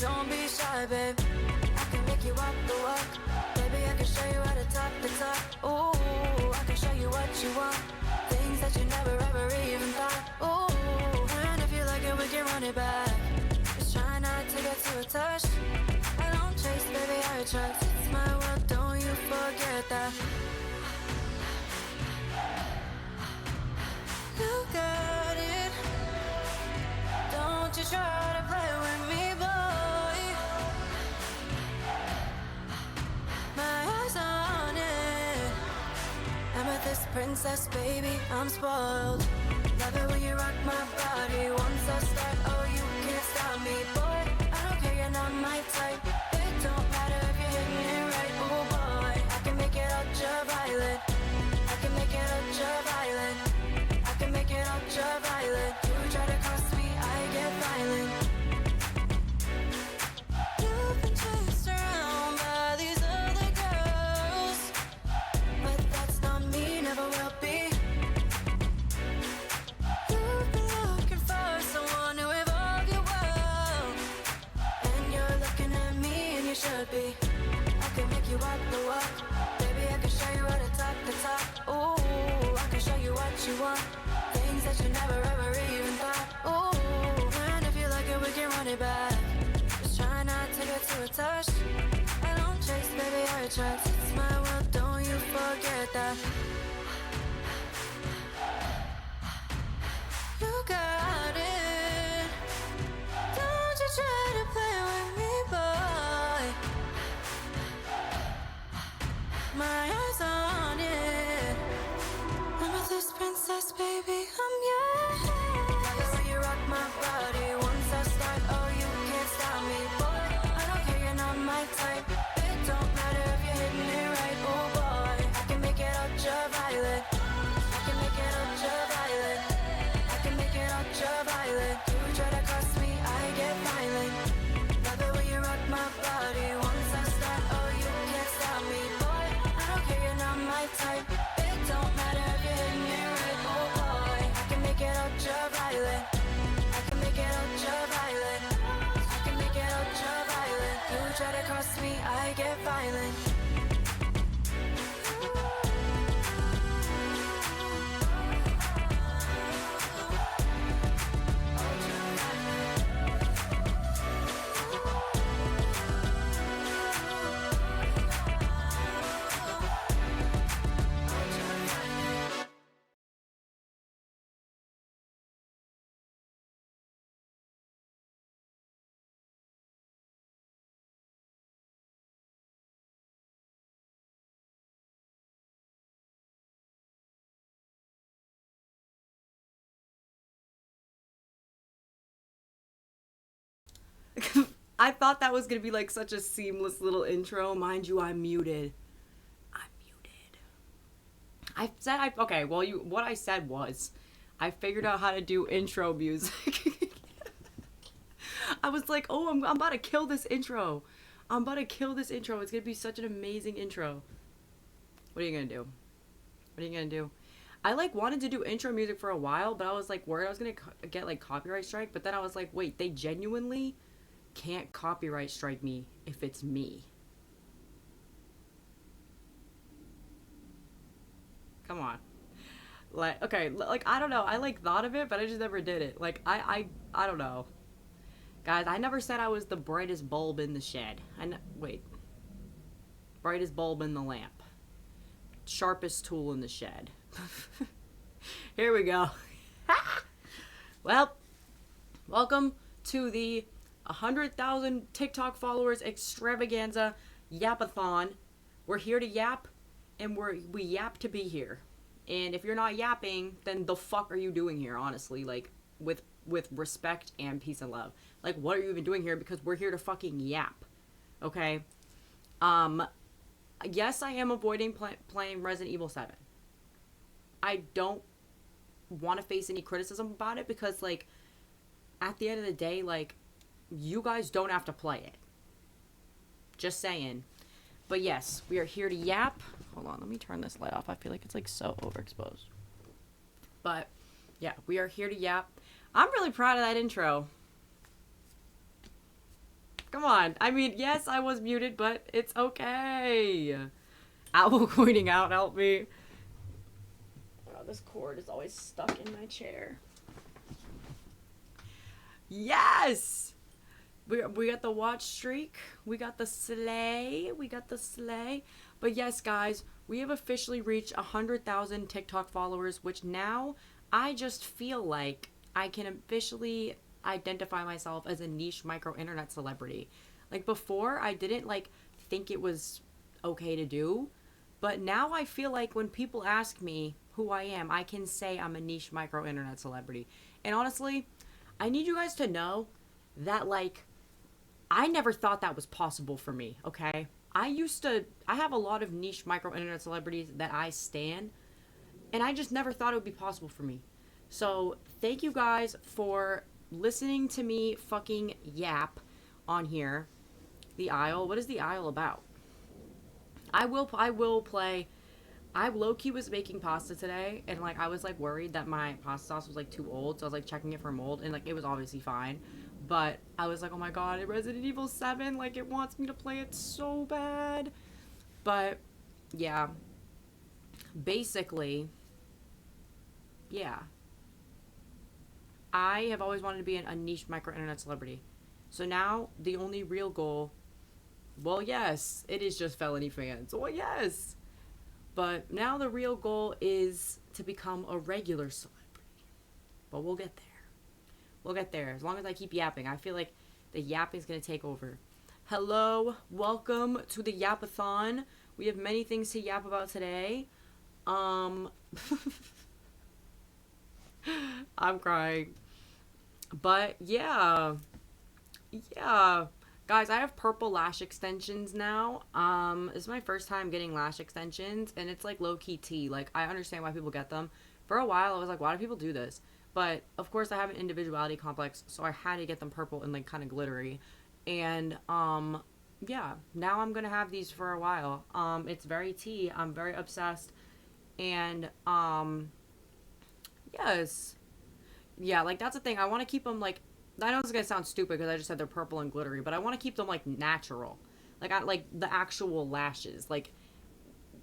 don't be shy, babe. I can make you walk the walk. Baby, I can show you how to talk the talk. Ooh, I can show you what you want. Things that you never ever even thought. Ooh, and if you like it, we can run it back. Just try not to get too attached. I don't chase, baby, I attract. It's my world, don't you forget that. You got it. Don't you try to play with me, boy. My eyes on it. Amethyst princess, baby, I'm spoiled. Love it when you rock my body. Once I start, oh, you can't stop me, boy. I don't care, you're not my type. It don't matter if you're hitting it right, oh boy. I can make it ultraviolet. I can make it ultraviolet. I can make it ultraviolet. You try to cross me, I get violent. You've been chased around by these other girls, but that's not me, never will be. You've been looking for someone to evolve your world, and you're looking at me and you should be. I can make you walk the walk. Baby, I can show you how to talk the talk. Ooh, I can show you what you want. Things that you never ever even thought. Ooh, and if you like it, we can run it back. Just try not to get too attached. I don't chase, baby, I attract. It's my world, don't you forget that. You got it. Don't you try to play with me, boy. My eyes on it. Amethyst princess, baby, I'm yours. Love it when you rock my body. Once I start, oh, you can't stop me, boy. I don't care, you're not my type. It don't matter if you're hitting it right, oh boy. I can make it ultraviolet. I can make it ultraviolet. I can make it ultraviolet. You try to cross me, I get violent. Love it when you rock my body. Once I start, oh, you can't stop me, boy. I don't care, you're not my type. It don't matter if you're hitting it right, oh boy. I can make it ultraviolet. I can make it ultraviolet. I can make it ultraviolet. You try to cross me, I get violent. I thought that was gonna be like such a seamless little intro. Mind you, I'm muted. Okay. Well, what I said was, I figured out how to do intro music. I was like, oh, I'm about to kill this intro. It's gonna be such an amazing intro. What are you gonna do? I like wanted to do intro music for a while, but I was like worried I was gonna get like copyright strike. But then I was like, wait, they genuinely can't copyright strike me if it's me. Come on. Like, okay, like, I don't know. I like thought of it, but I just never did it. Like, I don't know. Guys, I never said I was the brightest bulb in the shed. Wait. Brightest bulb in the lamp. Sharpest tool in the shed. Here we go. Well, welcome to the 100,000 TikTok followers extravaganza Yapathon. We're here to yap, and we yap to be here. And if you're not yapping, then the fuck are you doing here, honestly? Like, with respect and peace and love. Like, what are you even doing here? Because we're here to fucking yap. Okay? Yes, I am avoiding playing Resident Evil 7. I don't want to face any criticism about it because, like, at the end of the day, like, you guys don't have to play it. Just saying. But yes, we are here to yap. Hold on, let me turn this light off. I feel like it's like so overexposed. But yeah, we are here to yap. I'm really proud of that intro. Come Come on. I mean, yes, I was muted, but it's okay. Owl pointing out, help me. Oh, this cord is always stuck in my chair. Yes! We got the watch streak. We got the slay. We got the slay. But yes, guys, we have officially reached 100,000 TikTok followers, which now I just feel like I can officially identify myself as a niche micro internet celebrity. Like before, I didn't like think it was okay to do, but now I feel like when people ask me who I am, I can say I'm a niche micro internet celebrity. And honestly, I need you guys to know that like I never thought that was possible for me, okay? I have a lot of niche micro internet celebrities that I stan, and I just never thought it would be possible for me. So, thank you guys for listening to me fucking yap on here. The Isle. What is The Isle about? I will play. I low-key was making pasta today, and like I was like worried that my pasta sauce was like too old, so I was like checking it for mold, and like it was obviously fine. But I was like, oh my god, Resident Evil 7, like it wants me to play it so bad. But yeah. Basically, yeah. I have always wanted to be a niche micro internet celebrity. So now the only real goal, well, yes, it is just felony fans. Well, yes. But now the real goal is to become a regular celebrity. But we'll get there. We'll get there. As long as I keep yapping. I feel like the yapping is going to take over. Hello. Welcome to the Yapathon. We have many things to yap about today. I'm crying. But yeah. Yeah. Guys, I have purple lash extensions now. This is my first time getting lash extensions, and it's like low-key tea. Like, I understand why people get them. For a while, I was like, why do people do this? But, of course, I have an individuality complex, so I had to get them purple and, like, kind of glittery. And, yeah, now I'm gonna have these for a while. It's very tea. I'm very obsessed. And, yes. Yeah, like, that's the thing. I want to keep them, like, I know this is gonna sound stupid because I just said they're purple and glittery, but I want to keep them, like, natural. Like, the actual lashes. Like,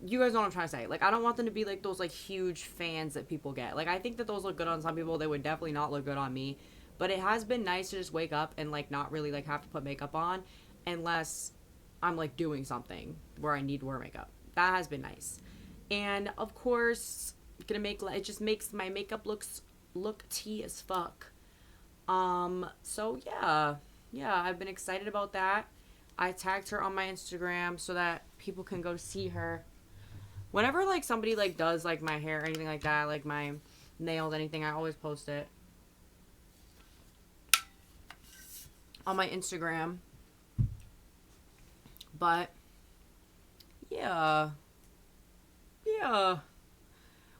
you guys know what I'm trying to say. Like, I don't want them to be, like, those, like, huge fans that people get. Like, I think that those look good on some people. They would definitely not look good on me. But it has been nice to just wake up and, like, not really, like, have to put makeup on unless I'm, like, doing something where I need to wear makeup. That has been nice. And, of course, it just makes my makeup look tea as fuck. So, yeah. Yeah, I've been excited about that. I tagged her on my Instagram so that people can go see her. Whenever, like, somebody, like, does, like, my hair or anything like that, like, my nails, anything, I always post it on my Instagram. But, yeah. Yeah.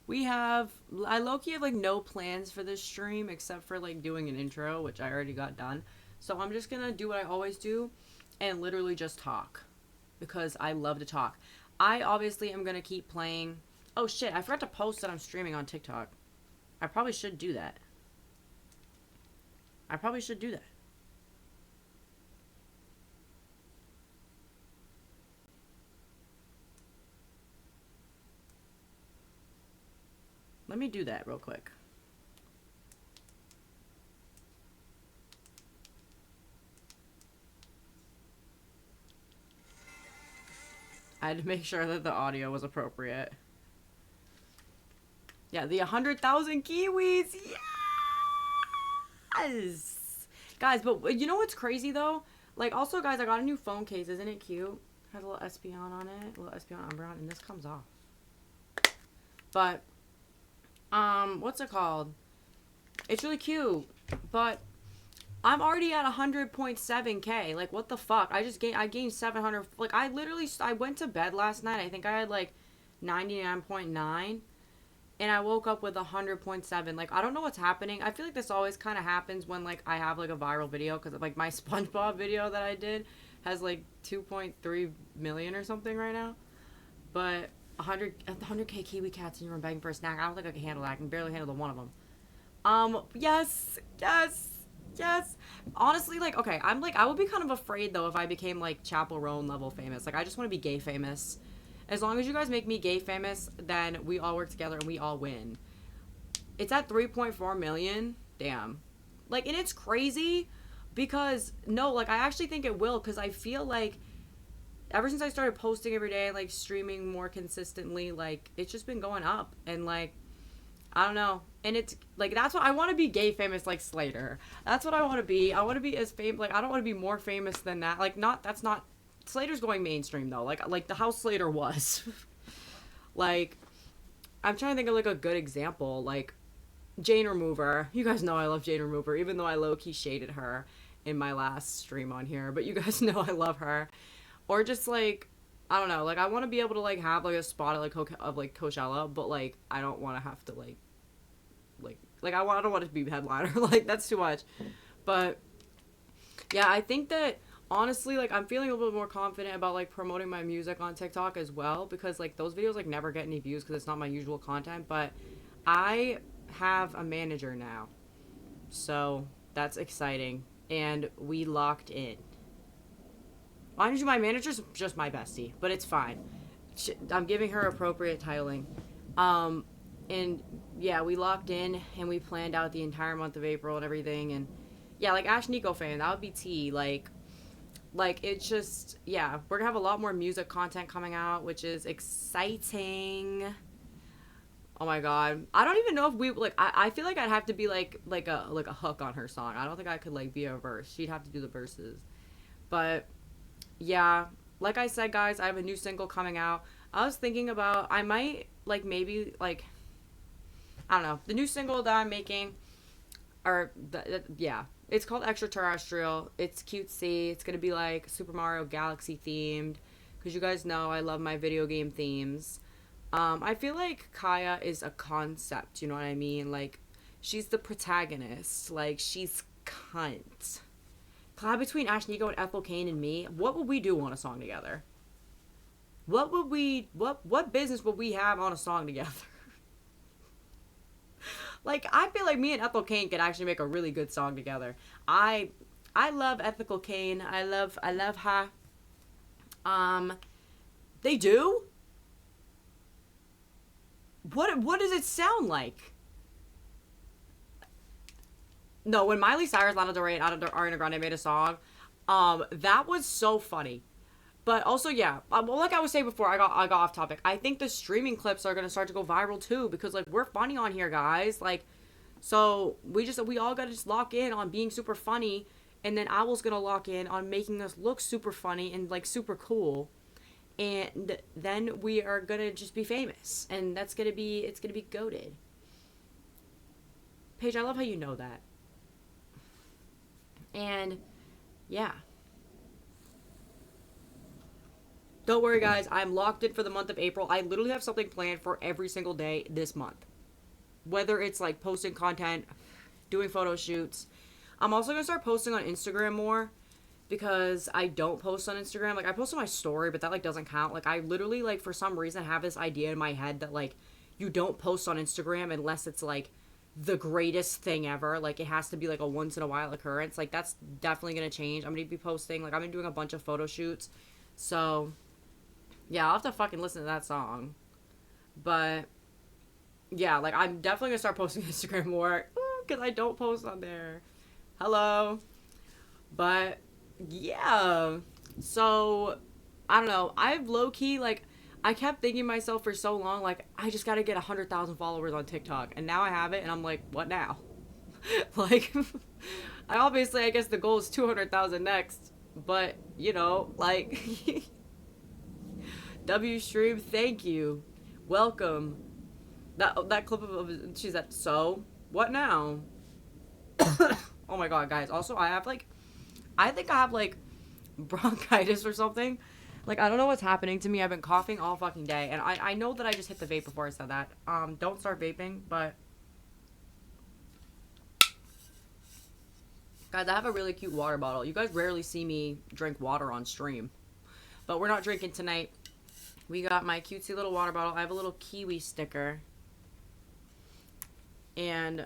I low-key have, like, no plans for this stream except for, like, doing an intro, which I already got done. So I'm just gonna do what I always do and literally just talk because I love to talk. I obviously am going to keep playing. Oh, shit. I forgot to post that I'm streaming on TikTok. I probably should do that. Let me do that real quick. I had to make sure that the audio was appropriate. Yeah, the 100,000 Kiwis. Yes! Guys, but you know what's crazy, though? Like, also, guys, I got a new phone case. Isn't it cute? Has a little Espeon on it. A little Espeon Umbreon. And this comes off. But, what's it called? It's really cute. But I'm already at 100.7K. Like, what the fuck? I gained 700. Like, I went to bed last night. I think I had, like, 99.9. And I woke up with 100.7. Like, I don't know what's happening. I feel like this always kind of happens when, like, I have, like, a viral video. Because, like, my SpongeBob video that I did has, like, 2.3 million or something right now. But 100K Kiwi cats in your room begging for a snack. I don't think I can handle that. I can barely handle the one of them. Yes. Yes. Honestly, like, okay, I'm like, I would be kind of afraid though if I became like Chappell Roan level famous. Like, I just want to be gay famous. As long as you guys make me gay famous, then we all work together and we all win. It's at 3.4 million. Damn. Like, and it's crazy because, no, like, I actually think it will because I feel like ever since I started posting every day, like, streaming more consistently, like, it's just been going up. And, like, I don't know. And it's like that's what I want to be gay famous like Slater. That's what I want to be. I want to be as famous like I don't want to be more famous than that. Like not that's not Slater's going mainstream though. Like the how Slater was. Like I'm trying to think of like a good example like Jane Remover. You guys know I love Jane Remover even though I low key shaded her in my last stream on here, but you guys know I love her. Or just like I don't know, like I want to be able to like have like a spot at like of like Coachella, but like I don't want to have to like I don't want to be headliner. Like that's too much. But yeah, I think that honestly like I'm feeling a little bit more confident about like promoting my music on TikTok as well because like those videos like never get any views because it's not my usual content, but I have a manager now. So that's exciting and we locked in. Mind you, my manager's just my bestie, but it's fine. I'm giving her appropriate titling. And yeah, we locked in and we planned out the entire month of April and everything. And yeah, like Ash Nico fan, that would be T. Like it's just, yeah, we're gonna have a lot more music content coming out, which is exciting. Oh my god, I don't even know if we like. I feel like I'd have to be like a hook on her song. I don't think I could like be a verse. She'd have to do the verses, but. Yeah, like I said, guys, I have a new single coming out. I was thinking about, I might, like, maybe, like, I don't know, the new single that I'm making, or, yeah, it's called Extraterrestrial. It's cutesy. It's going to be, like, Super Mario Galaxy themed, because you guys know I love my video game themes. I feel like Kaya is a concept, you know what I mean? Like, she's the protagonist. Like, she's cunt. Collab between Ash Nico and Ethel Kane and me, what would we do on a song together? What business would we have on a song together? Like, I feel like me and Ethel Kane could actually make a really good song together. I love Ethical Kane. I love her. They do? What does it sound like? No, when Miley Cyrus, Lana Del Rey, and Ariana Grande made a song, that was so funny. But also, yeah, well, like I was saying before, I got off topic. I think the streaming clips are gonna start to go viral too because like we're funny on here, guys. Like, so we all gotta just lock in on being super funny, and then Owl's gonna lock in on making us look super funny and like super cool, and then we are gonna just be famous, and it's gonna be goated. Paige, I love how you know that. And yeah, don't worry guys, I'm locked in for the month of April. I literally have something planned for every single day this month, whether it's like posting content, doing photo shoots. I'm also gonna start posting on Instagram more because I don't post on Instagram. Like I post on my story, but that like doesn't count. Like I literally like for some reason have this idea in my head that like you don't post on Instagram unless it's like the greatest thing ever. Like it has to be like a once in a while occurrence. Like that's definitely gonna change. I'm gonna be posting, like I've been doing a bunch of photo shoots, so yeah, I'll have to fucking listen to that song. But yeah, like I'm definitely gonna start posting Instagram more because I don't post on there. Hello. But yeah, so I don't know, I've low-key like I kept thinking to myself for so long, like, I just gotta get 100,000 followers on TikTok. And now I have it, and I'm like, what now? Like, I guess the goal is 200,000 next. But, you know, like, W Stream, thank you. Welcome. That clip of she's at, so, what now? Oh my god, guys. Also, I think I have, like, bronchitis or something. Like, I don't know what's happening to me. I've been coughing all fucking day. And I know that I just hit the vape before I said that. Don't start vaping, but... Guys, I have a really cute water bottle. You guys rarely see me drink water on stream. But we're not drinking tonight. We got my cutesy little water bottle. I have a little kiwi sticker. And,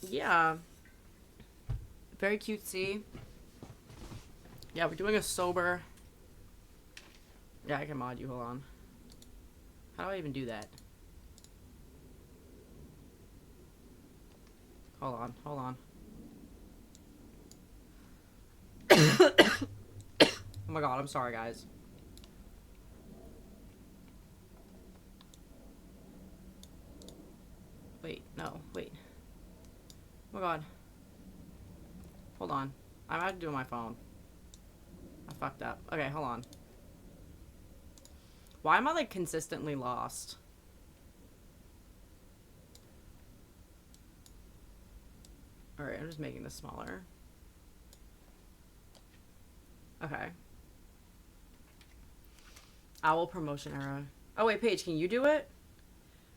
yeah. Very cutesy. Yeah, we're doing a sober. Yeah, I can mod you. Hold on. How do I even do that? Hold on. Hold on. Oh my god, I'm sorry, guys. Wait, no, wait. Oh my god. Hold on. I'm about to do it on my phone. I fucked up. Okay, hold on. Why am I, like, consistently lost? Alright, I'm just making this smaller. Okay. Owl promotion era. Oh, wait, Paige, can you do it?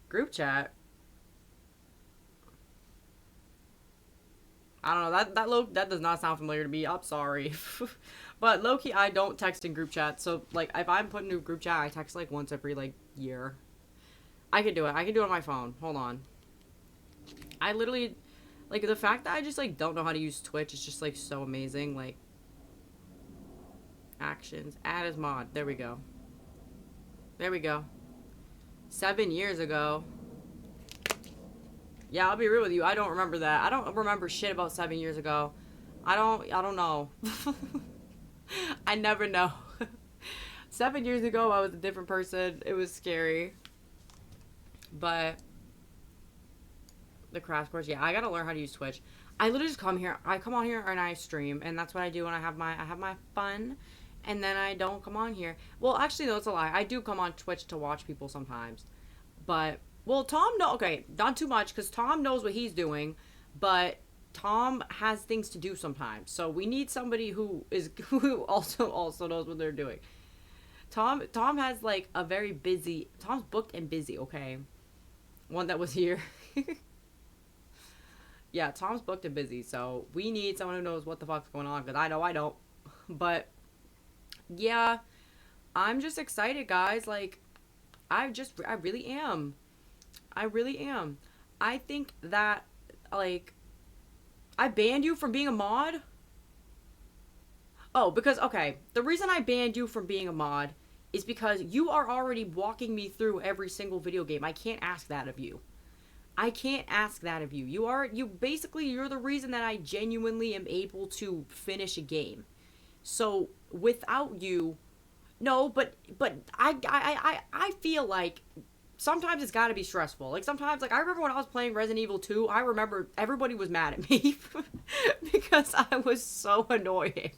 Group chat. I don't know. That does not sound familiar to me. I'm sorry. But low-key, I don't text in group chat. So, like, if I'm put into a group chat, I text, like, once every, like, year. I could do it. I can do it on my phone. Hold on. I literally, like, the fact that I just, like, don't know how to use Twitch is just, like, so amazing. Like, actions. Add as mod. There we go. There we go. 7 years ago. Yeah, I'll be real with you. I don't remember that. I don't remember shit about 7 years ago. I don't know. I never know. 7 years ago, I was a different person. It was scary. But the crash course, yeah, I gotta learn how to use Twitch. I literally just come here. I come on here and I stream, and that's what I do when I have my fun. And then I don't come on here. Well, actually, no, it's a lie. I do come on Twitch to watch people sometimes. But, well, Tom, no, okay, not too much, because Tom knows what he's doing, but Tom has things to do sometimes. So we need somebody who also knows what they're doing. Tom has, like, a very busy, Tom's booked and busy, okay? One that was here. Yeah, Tom's booked and busy, so we need someone who knows what the fuck's going on, because I know I don't. But yeah, I'm just excited, guys. Like, I really am. I really am. I think that, like, I banned you from being a mod. Oh, because, okay, the reason I banned you from being a mod is because you are already walking me through every single video game. I can't ask that of you. I can't ask that of you. You're the reason that I genuinely am able to finish a game. So, without you, no, but I feel like sometimes it's got to be stressful. Like, sometimes, like, I remember when I was playing Resident Evil 2, I remember everybody was mad at me because I was so annoying.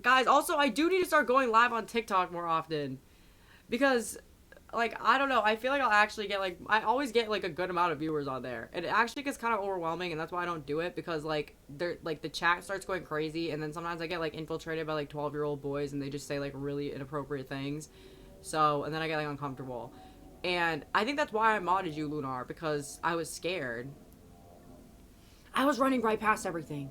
Guys, also, I do need to start going live on TikTok more often because, like, I don't know, I feel like I'll actually get, like, I always get, like, a good amount of viewers on there, and it actually gets kind of overwhelming, and that's why I don't do it, because, like, the chat starts going crazy, and then sometimes I get, like, infiltrated by, like, 12-year-old boys, and they just say, like, really inappropriate things, so, and then I get, like, uncomfortable, and I think that's why I modded you, Lunar, because I was scared. I was running right past everything.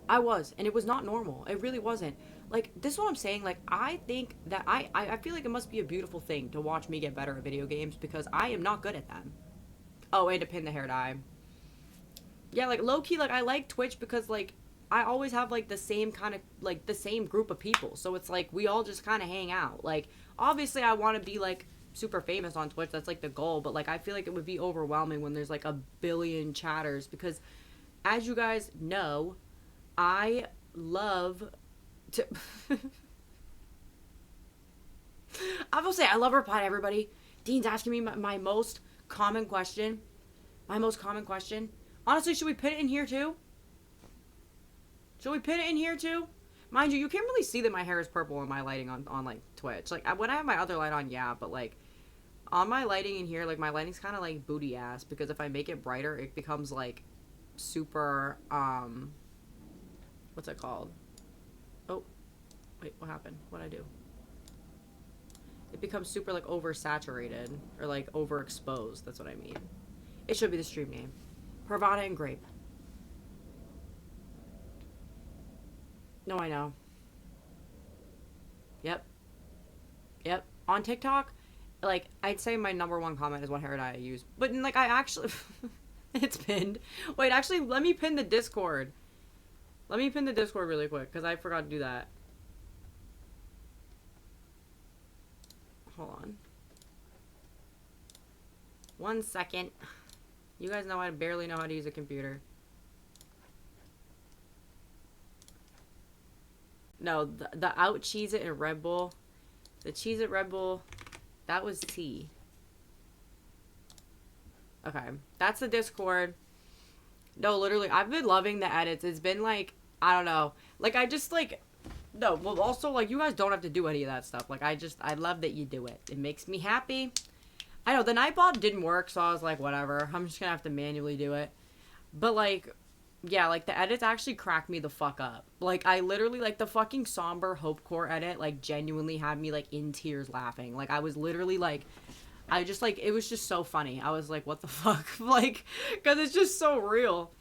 I was, and it was not normal. It really wasn't. Like, this is what I'm saying. Like, I think that I feel like it must be a beautiful thing to watch me get better at video games because I am not good at them. Oh, and to pin the hair dye. Yeah, like, low-key, like, I like Twitch because, like, I always have, like, the same kind of, like, the same group of people. So it's, like, we all just kind of hang out. Like, obviously, I want to be, like, super famous on Twitch. That's, like, the goal. But, like, I feel like it would be overwhelming when there's, like, a billion chatters because, as you guys know, I love to I will say I love to reply to everybody. Dean's asking me my most common question. My most common question. Honestly, should we pin it in here too? Should we pin it in here too? Mind you, you can't really see that my hair is purple in my lighting on like Twitch. Like when I have my other light on, yeah, but like on my lighting in here, like my lighting's kind of like booty ass because if I make it brighter, it becomes like super what's it called? Oh, wait, what happened? What'd I do? It becomes super, like, oversaturated. Or, like, overexposed. That's what I mean. It should be the stream name. Pravada and Grape. No, I know. Yep. Yep. On TikTok, like, I'd say my #1 comment is what hair dye I use. But, like, I actually... It's pinned. Wait, actually, let me pin the Discord. Let me pin the Discord really quick, because I forgot to do that. Hold on. 1 second. You guys know I barely know how to use a computer. No, the out Cheez-It and Red Bull. The Cheez-It Red Bull, that was tea. Okay, that's the Discord. No, literally, I've been loving the edits. It's been like, I don't know. Like, I just like, no, well, also, like, you guys don't have to do any of that stuff. Like, I love that you do it. It makes me happy. I know, the Nightbot didn't work, so I was like, whatever. I'm just gonna have to manually do it. But, like, yeah, like, the edits actually crack me the fuck up. Like, I literally, like, the fucking somber Hopecore edit, like, genuinely had me, like, in tears laughing. Like, I was literally, like, I just, like, it was just so funny. I was like, what the fuck? Like, because it's just so real.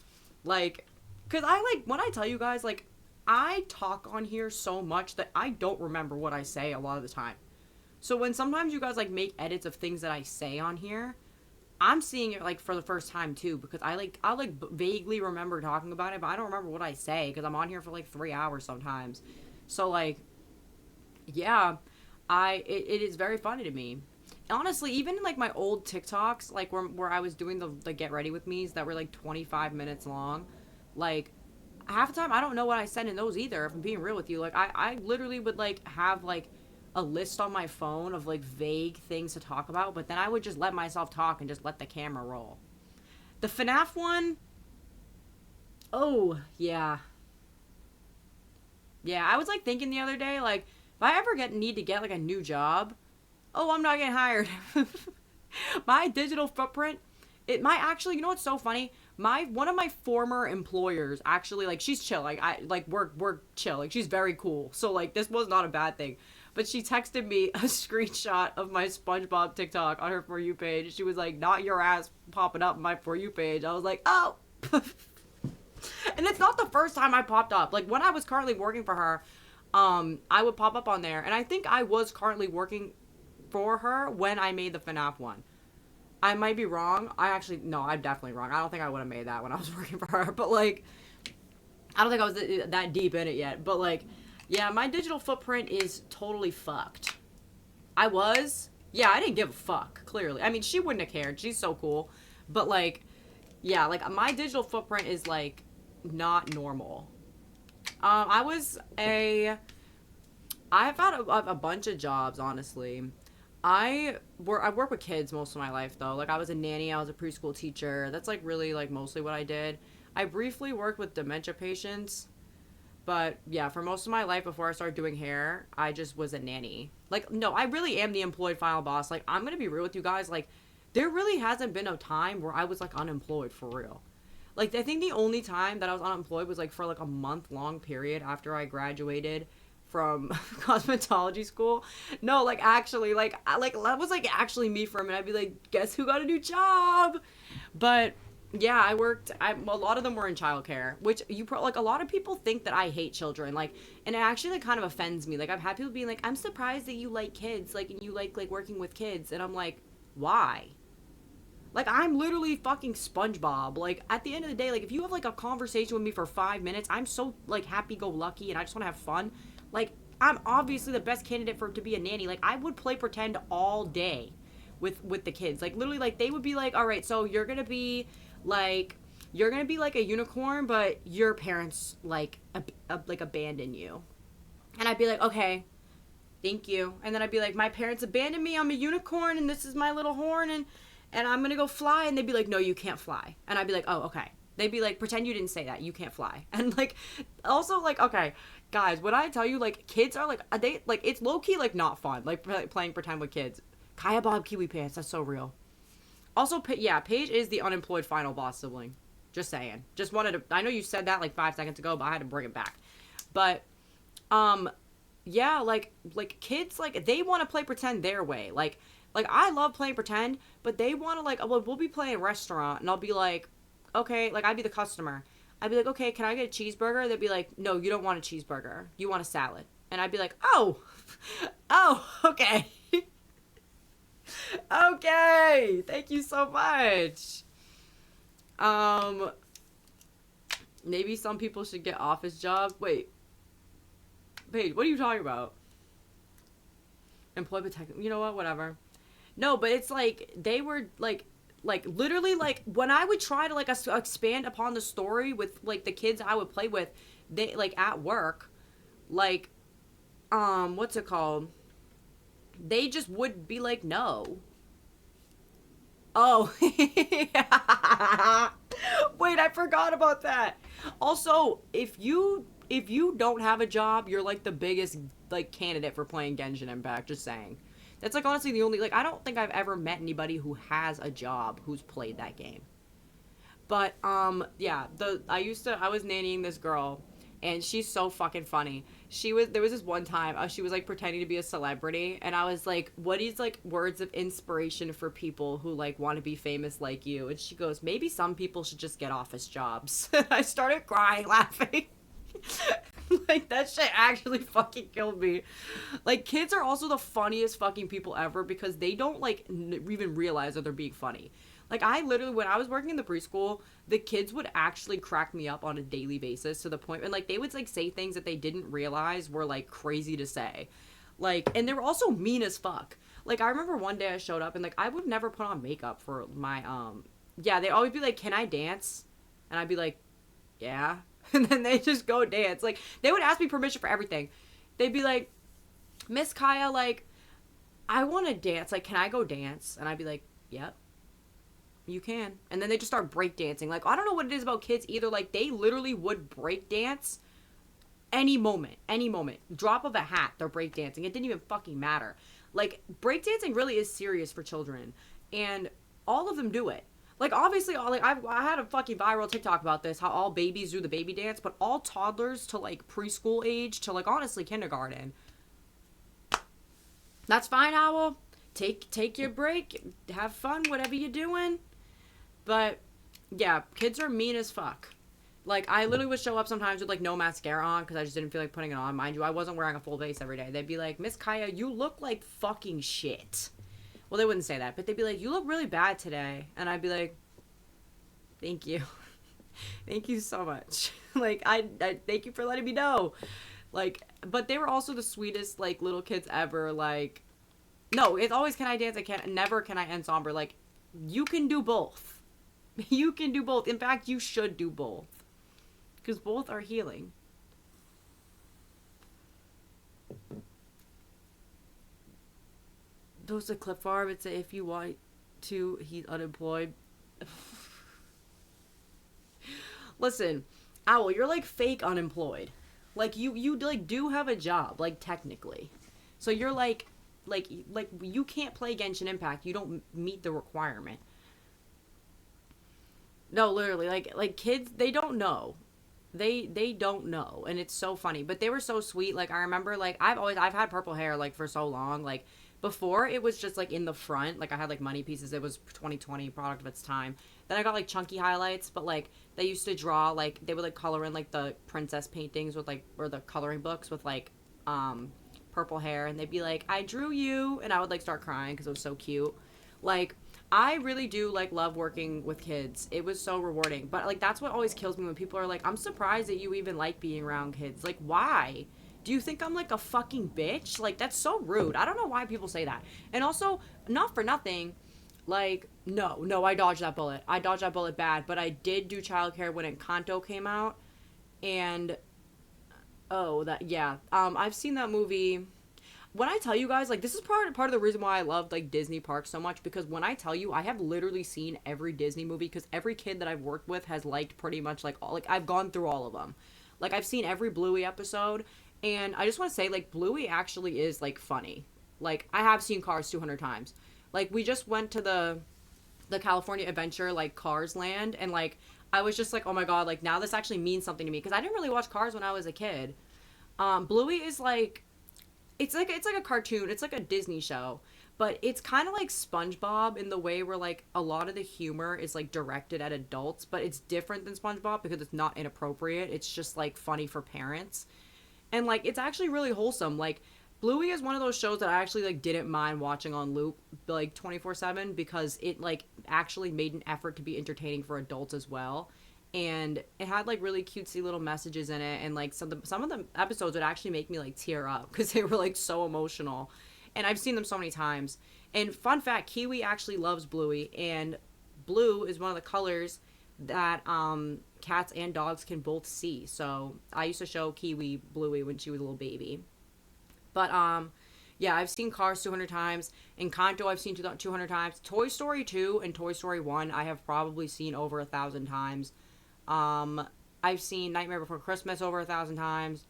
Like, because I, like, when I tell you guys, like, I talk on here so much that I don't remember what I say a lot of the time. So when sometimes you guys, like, make edits of things that I say on here, I'm seeing it, like, for the first time, too, because I vaguely remember talking about it, but I don't remember what I say, because I'm on here for, like, 3 hours sometimes. So, like, yeah, it is very funny to me. Honestly, even in, like, my old TikToks, like, where I was doing the get ready with me's that were, like, 25 minutes long, like, half the time I don't know what I said in those either, if I'm being real with you. Like, I literally would, like, have, like, a list on my phone of, like, vague things to talk about, but then I would just let myself talk and just let the camera roll. The FNAF one, oh, yeah. Yeah, I was, like, thinking the other day, like, if I ever need to get, like, a new job, oh, I'm not getting hired. My digital footprint, it might actually, you know what's so funny? One of my former employers actually, like, she's chill. Like, we're chill. Like, she's very cool. So, like, this was not a bad thing. But she texted me a screenshot of my SpongeBob TikTok on her For You page. She was like, not your ass popping up on my For You page. I was like, oh. And it's not the first time I popped up. Like, when I was currently working for her, I would pop up on there. And I think I was currently working for her when I made the FNAF one. I might be wrong. No, I'm definitely wrong. I don't think I would have made that when I was working for her. But, like, I don't think I was that deep in it yet. But, like, yeah, my digital footprint is totally fucked. I didn't give a fuck, clearly. I mean, she wouldn't have cared. She's so cool. But, like, yeah, like, my digital footprint is, like, not normal. I've had a bunch of jobs, honestly. I've worked with kids most of my life, though. Like, I was a nanny, I was a preschool teacher. That's, like, really, like, mostly what I did. I briefly worked with dementia patients. But, yeah, for most of my life before I started doing hair, I just was a nanny. Like, no, I really am the employed final boss. Like, I'm gonna be real with you guys. Like, there really hasn't been a time where I was, like, unemployed for real. Like, I think the only time that I was unemployed was, like, for, like, a month-long period after I graduated from cosmetology school. No, like, actually, like, that was, like, actually me for a minute. I'd be like, guess who got a new job? But, yeah, a lot of them were in childcare, which like, a lot of people think that I hate children, like, and it actually, like, kind of offends me. Like, I've had people being like, I'm surprised that you like kids, like, and you like, working with kids, and I'm like, why? Like, I'm literally fucking SpongeBob. Like, at the end of the day, like, if you have, like, a conversation with me for 5 minutes, I'm so, like, happy-go-lucky, and I just want to have fun. Like, I'm obviously the best candidate to be a nanny. Like, I would play pretend all day with the kids. Like, literally, like, they would be like, all right, so you're gonna be, like, a unicorn, but your parents, like, abandon you. And I'd be like, okay, thank you. And then I'd be like, my parents abandoned me, I'm a unicorn, and this is my little horn, and I'm gonna go fly. And they'd be like, no, you can't fly. And I'd be like, oh, okay. They'd be like, pretend you didn't say that, you can't fly. And, like, also, like, okay, guys, when I tell you, like, kids are, like, it's low-key, like, not fun, like, playing pretend with kids. Kaya Bob Kiwi Pants, that's so real. Also, yeah, Paige is the unemployed final boss sibling. Just saying. Just wanted to, I know you said that, like, 5 seconds ago, but I had to bring it back. But, yeah, like, kids, like, they want to play pretend their way. Like, I love playing pretend, but they want to, like, well, we'll be playing restaurant, and I'll be like, okay, like, I'd be the customer. I'd be like, okay, can I get a cheeseburger? They'd be like, no, you don't want a cheeseburger. You want a salad. And I'd be like, oh, okay. Okay, thank you so much. Maybe some people should get office jobs. Wait, Paige, what are you talking about? Employment tech. You know what? Whatever. No, but it's like they were like literally like when I would try to like expand upon the story with like the kids I would play with, they like at work, like what's it called? They just would be like no. Oh. Wait, I forgot about that. Also, if you don't have a job, you're like the biggest like candidate for playing Genshin Impact, just saying. That's like honestly the only like I don't think I've ever met anybody who has a job who's played that game. But yeah, I was nannying this girl and she's so fucking funny. There was this one time she was like pretending to be a celebrity and I was like, "What is like words of inspiration for people who like want to be famous like you?" And she goes, "Maybe some people should just get office jobs." I started crying laughing. Like that shit actually fucking killed me. Like kids are also the funniest fucking people ever because they don't like even realize that they're being funny. Like I literally when I was working in the preschool, the kids would actually crack me up on a daily basis to the point and like they would like say things that they didn't realize were like crazy to say. Like and they were also mean as fuck. Like I remember one day I showed up and like I would never put on makeup for my yeah, they'd always be like, "Can I dance?" And I'd be like, "Yeah." And then they just go dance. Like they would ask me permission for everything. They'd be like, "Miss Kaya, like I want to dance. Like can I go dance?" And I'd be like, "Yep. You can." And then they just start break dancing. Like I don't know what it is about kids either. Like they literally would break dance any moment. Any moment. Drop of a hat, they're break dancing. It didn't even fucking matter. Like break dancing really is serious for children. And all of them do it. Like obviously, like I had a fucking viral TikTok about this, how all babies do the baby dance, but all toddlers to like preschool age to like honestly kindergarten. That's fine, Owl. Take your break, have fun, whatever you're doing. But yeah, kids are mean as fuck. Like I literally would show up sometimes with like no mascara on because I just didn't feel like putting it on. Mind you, I wasn't wearing a full face every day. They'd be like, "Miss Kaya, you look like fucking shit." Well, they wouldn't say that, but they'd be like, "You look really bad today." And I'd be like, "Thank you." Thank you so much. Like, I thank you for letting me know. Like, but they were also the sweetest, like, little kids ever. Like, no, it's always can I dance, never can I ensemble. Like, you can do both. You can do both. In fact, you should do both. Because both are healing. Post a clip farm and say if you want to, he's unemployed. Listen, Owl, you're like fake unemployed. Like you like do have a job, like technically. So you're like you can't play Genshin Impact. You don't meet the requirement. No, literally, like kids, they don't know. They don't know, and it's so funny. But they were so sweet. Like I remember, like I've had purple hair like for so long. Like before, it was just like in the front. Like I had like money pieces. It was 2020 product of its time. Then I got like chunky highlights, but like they used to draw like they would like color in like the princess paintings with like or the coloring books with like purple hair, and they'd be like, "I drew you," and I would like start crying because it was so cute. Like I really do like love working with kids. It was so rewarding. But like that's what always kills me when people are like, "I'm surprised that you even like being around kids." Like, why? Do you think I'm like a fucking bitch? Like that's so rude. I don't know why people say that. And also, not for nothing, like no, I dodged that bullet. I dodged that bullet bad, but I did do childcare when Encanto came out. And oh, that yeah. I've seen that movie. When I tell you guys, like, this is part of the reason why I love, like, Disney parks so much, because when I tell you, I have literally seen every Disney movie, because every kid that I've worked with has liked pretty much, like, all, like, I've gone through all of them. Like, I've seen every Bluey episode, and I just want to say, like, Bluey actually is, like, funny. Like, I have seen Cars 200 times. Like, we just went to the California Adventure, like, Cars Land, and, like, I was just like, oh my god, like, now this actually means something to me, because I didn't really watch Cars when I was a kid. Bluey is, like, it's like a cartoon. It's like a Disney show, but it's kind of like SpongeBob in the way where like a lot of the humor is like directed at adults, but it's different than SpongeBob because it's not inappropriate. It's just like funny for parents. And like it's actually really wholesome. Like Bluey is one of those shows that I actually like didn't mind watching on loop like 24/7 because it like actually made an effort to be entertaining for adults as well. and it had like really cutesy little messages in it, and like some of the episodes would actually make me like tear up because they were like so emotional, and I've seen them so many times. And fun fact, Kiwi actually loves Bluey, and blue is one of the colors that cats and dogs can both see. So I used to show Kiwi Bluey when she was a little baby. But yeah, I've seen Cars 200 times. Encanto I've seen 200 times. Toy Story 2 and Toy Story 1 I have probably seen over 1,000 times. I've seen Nightmare Before Christmas over 1,000 times.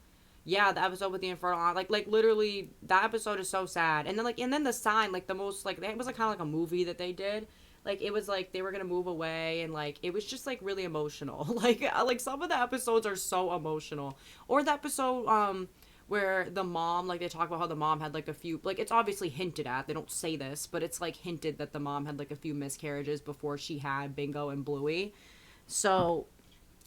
Yeah, the episode with the Infernal Aunt, like literally that episode is so sad. And then the sign, like the most, like it was like kind of like a movie that they did. Like it was like they were gonna move away, and like it was just like really emotional. Like some of the episodes are so emotional. Or the episode where the mom, like they talk about how the mom had like a few, like it's obviously hinted at, they don't say this, but it's like hinted that the mom had like a few miscarriages before she had Bingo and Bluey. So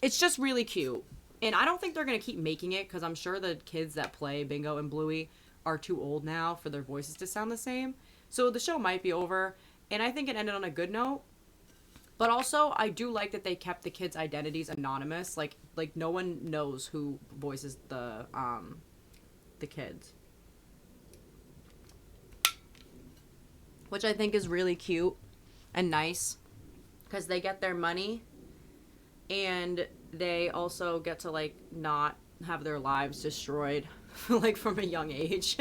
it's just really cute. And I don't think they're going to keep making it because I'm sure the kids that play Bingo and Bluey are too old now for their voices to sound the same. So the show might be over. And I think it ended on a good note. But also, I do like that they kept the kids' identities anonymous. Like no one knows who voices the kids. Which I think is really cute and nice. Because they get their money. And they also get to, like, not have their lives destroyed, like, from a young age.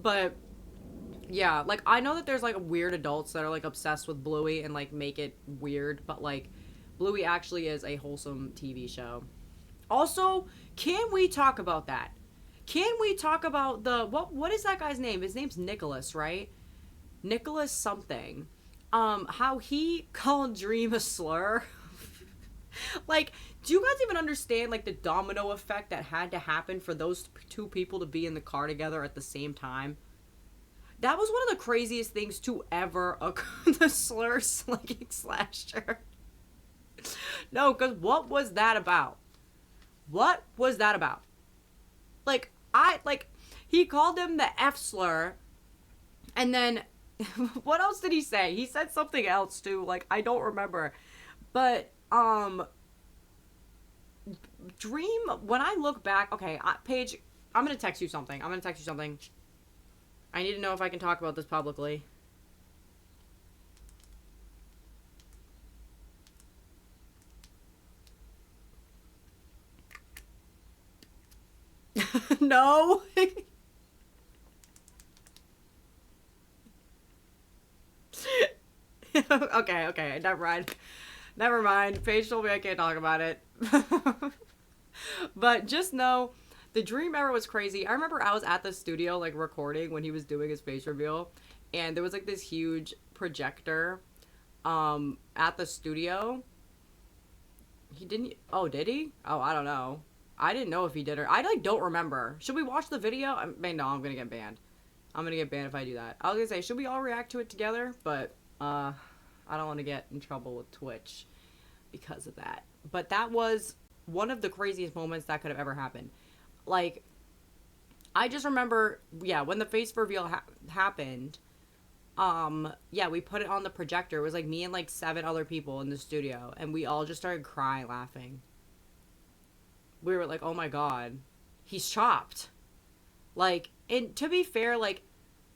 But, yeah, like, I know that there's, like, weird adults that are, like, obsessed with Bluey and, like, make it weird. But, like, Bluey actually is a wholesome TV show. Also, can we talk about that? Can we talk about what is that guy's name? His name's Nicholas, right? Nicholas something. How he called Dream a slur. Like, do you guys even understand, like, the domino effect that had to happen for those two people to be in the car together at the same time? That was one of the craziest things to ever occur. The slur slinging slasher. No, because what was that about? What was that about? Like, he called him the F slur, and then, what else did he say? He said something else, too. Like, I don't remember. But, Dream, when I look back, okay, Paige, I'm gonna text you something. I need to know if I can talk about this publicly. No. Okay, never mind. Paige told me I can't talk about it. But just know, the Dream era was crazy. I remember I was at the studio, like, recording when he was doing his face reveal, and there was, like, this huge projector, at the studio. He didn't, oh, did he? Oh, I don't know. I didn't know if he did or, I, like, don't remember. Should we watch the video? No, I'm gonna get banned. I'm gonna get banned if I do that. I was gonna say, should we all react to it together? But, I don't want to get in trouble with Twitch because of that. But that was one of the craziest moments that could have ever happened. Like, I just remember, yeah, when the face reveal happened, yeah, we put it on the projector. It was, like, me and, like, 7 other people in the studio, and we all just started crying, laughing. We were like, oh my god, he's chopped. Like, and to be fair, like,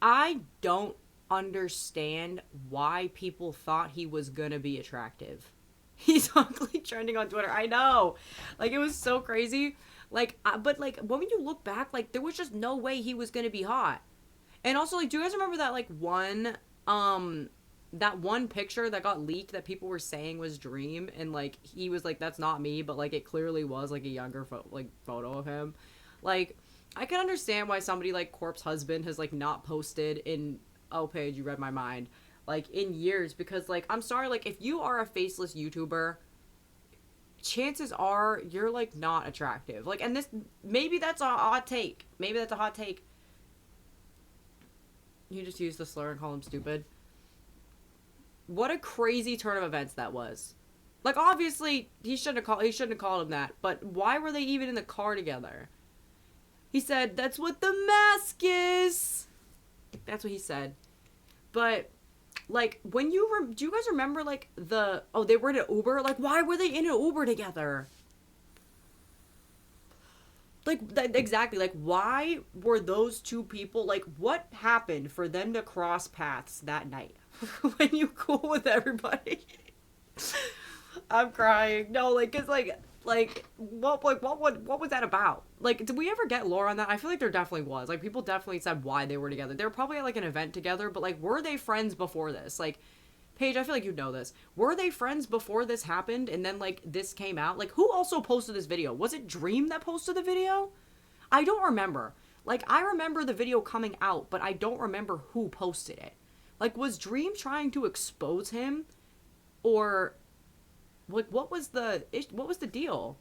I don't understand why people thought he was gonna be attractive. He's ugly trending on Twitter. I know. Like, it was so crazy. Like, but, like, when you look back, like, there was just no way he was gonna be hot. And also, like, do you guys remember that, like, that one picture that got leaked that people were saying was Dream? And, like, he was like, that's not me, but, like, it clearly was, like, a younger photo of him. Like, I can understand why somebody like Corpse Husband has, like, not posted in, oh, Paige, you read my mind, like, in years, because, like, I'm sorry, like, if you are a faceless YouTuber, chances are you're, like, not attractive. Like, and this, maybe that's a hot take. Maybe that's a hot take. You just used the slur and call him stupid. What a crazy turn of events that was. Like, obviously, he shouldn't have called him that, but why were they even in the car together? He said, that's what the mask is. That's what he said. But Like, when do you guys remember, like, they were in an Uber? Like, why were they in an Uber together? Like, exactly, like, why were those two people, like, what happened for them to cross paths that night? When you cool with everybody? I'm crying. No, like, cause what was that about? Like, did we ever get lore on that? I feel like there definitely was. Like, people definitely said why they were together. They were probably at, like, an event together, but, like, were they friends before this? Like, Paige, I feel like you know this. Were they friends before this happened and then, like, this came out? Like, who also posted this video? Was it Dream that posted the video? I don't remember. Like, I remember the video coming out, but I don't remember who posted it. Like, was Dream trying to expose him? Or, like, what was the deal?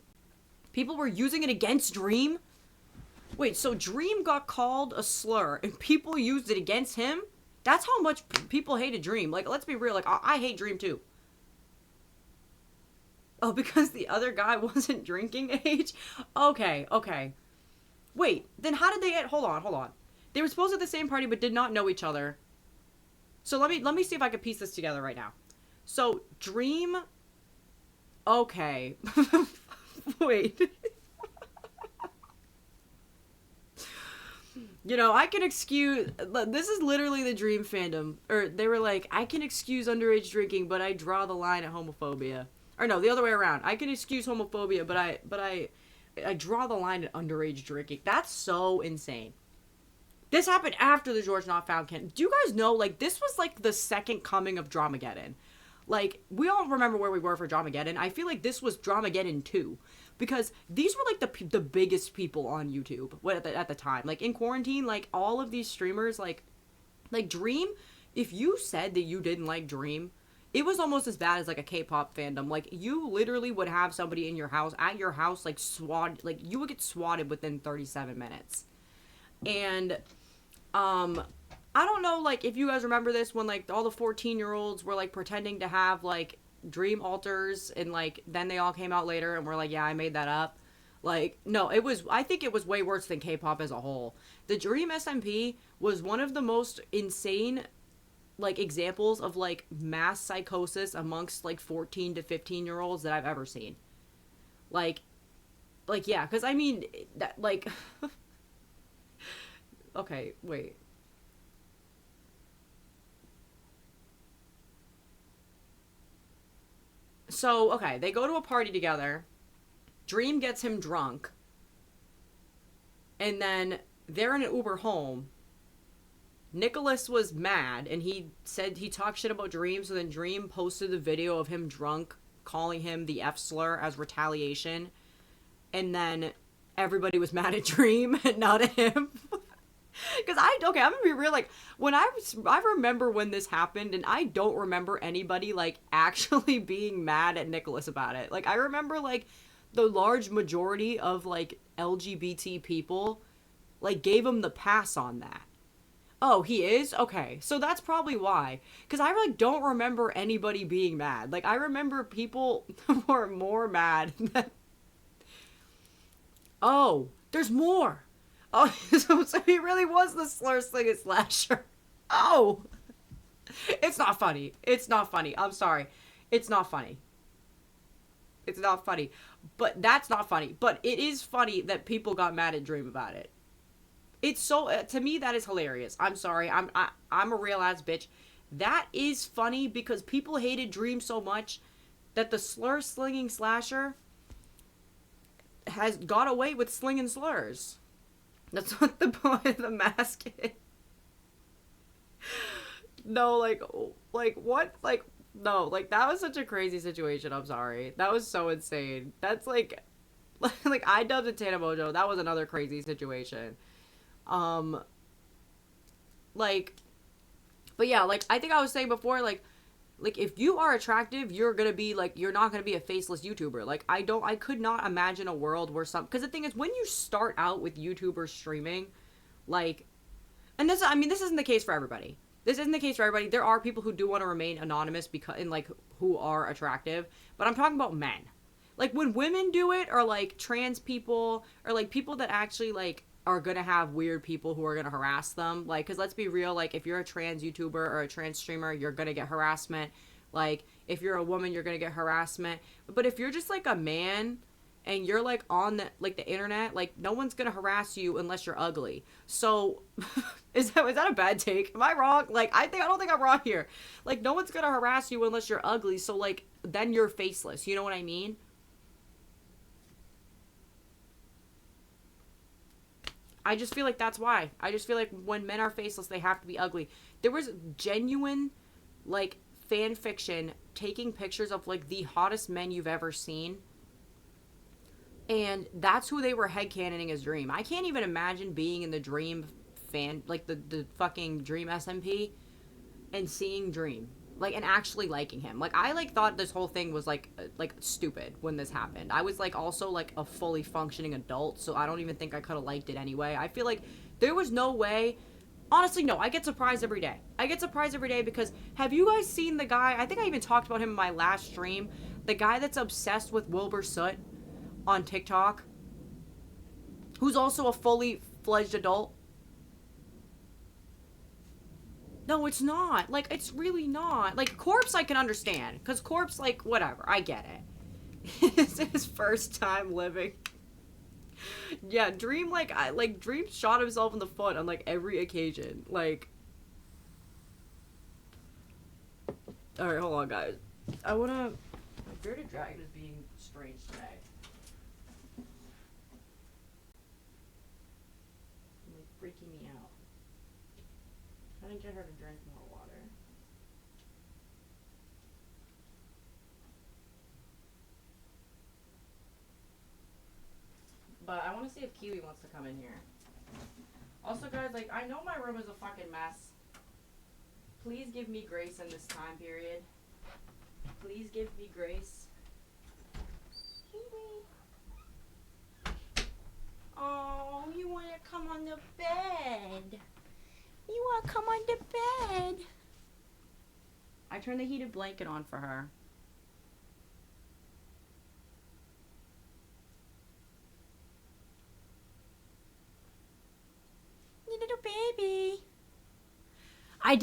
People were using it against Dream? Wait, so Dream got called a slur and people used it against him? That's how much people hated Dream. Like, let's be real. Like, I hate Dream too. Oh, because the other guy wasn't drinking age? Okay. Wait, then how did they get... Hold on. They were supposed to at the same party but did not know each other. So let me see if I can piece this together right now. So, Dream... Okay. Wait. You know, I can excuse... This is literally the Dream fandom. Or they were like, I can excuse underage drinking, but I draw the line at homophobia. Or no, the other way around. I can excuse homophobia, but I draw the line at underage drinking. That's so insane. This happened after the George Not Found Ken. Do you guys know, like, this was, like, the second coming of Dramageddon. Like, we all remember where we were for Dramageddon. I feel like this was Dramageddon 2. Because these were, like, the biggest people on YouTube at the time. Like, in quarantine, like, all of these streamers, like Dream, if you said that you didn't like Dream, it was almost as bad as, like, a K-pop fandom. Like, you literally would have somebody in your house, like, you would get swatted within 37 minutes. And, I don't know, like, if you guys remember this when, like, all the 14-year-olds were, like, pretending to have, like, Dream alters, and, like, then they all came out later and were like, yeah, I made that up. Like, no, I think it was way worse than K-pop as a whole. The Dream SMP was one of the most insane, like, examples of, like, mass psychosis amongst, like, 14 to 15-year-olds that I've ever seen. Like, yeah, because, I mean, that, like... Okay, wait. So, okay, they go to a party together. Dream gets him drunk. And then they're in an Uber home. Nicholas was mad, and he said he talked shit about Dream, so then Dream posted the video of him drunk, calling him the F slur as retaliation. And then everybody was mad at Dream and not at him. Because I'm gonna be real, like, when I remember when this happened, and I don't remember anybody, like, actually being mad at Nicholas about it. Like, I remember, like, the large majority of, like, LGBT people, like, gave him the pass on that. Oh, he is? Okay, so that's probably why. Because I really don't remember anybody being mad. Like, I remember people who were more mad than... Oh, there's more! Oh, so he really was the slur slinging slasher. Oh! It's not funny. It's not funny. I'm sorry. It's not funny. It's not funny. But that's not funny. But it is funny that people got mad at Dream about it. It's so... to me, that is hilarious. I'm sorry. I'm a real-ass bitch. That is funny because people hated Dream so much that the slur-slinging slasher has got away with slinging slurs. That's what the point of the mask is. No, like, what? Like, no, like, that was such a crazy situation. I'm sorry. That was so insane. That's, like, I dubbed it Tana Mojo. That was another crazy situation. Like, but yeah, like, I think I was saying before, like, if you are attractive, you're gonna be, like, you're not gonna be a faceless YouTuber. Like, I could not imagine a world where because the thing is, when you start out with YouTubers streaming, like, and this isn't the case for everybody. This isn't the case for everybody. There are people who do want to remain anonymous who are attractive, but I'm talking about men. Like, when women do it, or, like, trans people, or, like, people that actually, like, are gonna have weird people who are gonna harass them. Like, because let's be real, like, if you're a trans YouTuber or a trans streamer, you're gonna get harassment. Like, if you're a woman, you're gonna get harassment. But if you're just like a man and you're like on the internet, like, no one's gonna harass you unless you're ugly. So is that a bad take? Am I wrong? Like, I don't think I'm wrong here. Like, no one's gonna harass you unless you're ugly. So like, then you're faceless. You know what I mean? I just feel like that's why. I just feel like when men are faceless, they have to be ugly. There was genuine, like, fan fiction taking pictures of, like, the hottest men you've ever seen. And that's who they were headcanoning as Dream. I can't even imagine being in the Dream fan, like, the fucking Dream SMP and seeing Dream. Like, and actually liking him. Like, I, like, thought this whole thing was, like, stupid when this happened. I was, like, also, like, a fully functioning adult, so I don't even think I could have liked it anyway. I feel like there was no way... Honestly, no, I get surprised every day. I get surprised every day because have you guys seen the guy... I think I even talked about him in my last stream. The guy that's obsessed with Wilbur Soot on TikTok. Who's also a fully fledged adult. No, it's not. Like, it's really not. Like, Corpse I can understand. Because Corpse, like, whatever. I get it. It's his first time living. Yeah, Dream, like, Dream shot himself in the foot on, like, every occasion. Like... Alright, hold on, guys. I wanna... My bearded dragon is being strange today. Like, freaking me out. I didn't get her to drink more water. But I want to see if Kiwi wants to come in here. Also, guys, like, I know my room is a fucking mess. Please give me grace in this time period. Please give me grace. Kiwi. Oh, you want to come on the bed. You want to come on the bed. I turned the heated blanket on for her. You little baby. I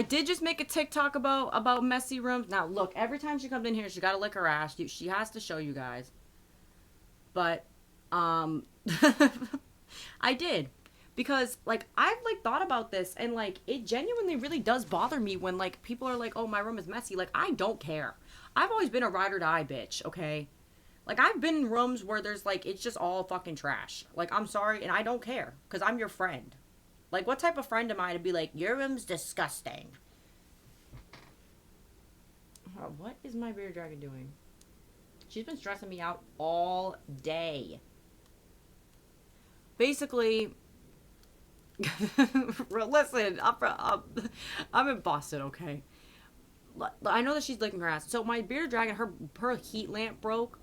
did just make a TikTok about messy rooms. Now, look, every time she comes in here, she got to lick her ass. She has to show you guys. But, I did. Because, like, I've, like, thought about this, and, like, it genuinely really does bother me when, like, people are like, oh, my room is messy. Like, I don't care. I've always been a ride or die bitch, okay? Like, I've been in rooms where there's, like, it's just all fucking trash. Like, I'm sorry, and I don't care. Because I'm your friend. Like, what type of friend am I to be like, your room's disgusting? What is my bearded dragon doing? She's been stressing me out all day. Basically... Listen, I'm in Boston, okay? I know that she's licking her ass. So my bearded dragon, her heat lamp broke,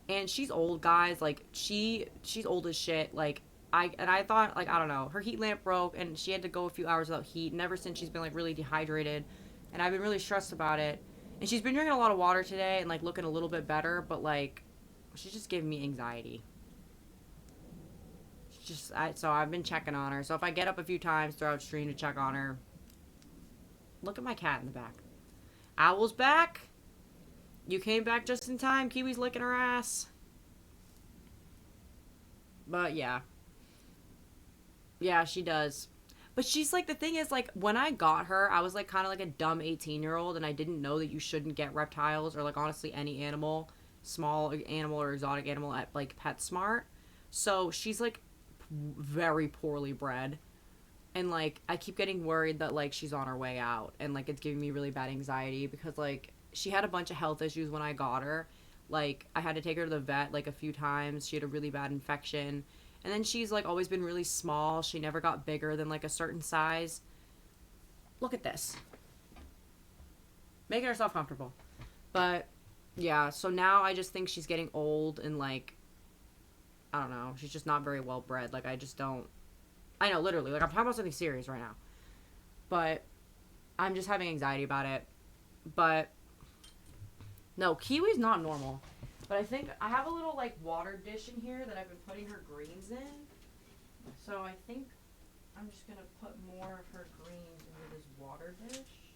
and she's old, guys. Like, she's old as shit. Like, I thought, like, I don't know, her heat lamp broke, and she had to go a few hours without heat. And ever since, she's been, like, really dehydrated, and I've been really stressed about it. And she's been drinking a lot of water today and, like, looking a little bit better, but, like, she's just giving me anxiety. So I've been checking on her. So if I get up a few times throughout stream to check on her, look at my cat in the back. Owl's back. You came back just in time. Kiwi's licking her ass. But yeah. Yeah, she does. But she's like, the thing is, like, when I got her, I was like kind of like a dumb 18-year-old, and I didn't know that you shouldn't get reptiles or, like, honestly any animal, small animal or exotic animal at, like, PetSmart. So she's like very poorly bred, and like I keep getting worried that like she's on her way out, and like it's giving me really bad anxiety because like she had a bunch of health issues when I got her. Like, I had to take her to the vet like a few times. She had a really bad infection, and then she's like always been really small. She never got bigger than like a certain size. Look at this, making herself comfortable. But yeah, so now I just think she's getting old, and like I don't know. She's just not very well bred. Like, I just don't... I know, literally. Like, I'm talking about something serious right now. But I'm just having anxiety about it. But no, Kiwi's not normal. But I think I have a little, like, water dish in here that I've been putting her greens in. So I think I'm just gonna put more of her greens into this water dish.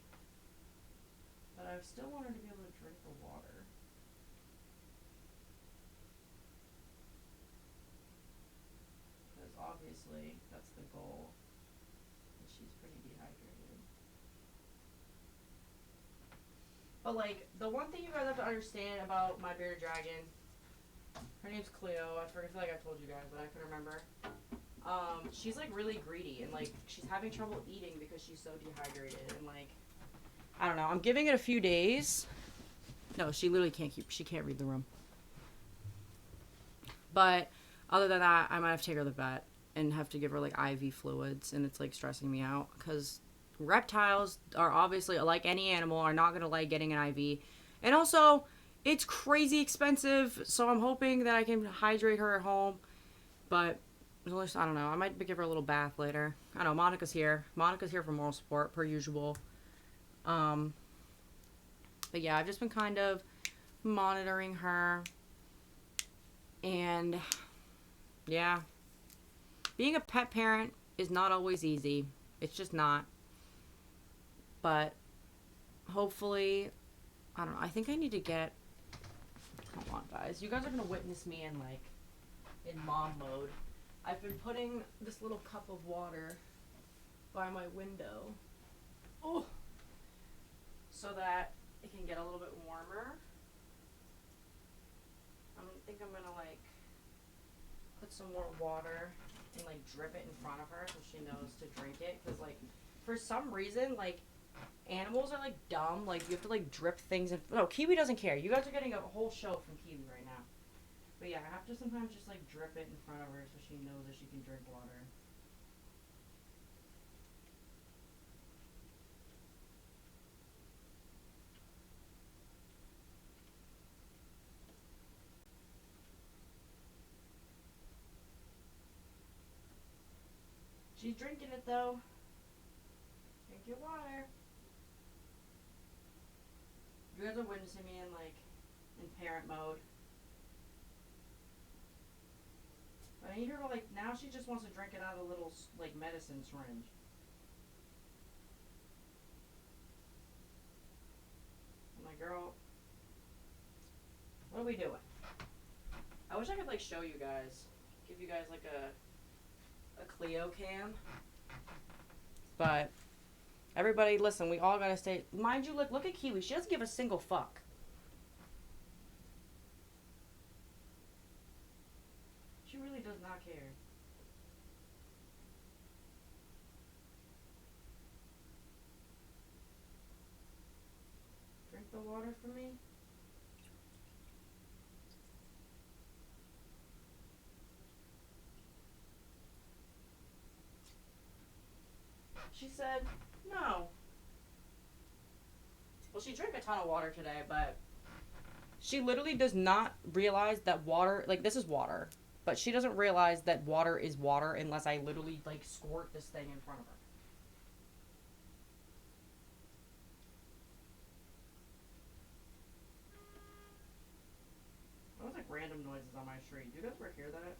But I still want her to be able to drink the water. Because obviously that's the goal. And she's pretty dehydrated. But like, the one thing you guys have to understand about my bearded dragon, her name's Cleo. I feel like I told you guys, but I couldn't remember. She's like really greedy and like she's having trouble eating because she's so dehydrated and like I don't know. I'm giving it a few days. No, she literally she can't read the room. But other than that, I might have to take her to the vet and have to give her like IV fluids, and it's like stressing me out because reptiles are obviously like any animal are not gonna like getting an IV, and also it's crazy expensive. So I'm hoping that I can hydrate her at home, but I don't know. I might give her a little bath later. I don't know. Monica's here. Monica's here for moral support per usual. But yeah, I've just been kind of monitoring her. And yeah, being a pet parent is not always easy. It's just not. But hopefully, I don't know. I think I need to get. Come on, guys. You guys are going to witness me in mom mode. I've been putting this little cup of water by my window. Oh! So that it can get a little bit warmer. I think I'm gonna like put some more water and like drip it in front of her so she knows to drink it. Cause like for some reason like animals are like dumb. Like you have to like drip things in. No, Kiwi doesn't care. You guys are getting a whole show from Kiwi right now. But yeah, I have to sometimes just like drip it in front of her so she knows that she can drink water. She's drinking it though. Drink your water. You guys are witnessing me in parent mode. But I need her to like, now she just wants to drink it out of a little like medicine syringe. I'm like, girl, what are we doing? I wish I could like show you guys, give you guys like a Clio cam. But everybody, listen, we all gotta stay. Mind you, look at Kiwi. She doesn't give a single fuck. She really does not care. Drink the water for me. She said, no. Well, she drank a ton of water today, but she literally does not realize that water, like this is water, but she doesn't realize that water is water unless I literally like squirt this thing in front of her. That was like random noises on my street. Do you guys ever hear that?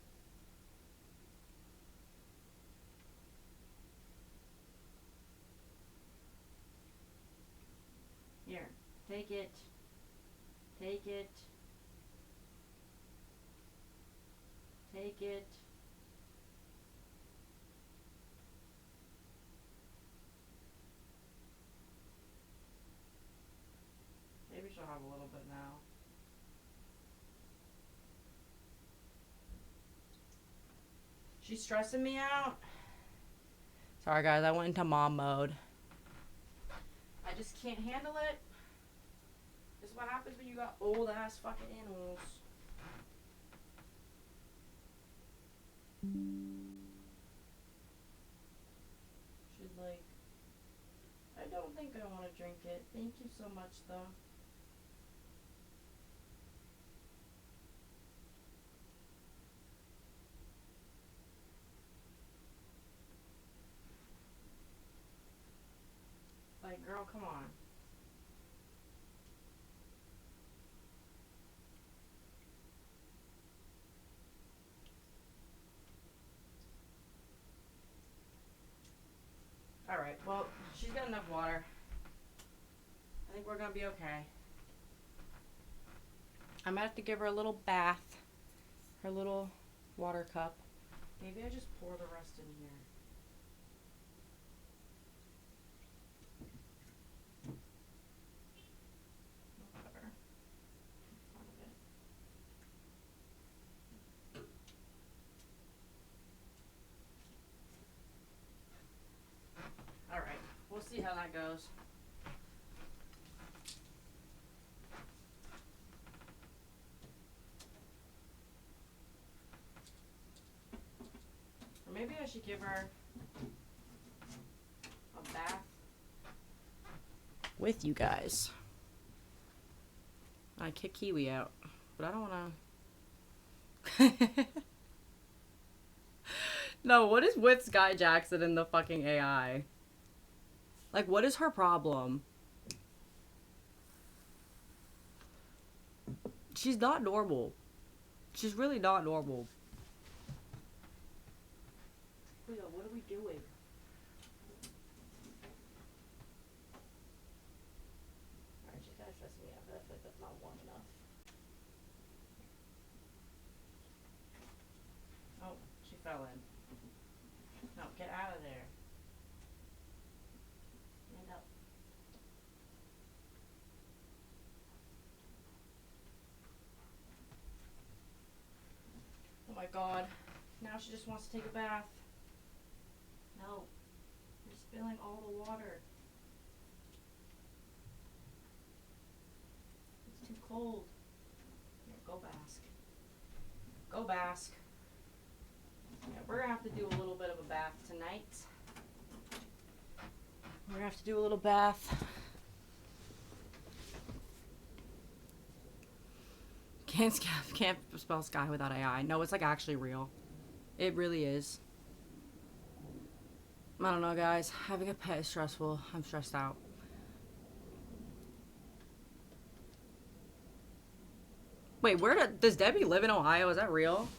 Here, take it. Take it. Take it. Maybe she'll have a little bit now. She's stressing me out. Sorry guys, I went into mom mode. I just can't handle it. This is what happens when you got old ass fucking animals. She's like, I don't think I want to drink it. Thank you so much though. Like, girl, come on. Alright, well, she's got enough water. I think we're gonna be okay. I might have to give her a little bath. Her little water cup. Maybe I just pour the rest in here. Whatever. Part of it. Alright, we'll see how that goes. Or maybe I should give her a bath with you guys. I kick Kiwi out, but I don't want to. No, what is with Sky Jackson and the fucking AI? Like, what is her problem? She's not normal. She's really not normal. Leo, what are we doing? Alright, she's kind of stressing me out, but I feel like that's not warm enough. Oh, she fell in. No, get out of there. Stand up. Oh my god. Now she just wants to take a bath. No. You're spilling all the water. It's too cold. Here, go bask. Go bask. Yeah, we're gonna have to do a little bit of a bath tonight. We're gonna have to do a little bath. Can't spell sky without AI. No, it's like actually real. It really is. I don't know, guys. Having a pet is stressful. I'm stressed out. Wait, does Debbie live in Ohio? Is that real?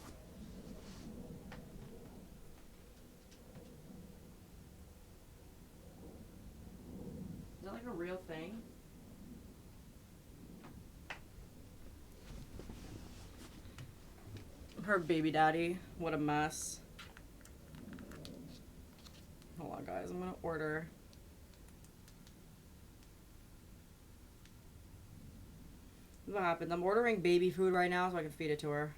Is that like a real thing? Her baby daddy. What a mess. Hold on, guys. I'm gonna order. What happened? I'm ordering baby food right now so I can feed it to her.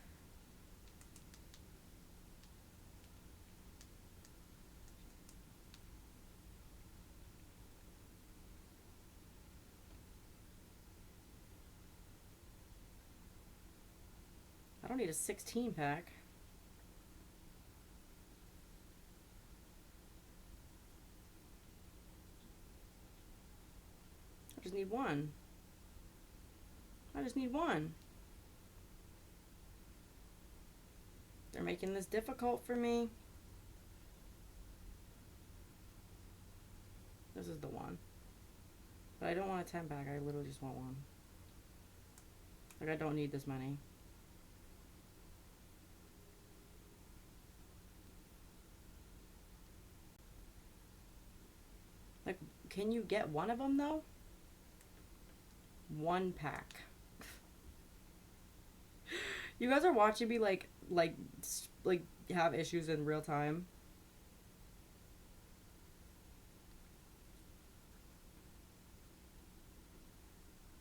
I don't need a 16 pack. I just need one. I just need one. They're making this difficult for me. This is the one. But I don't want a 10 pack. I literally just want one. Like, I don't need this many. Like, can you get one of them though? One pack. You guys are watching me like have issues in real time.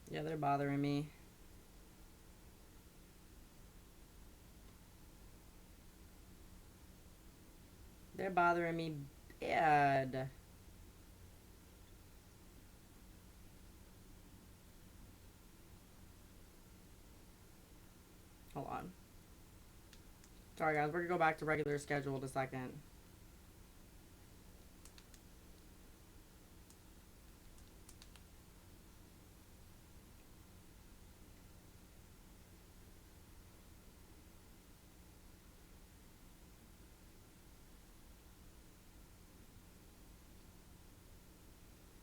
Yeah, they're bothering me. They're bothering me bad. Hold on. Sorry, guys. We're going to go back to regular schedule in a second.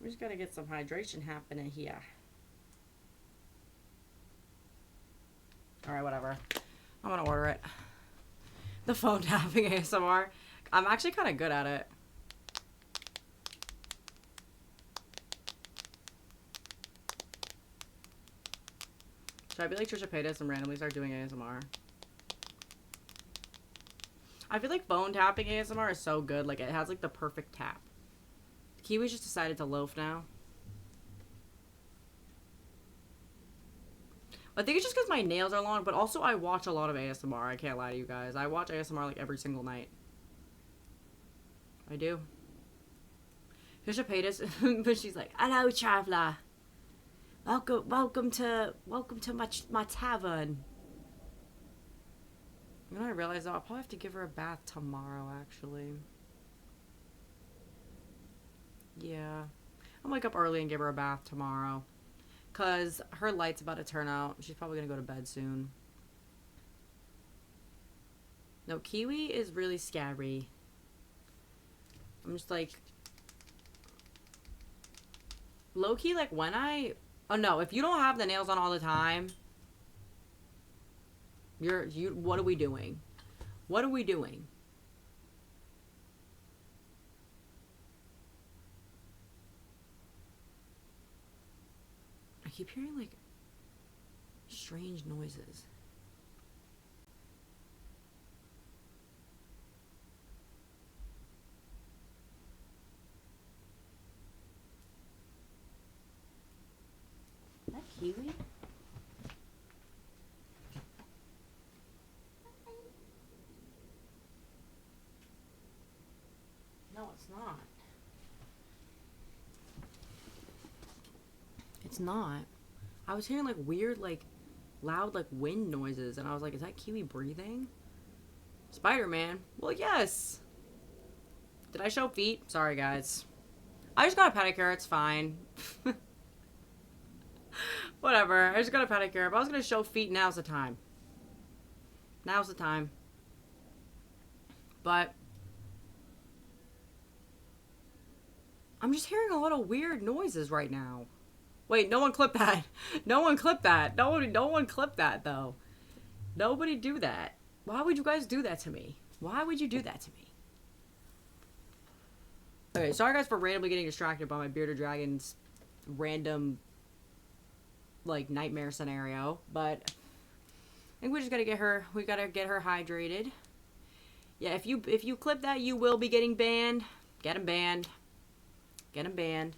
We just got to get some hydration happening here. Alright, whatever. I'm going to order it. The phone tapping ASMR. I'm actually kind of good at it. Should I be like Trisha Paytas and randomly start doing ASMR? I feel like phone tapping ASMR is so good. Like, it has, like, the perfect tap. Kiwi just decided to loaf now. I think it's just because my nails are long, but also I watch a lot of ASMR. I can't lie to you guys. I watch ASMR, like, every single night. I do. Trisha Paytas, but she's like, "Hello, traveler. Welcome to my tavern." You know, I realized though, I'll probably have to give her a bath tomorrow, actually. Yeah. I'll wake up early and give her a bath tomorrow. Because her light's about to turn out. She's probably going to go to bed soon. No, Kiwi is really scary. I'm just like... Low-key, like, when I... Oh, no. If you don't have the nails on all the time... What are we doing? What are we doing? I keep hearing, like, strange noises. Is that Kiwi? No, it's not. It's not. I was hearing, like, weird, like, loud, like, wind noises, and I was like, is that Kiwi breathing? Spider-Man? Well, yes! Did I show feet? Sorry, guys. I just got a pedicure, it's fine. Whatever, I just got a pedicure. If I was gonna show feet, now's the time. Now's the time. But... I'm just hearing a lot of weird noises right now. Wait, no one clipped that. No one clipped that. No one clipped that, though. Nobody do that. Why would you guys do that to me? Why would you do that to me? Okay, sorry guys for randomly getting distracted by my bearded dragon's random, like, nightmare scenario. But I think we just gotta get her, we gotta get her hydrated. Yeah, if you clip that, you will be getting banned. Get him banned. Get him banned.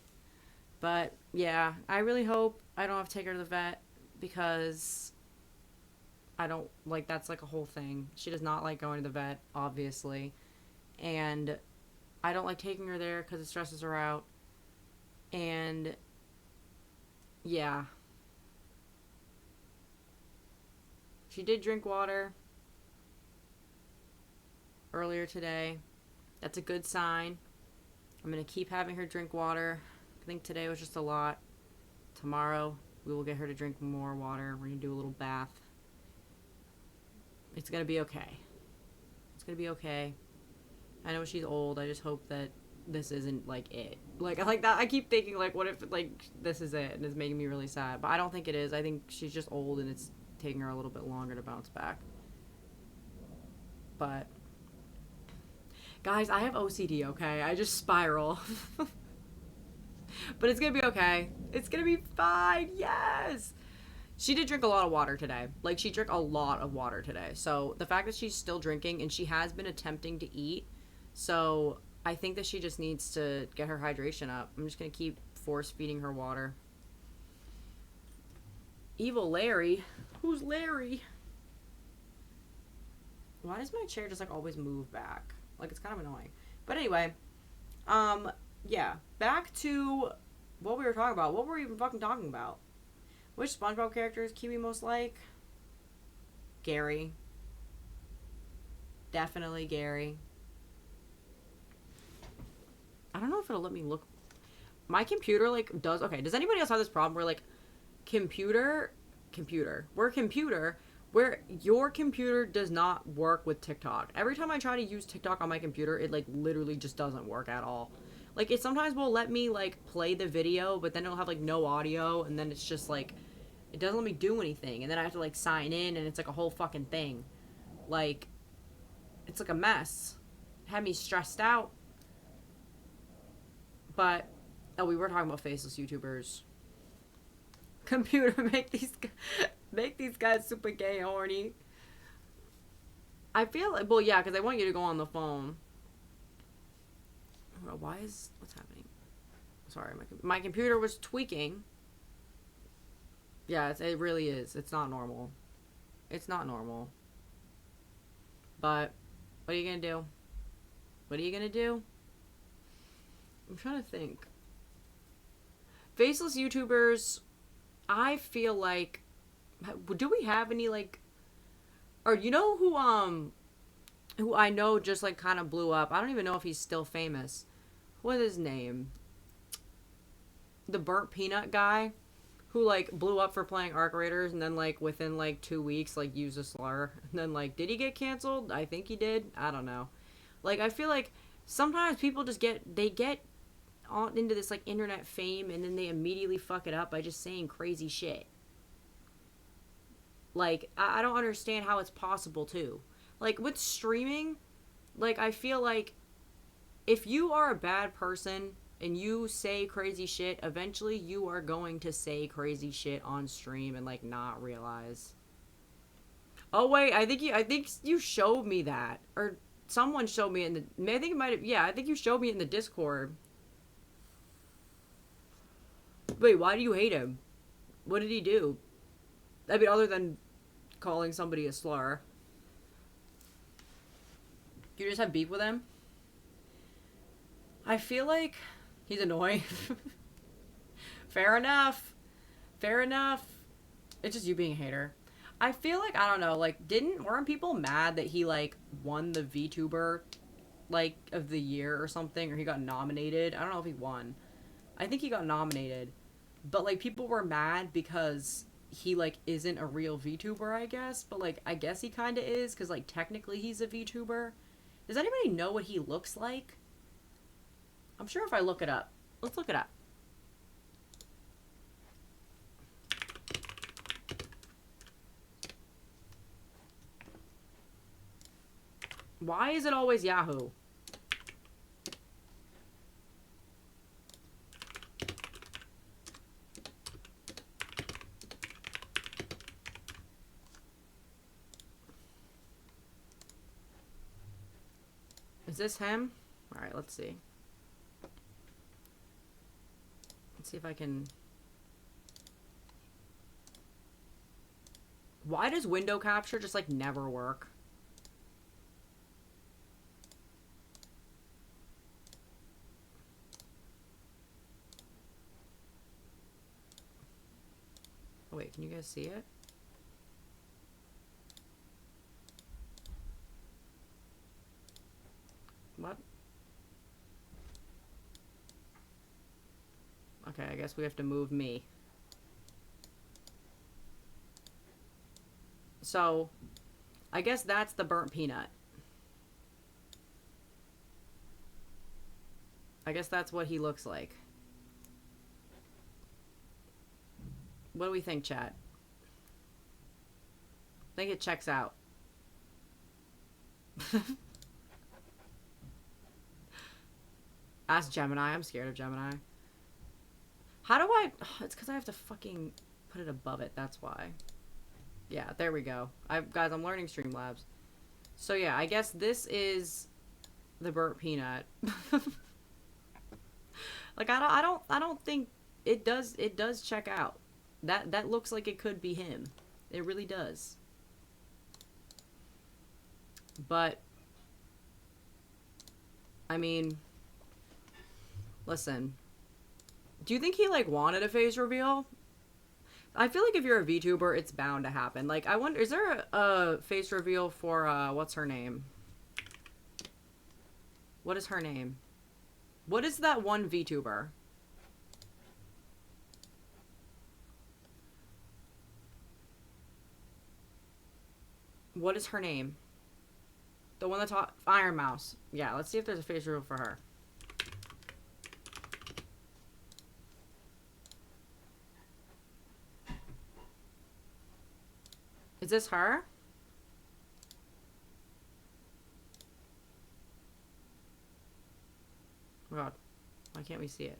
But, yeah, I really hope I don't have to take her to the vet, because I don't, like, that's, like, a whole thing. She does not like going to the vet, obviously. And I don't like taking her there because it stresses her out. And, yeah. She did drink water earlier today. That's a good sign. I'm going to keep having her drink water. I think today was just a lot. Tomorrow, we will get her to drink more water. We're going to do a little bath. It's going to be okay. It's going to be okay. I know she's old. I just hope that this isn't, like, it. Like that. I keep thinking, like, what if, like, this is it? And it's making me really sad. But I don't think it is. I think she's just old and it's taking her a little bit longer to bounce back. But... Guys, I have OCD, okay? I just spiral. But it's gonna be okay. It's gonna be fine. Yes! She did drink a lot of water today. Like, she drank a lot of water today. So, the fact that she's still drinking, and she has been attempting to eat. So, I think that she just needs to get her hydration up. I'm just gonna keep force feeding her water. Evil Larry? Who's Larry? Why does my chair just, like, always move back? Like, it's kind of annoying. But anyway, yeah. Back to what we were talking about. What were we even fucking talking about? Which SpongeBob character is Kiwi most like? Gary. Definitely Gary. I don't know if it'll let me look. My computer, like, does... Okay, does anybody else have this problem where, like, where your computer does not work with TikTok? Every time I try to use TikTok on my computer, it, like, literally just doesn't work at all. Like, it sometimes will let me, like, play the video, but then it'll have, like, no audio, and then it's just, like, it doesn't let me do anything, and then I have to, like, sign in, and it's, like, a whole fucking thing. Like, it's, like, a mess. It had me stressed out. But, oh, we were talking about faceless YouTubers. Computer, make these... Make these guys super gay horny. I feel like, well, yeah, because I want you to go on the phone. Why is, what's happening? Sorry, my computer was tweaking. Yeah, it really is. It's not normal. It's not normal. But, what are you gonna do? What are you gonna do? I'm trying to think. Faceless YouTubers, I feel like, do we have any, like, or you know who I know just, like, kind of blew up? I don't even know if he's still famous. What is his name? The burnt peanut guy who, like, blew up for playing Arc Raiders and then, like, within, like, 2 weeks, like, used a slur. And then, like, did he get canceled? I think he did. I don't know. Like, I feel like sometimes people just get on into this, like, internet fame and then they immediately fuck it up by just saying crazy shit. Like, I don't understand how it's possible, too. Like, with streaming, like, I feel like if you are a bad person and you say crazy shit, eventually you are going to say crazy shit on stream and, like, not realize. Oh, wait, I think you showed me that. Or someone showed me in the, I think it might have, yeah, I think you showed me in the Discord. Wait, why do you hate him? What did he do? I mean, other than calling somebody a slur. You just have beef with him? I feel like he's annoying. Fair enough. Fair enough. It's just you being a hater. I feel like, I don't know, like, weren't people mad that he, like, won the VTuber, like, of the year or something? Or he got nominated? I don't know if he won. I think he got nominated. But, like, people were mad because he, like, isn't a real VTuber, I guess. But, like, I guess he kind of is, because, like, technically he's a VTuber. Does anybody know what he looks like? I'm sure if I look it up. Let's look it up. Why is it always Yahoo? Is this him? Alright, let's see. Let's see if I can... Why does window capture just, like, never work? Oh, wait, can you guys see it? What? Okay, I guess we have to move me. So, I guess that's the burnt peanut. I guess that's what he looks like. What do we think, chat? I think it checks out. Ask Gemini. I'm scared of Gemini. How do I... It's because I have to fucking put it above it. That's why. Yeah, there we go. Guys, I'm learning Streamlabs. So yeah, I guess this is the burnt peanut. Like, I don't think it does check out. That looks like it could be him. It really does. But I mean, listen. Do you think he, like, wanted a face reveal? I feel like if you're a VTuber, it's bound to happen. Like, I wonder, is there a face reveal for, what's her name? What is her name? What is that one VTuber? What is her name? The one that's Iron Mouse. Yeah, let's see if there's a face reveal for her. Is this her? Oh God, why can't we see it?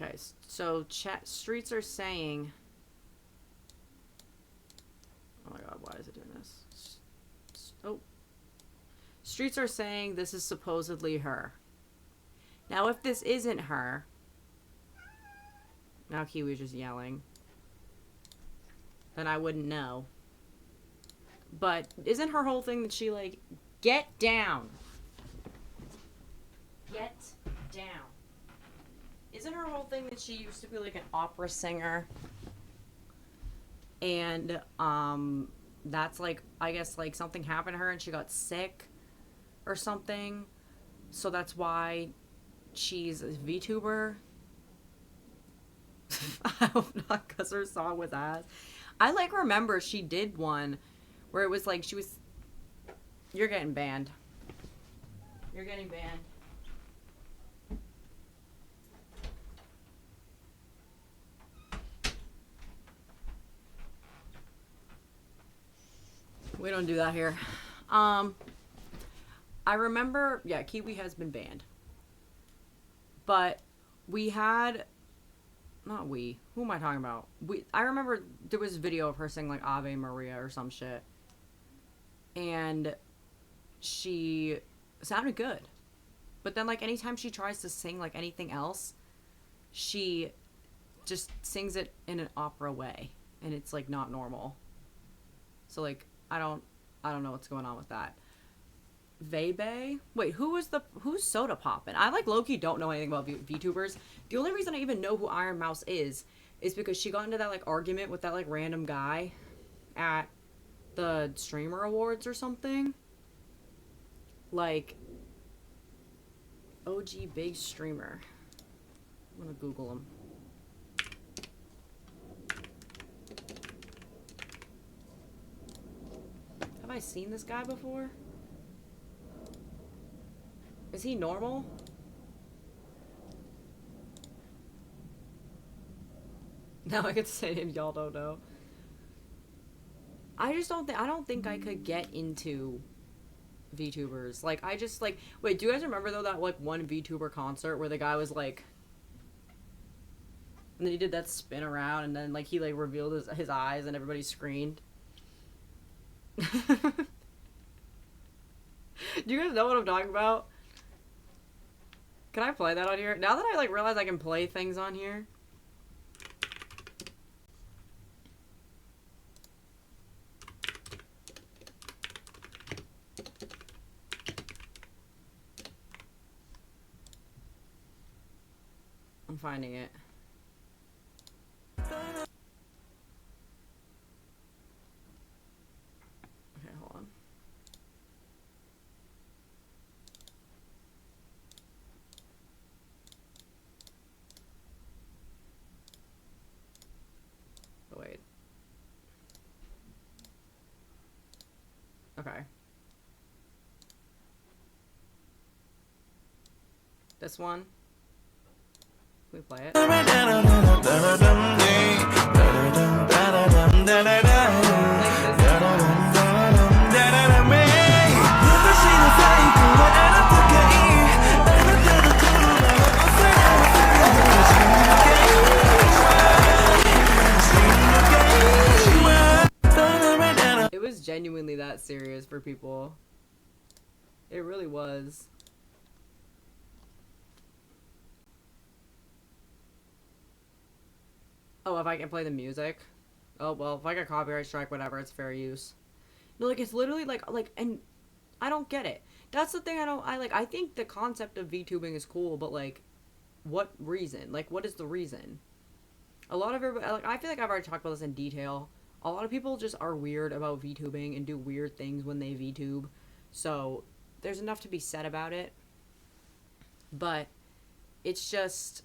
Okay, so chat streets are saying. Oh my god, why is it doing this? Oh. Streets are saying this is supposedly her. Now, if this isn't her. Now Kiwi's just yelling. Then I wouldn't know. But isn't her whole thing that she, like, get down? Get down. Isn't her whole thing that she used to be, like, an opera singer? And, that's, like, I guess, like, something happened to her and she got sick or something. So that's why she's a VTuber. I hope not, because her song was ass. I, like, remember she did one where it was, like, she was... You're getting banned. You're getting banned. We don't do that here. I remember, yeah, Kiwi has been banned. But we had, not we, who am I talking about? I remember there was a video of her saying like Ave Maria or some shit. And she sounded good. But then like anytime she tries to sing like anything else, she just sings it in an opera way. And it's like not normal. So like, I don't know what's going on with that. Vebe? Wait, who's Soda Poppin'? I like low-key don't know anything about VTubers. The only reason I even know who Iron Mouse is because she got into that like argument with that like random guy at the Streamer Awards or something. Like OG big streamer. I'm gonna Google him. Have I seen this guy before? Is he normal? Now I get to say him, y'all don't know. I don't think I could get into VTubers. Like, I just, like, wait, do you guys remember, though, that, like, one VTuber concert where the guy was, like, and then he did that spin around, and then, like, he, like, revealed his eyes, and everybody screamed? Do you guys know what I'm talking about? Can I play that on here? Now that I, like, realize I can play things on here. I'm finding it. Okay, hold on. Oh, wait. Okay. This one. Can we play it? It was genuinely that serious for people. It really was. Oh, if I can play the music? Oh, well, if I get copyright strike, whatever, it's fair use. No, like, it's literally, like, and I don't get it. That's the thing I think the concept of VTubing is cool, but, like, what reason? Like, what is the reason? A lot of everybody, like, I feel like I've already talked about this in detail. A lot of people just are weird about VTubing and do weird things when they VTube. So, there's enough to be said about it. But, it's just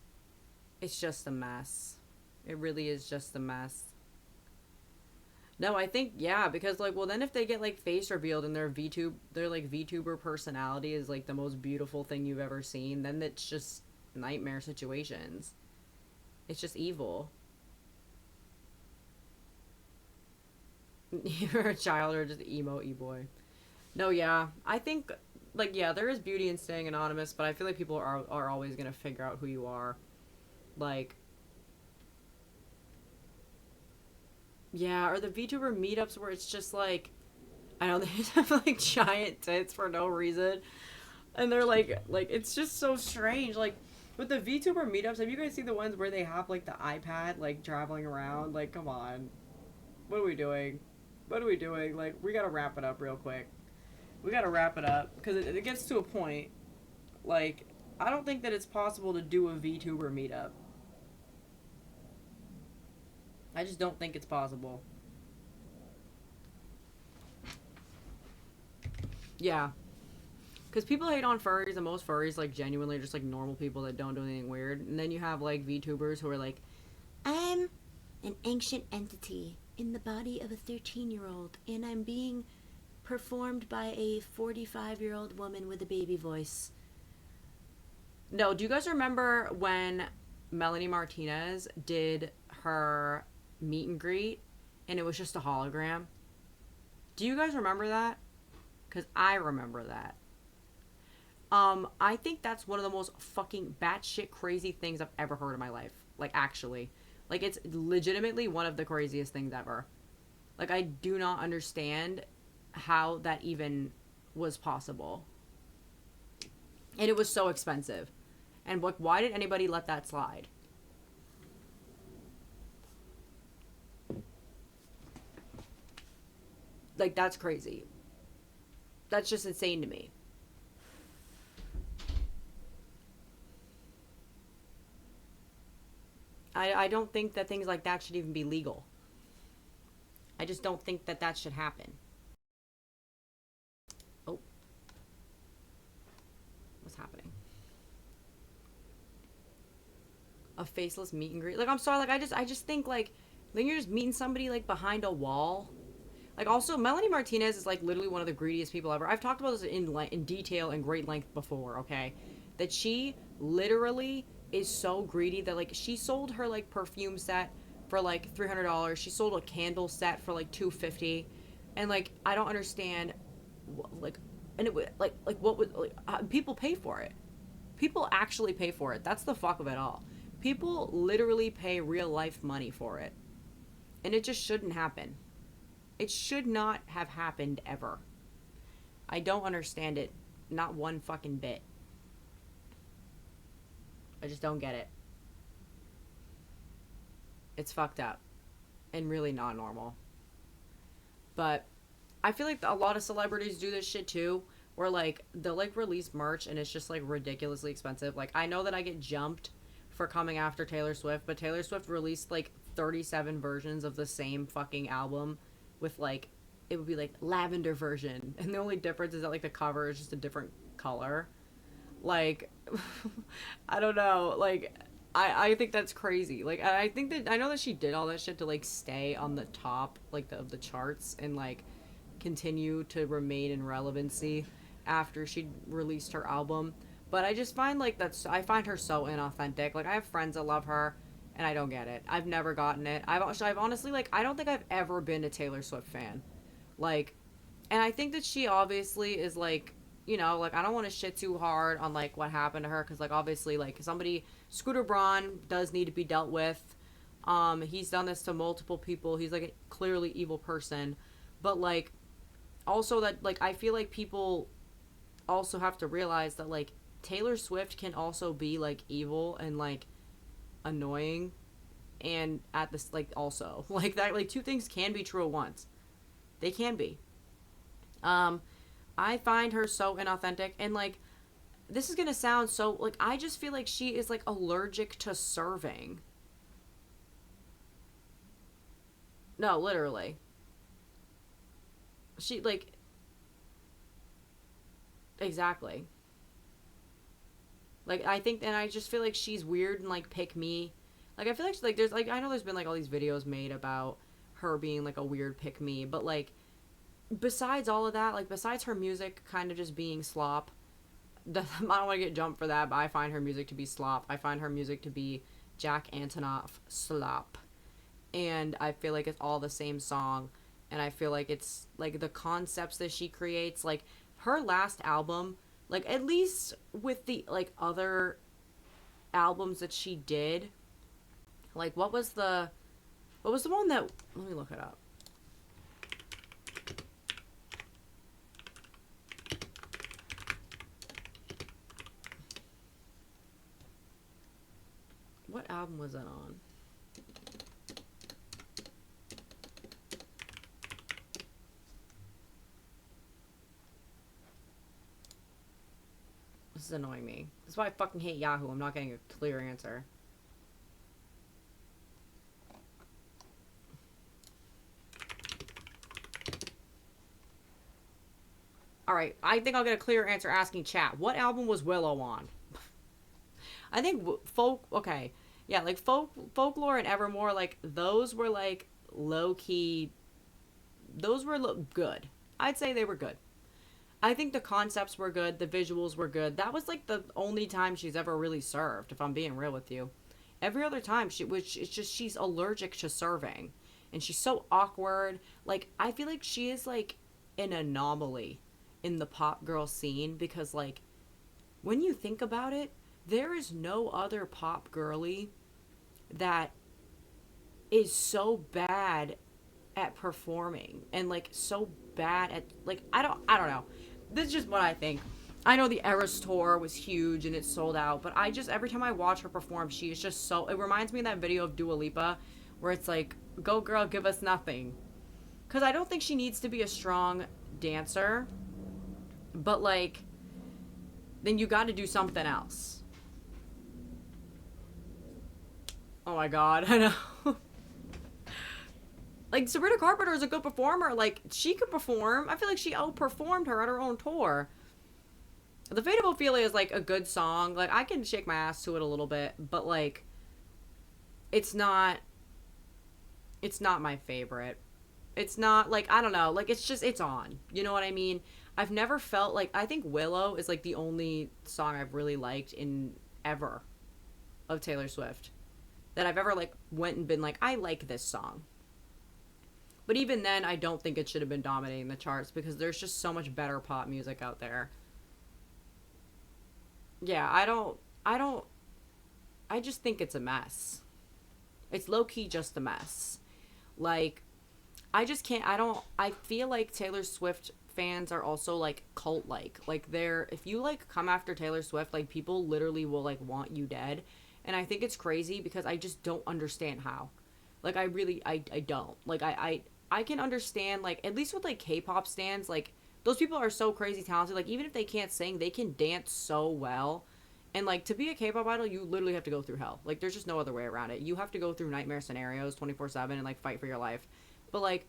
a mess. It really is just a mess. No, I think, yeah, because, like, well, then if they get, like, face revealed and their like, VTuber personality is, like, the most beautiful thing you've ever seen, then it's just nightmare situations. It's just evil. You're a child or just emo e-boy. No, yeah, I think, like, yeah, there is beauty in staying anonymous, but I feel like people are always gonna figure out who you are. Like, yeah, or the VTuber meetups where it's just like, I don't know, they just have like giant tits for no reason. And they're like it's just so strange. Like with the VTuber meetups, have you guys seen the ones where they have like the iPad like traveling around? Like, come on. What are we doing? What are we doing? Like, we gotta wrap it up real quick. We gotta wrap it up because it gets to a point. Like, I don't think that it's possible to do a VTuber meetup. I just don't think it's possible. Yeah. Because people hate on furries, and most furries, like, genuinely are just, like, normal people that don't do anything weird. And then you have, like, VTubers who are like, I'm an ancient entity in the body of a 13-year-old, and I'm being performed by a 45-year-old woman with a baby voice. No, do you guys remember when Melanie Martinez did her meet and greet, and it was just a hologram? Do you guys remember that? Because I remember that. I think that's one of the most fucking batshit crazy things I've ever heard in my life. Like, actually. Like, it's legitimately one of the craziest things ever. Like, I do not understand how that even was possible. And it was so expensive. And like, why did anybody let that slide? Like, that's crazy. That's just insane to me. I don't think that things like that should even be legal. I just don't think that that should happen. Oh. What's happening? A faceless meet and greet. Like, I'm sorry, like, I just think, like, then you're just meeting somebody, like, behind a wall. Like, also, Melanie Martinez is, like, literally one of the greediest people ever. I've talked about this in detail and great length before, okay? That she literally is so greedy that, like, she sold her, like, perfume set for, like, $300. She sold a candle set for, like, $250. And, like, I don't understand, like, and it would, like, what would, like, people pay for it. People actually pay for it. That's the fuck of it all. People literally pay real life money for it. And it just shouldn't happen. It should not have happened ever. I don't understand it. Not one fucking bit. I just don't get it. It's fucked up. And really not normal. But I feel like a lot of celebrities do this shit too. Where, like, they'll, like, release merch and it's just, like, ridiculously expensive. Like, I know that I get jumped for coming after Taylor Swift, but Taylor Swift released, like, 37 versions of the same fucking album with, like, it would be, like, lavender version. And the only difference is that, like, the cover is just a different color. Like, I don't know. Like, I think that's crazy. Like, I think that, I know that she did all that shit to, like, stay on the top, like, of the charts and, like, continue to remain in relevancy after she released her album. But I just find, like, I find her so inauthentic. Like, I have friends that love her, and I don't get it. I've never gotten it. I've honestly, like, I don't think I've ever been a Taylor Swift fan. Like, and I think that she obviously is, like, you know, like, I don't want to shit too hard on, like, what happened to her, because, like, obviously, like, Scooter Braun does need to be dealt with. He's done this to multiple people. He's, like, a clearly evil person. But, like, also that, like, I feel like people also have to realize that, like, Taylor Swift can also be, like, evil and, like, annoying, and at this, like, also, like, that, like, two things can be true at once. They can be. I find her so inauthentic, and, like, this is gonna sound so, like, I just feel like she is, like, allergic to serving. No, literally. She, like, exactly. Like, I think, and I just feel like she's weird and, like, pick me. Like, I feel like, there's, like, I know there's been, like, all these videos made about her being, like, a weird pick me, but, like, besides all of that, like, besides her music kind of just being slop, I don't want to get jumped for that, but I find her music to be slop. I find her music to be Jack Antonoff slop. And I feel like it's all the same song, and I feel like it's, like, the concepts that she creates, like, her last album, like, at least with the, like, other albums that she did, Like, what was the one that, let me look it up. What album was that on? This is annoying me. That's why I fucking hate Yahoo. I'm not getting a clear answer. Alright, I think I'll get a clear answer asking chat. What album was Willow on? I think okay. Yeah, like Folklore and Evermore, like, those were, like, low-key, those were good. I'd say they were good. I think the concepts were good, the visuals were good. That was, like, the only time she's ever really served, if I'm being real with you. Every other time, it's just she's allergic to serving. And she's so awkward. Like, I feel like she is, like, an anomaly in the pop girl scene because, like, when you think about it, there is no other pop girly that is so bad at performing and, like, so bad at, like, I don't know. This is just what I think. I know the Eras tour was huge and it sold out, but I just, every time I watch her perform, she is just so, it reminds me of that video of Dua Lipa where it's like, go girl, give us nothing. Because I don't think she needs to be a strong dancer, but, like, then you got to do something else. Oh my god, I know. Like, Sabrina Carpenter is a good performer. Like, she could perform. I feel like she outperformed her at her own tour. The Fate of Ophelia is, like, a good song. Like, I can shake my ass to it a little bit, but, like, it's not my favorite. It's not, like, I don't know. Like, it's just, it's on. You know what I mean? I've never felt, like, I think Willow is, like, the only song I've really liked in ever of Taylor Swift. That I've ever, like, went and been like, I like this song. But even then, I don't think it should have been dominating the charts because there's just so much better pop music out there. Yeah, I just think it's a mess. It's low-key just a mess. Like, I just can't, I feel like Taylor Swift fans are also, like, cult-like. Like, if you, like, come after Taylor Swift, like, people literally will, like, want you dead. And I think it's crazy because I just don't understand how. Like, I don't. Like, I can understand, like, at least with, like, K-pop stans, like, those people are so crazy talented. Like, even if they can't sing, they can dance so well. And, like, to be a K-pop idol, you literally have to go through hell. Like, there's just no other way around it. You have to go through nightmare scenarios 24/7 and, like, fight for your life. But, like,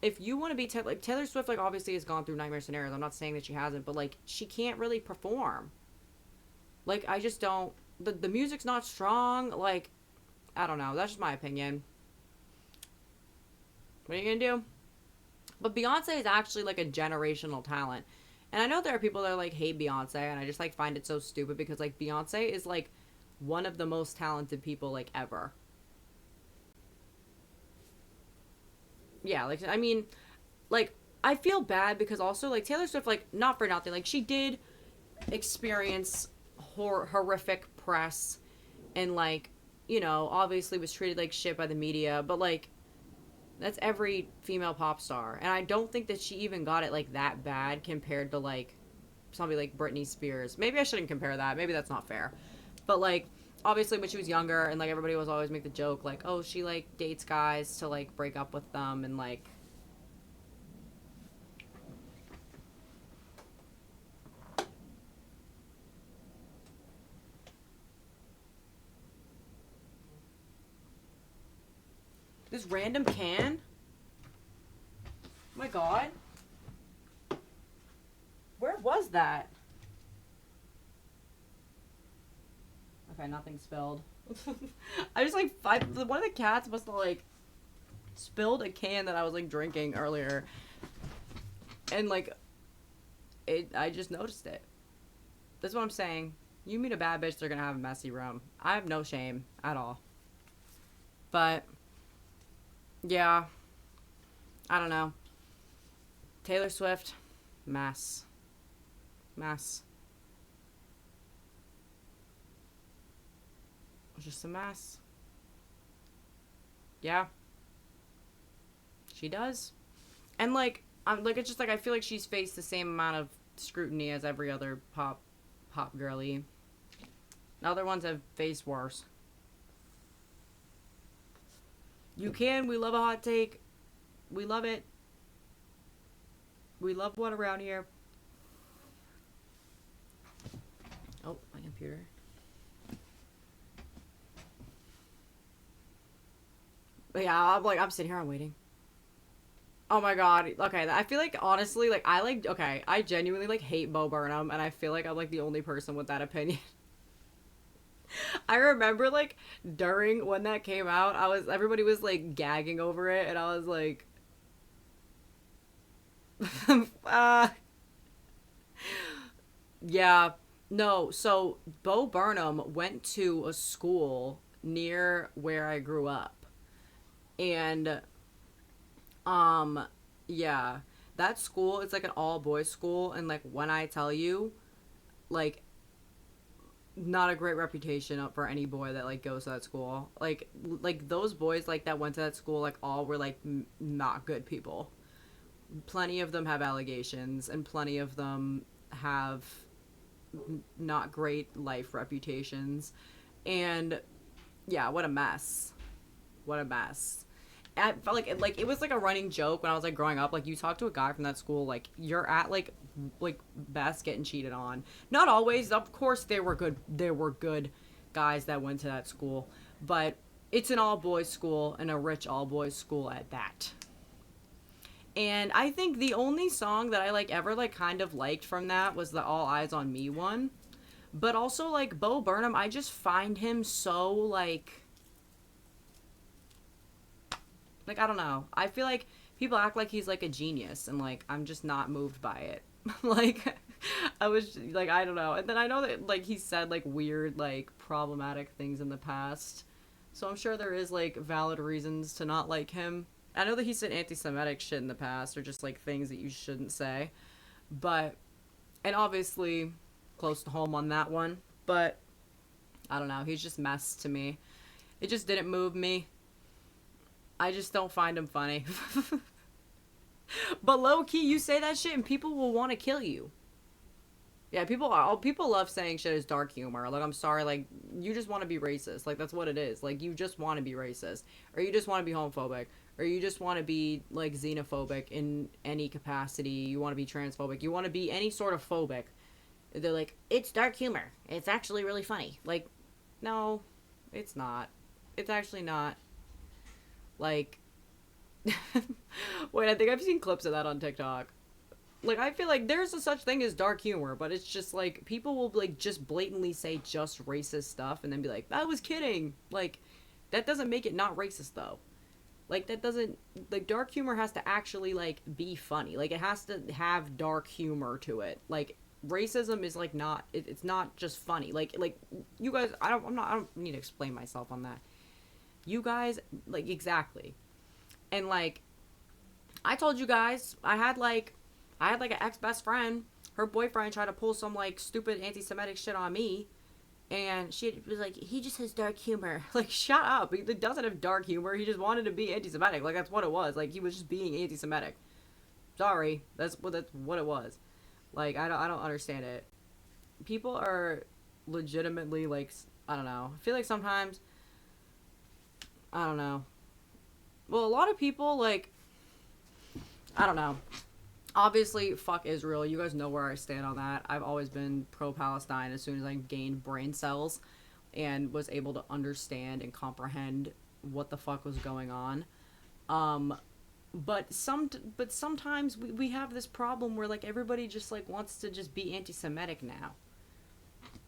if you want to be, like, Taylor Swift, like, obviously has gone through nightmare scenarios. I'm not saying that she hasn't, but, like, she can't really perform. Like, I just don't, the music's not strong. Like, I don't know. That's just my opinion. What are you gonna do? But Beyonce is actually, like, a generational talent. And I know there are people that, like, hate Beyonce, and I just, like, find it so stupid because, like, Beyonce is, like, one of the most talented people, like, ever. Yeah, like, I mean, like, I feel bad because also, like, Taylor Swift, like, not for nothing, like, she did experience horrific press and, like, you know, obviously was treated like shit by the media, but, like, that's every female pop star. And I don't think that she even got it, like, that bad compared to, like, somebody like Britney Spears. Maybe I shouldn't compare that. Maybe that's not fair. But, like, obviously when she was younger and, like, everybody was always make the joke, like, oh, she, like, dates guys to, like, break up with them and, like... This random can? Oh my god. Where was that? Okay, nothing spilled. I just, like, one of the cats must have, like, spilled a can that I was, like, drinking earlier. And, like, I just noticed it. That's what I'm saying. You meet a bad bitch, they're gonna have a messy room. I have no shame at all. But, yeah. I don't know. Taylor Swift, mess. Mess. It was just a mess. Yeah, she does. And like, I'm like, it's just like I feel like she's faced the same amount of scrutiny as every other pop girly. Other ones have faced worse. You can. We love a hot take. We love it. We love one around here. Oh, my computer. But yeah, I'm sitting here, I'm waiting. Oh my god. Okay, I feel like honestly, like okay, I genuinely like hate Bo Burnham, and I feel like I'm like the only person with that opinion. I remember like during when that came out, everybody was like gagging over it, and I was like, uh, yeah, no. So Bo Burnham went to a school near where I grew up, and um, yeah, that school it's like an all boys school, and like when I tell you, like not a great reputation up for any boy that like goes to that school. Like those boys like that went to that school like all were like not good people. Plenty of them have allegations, and plenty of them have not great life reputations. And yeah, what a mess. What a mess. I felt like it was like a running joke when I was like growing up. Like you talk to a guy from that school, like you're at like best getting cheated on. Not always, of course. There were good. There were good guys that went to that school, but it's an all boys school and a rich all boys school at that. And I think the only song that I like ever like kind of liked from that was the All Eyes on Me one. But also like Bo Burnham, I just find him so like I don't know. I feel like people act like he's like a genius, and like I'm just not moved by it. Like I was like I don't know. And then I know that like he said like weird like problematic things in the past. So I'm sure there is like valid reasons to not like him. I know that he said anti-Semitic shit in the past, or just like things that you shouldn't say. But and obviously close to home on that one. But I don't know. He's just mess to me. It just didn't move me. I just don't find him funny. But low key, you say that shit and people will want to kill you. Yeah, people love saying shit is dark humor. Like I'm sorry, like you just want to be racist. Like that's what it is. Like you just want to be racist, or you just want to be homophobic, or you just want to be like xenophobic in any capacity. You want to be transphobic. You want to be any sort of phobic. They're like, it's dark humor. It's actually really funny. Like, no, it's not. It's actually not. Like, wait, I think I've seen clips of that on TikTok. Like, I feel like there's a such thing as dark humor, but it's just like people will like just blatantly say just racist stuff and then be like, I was kidding. Like, that doesn't make it not racist though. Like, that doesn't, like, dark humor has to actually like be funny. Like, it has to have dark humor to it. Like, racism is like not, it's not just funny. Like you guys, I don't need to explain myself on that. You guys, like, exactly. And like I told you guys, I had like an ex-best friend. Her boyfriend tried to pull some like stupid anti-Semitic shit on me, and she was like, he just has dark humor. Like, shut up. He doesn't have dark humor. He just wanted to be anti-Semitic. Like, that's what it was. Like, he was just being anti-Semitic. Sorry, that's what it was. Like, I don't understand it. People are legitimately like, I don't know. I feel like sometimes, I don't know. Well, a lot of people like, I don't know. Obviously, fuck Israel. You guys know where I stand on that. I've always been pro-Palestine as soon as I gained brain cells and was able to understand and comprehend what the fuck was going on. But sometimes we have this problem where like everybody just like wants to just be anti-Semitic now.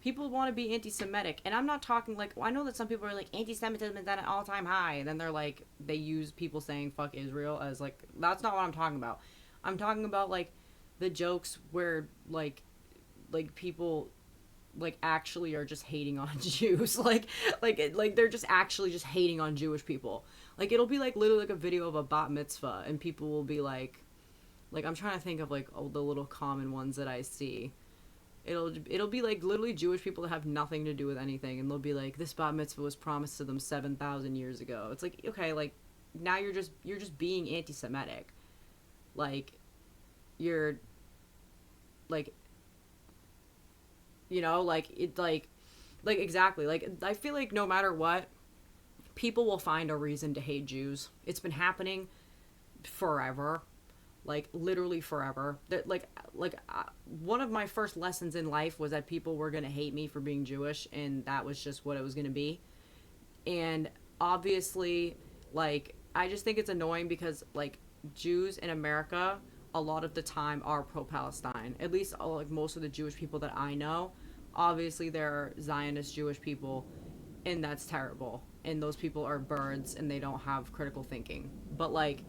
People want to be anti-Semitic, and I'm not talking like, well, I know that some people are like anti-Semitism is at an all-time high, and then they're like they use people saying fuck Israel as like, that's not what I'm talking about. I'm talking about like the jokes where like people like actually are just hating on Jews, like they're just actually just hating on Jewish people. Like it'll be like literally like a video of a bat mitzvah, and people will be like I'm trying to think of like all the little common ones that I see. It'll be like literally Jewish people that have nothing to do with anything, and they'll be like, this bat mitzvah was promised to them 7,000 years ago. It's like, okay, like now you're just being anti-Semitic. Like, you're, like, you know, like, it, like, exactly. Like, I feel like no matter what, people will find a reason to hate Jews. It's been happening forever. Like, literally forever. That, one of my first lessons in life was that people were gonna hate me for being Jewish, and that was just what it was gonna be. And obviously, like, I just think it's annoying because, like, Jews in America a lot of the time are pro-Palestine. At least, like, most of the Jewish people that I know. Obviously, there are Zionist Jewish people, and that's terrible. And those people are birds, and they don't have critical thinking. But, like,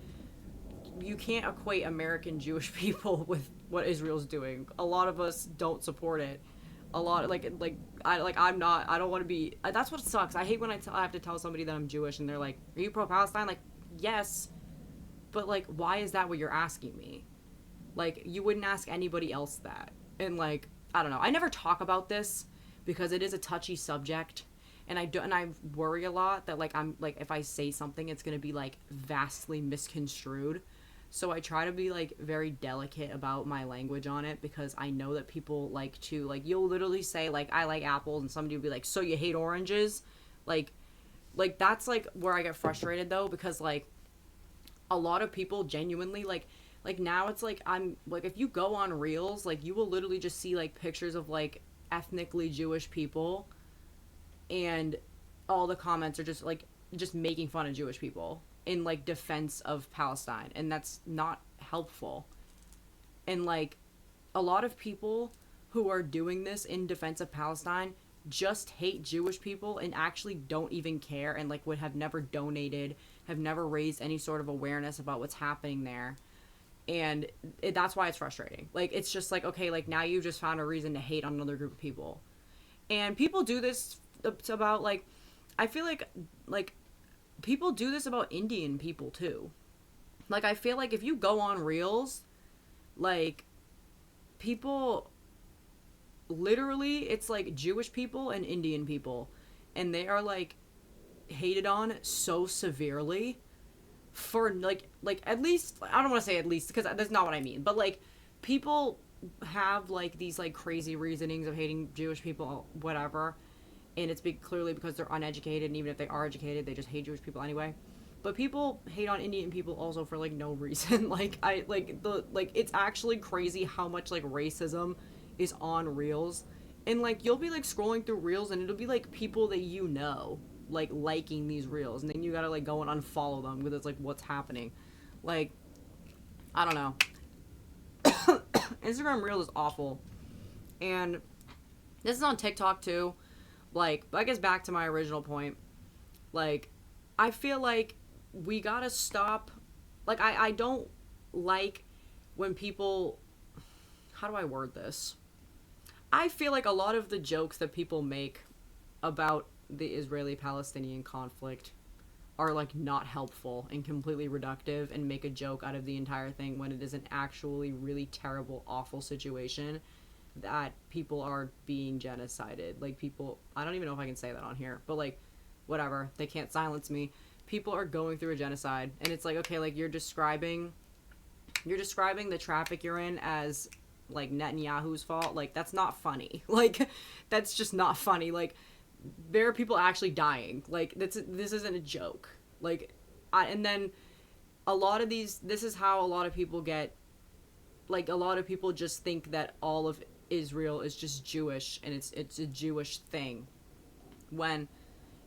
you can't equate American Jewish people with what Israel's doing. A lot of us don't support it. A lot, I'm not, I don't want to be, that's what sucks. I hate when I have to tell somebody that I'm Jewish and they're like, are you pro-Palestine? Like, yes, but, like, why is that what you're asking me? Like, you wouldn't ask anybody else that. And, like, I don't know. I never talk about this because it is a touchy subject. And I worry a lot that, like, I'm, like, if I say something, it's going to be, like, vastly misconstrued. So I try to be, like, very delicate about my language on it because I know that people like to, like, you'll literally say, like, I like apples, and somebody will be like, so you hate oranges? Like, that's, like, where I get frustrated, though, because, like, a lot of people genuinely, like, now it's, like, I'm, like, if you go on Reels, like, you will literally just see, like, pictures of, like, ethnically Jewish people, and all the comments are just, like, just making fun of Jewish people in, like, defense of Palestine, and that's not helpful. And, like, a lot of people who are doing this in defense of Palestine just hate Jewish people and actually don't even care, and, like, would have never donated, have never raised any sort of awareness about what's happening there. And that's why it's frustrating. Like, it's just like, okay, like, now you've just found a reason to hate on another group of people. And people do this about, like, I feel like people do this about Indian people too. Like, I feel like if you go on Reels, like, people literally, it's like Jewish people and Indian people, and they are, like, hated on so severely for, like at least, I don't want to say at least because that's not what I mean, but, like, people have, like, these, like, crazy reasonings of hating Jewish people, whatever, and it's clearly because they're uneducated, and even if they are educated, they just hate Jewish people anyway. But people hate on Indian people also for, like, no reason. Like, it's actually crazy how much, like, racism is on Reels. And, like, you'll be, like, scrolling through Reels, and it'll be, like, people that you know, like, liking these Reels, and then you gotta, like, go and unfollow them because it's, like, what's happening. Like, I don't know. Instagram Reels is awful. And this is on TikTok too. Like, I guess back to my original point. Like, I feel like we gotta stop. Like, I don't like when people. How do I word this? I feel like a lot of the jokes that people make about the Israeli-Palestinian conflict are, like, not helpful and completely reductive and make a joke out of the entire thing when it is an actually really terrible, awful situation that people are being genocided. Like, people, I don't even know if I can say that on here, but, like, whatever, they can't silence me. People are going through a genocide, and it's like, okay, like, you're describing the traffic you're in as, like, Netanyahu's fault. Like, that's not funny. Like, that's just not funny. Like, there are people actually dying. Like, this isn't a joke. Like, and then a lot of this is how a lot of people get, like, a lot of people just think that all of Israel is just Jewish and it's a Jewish thing, when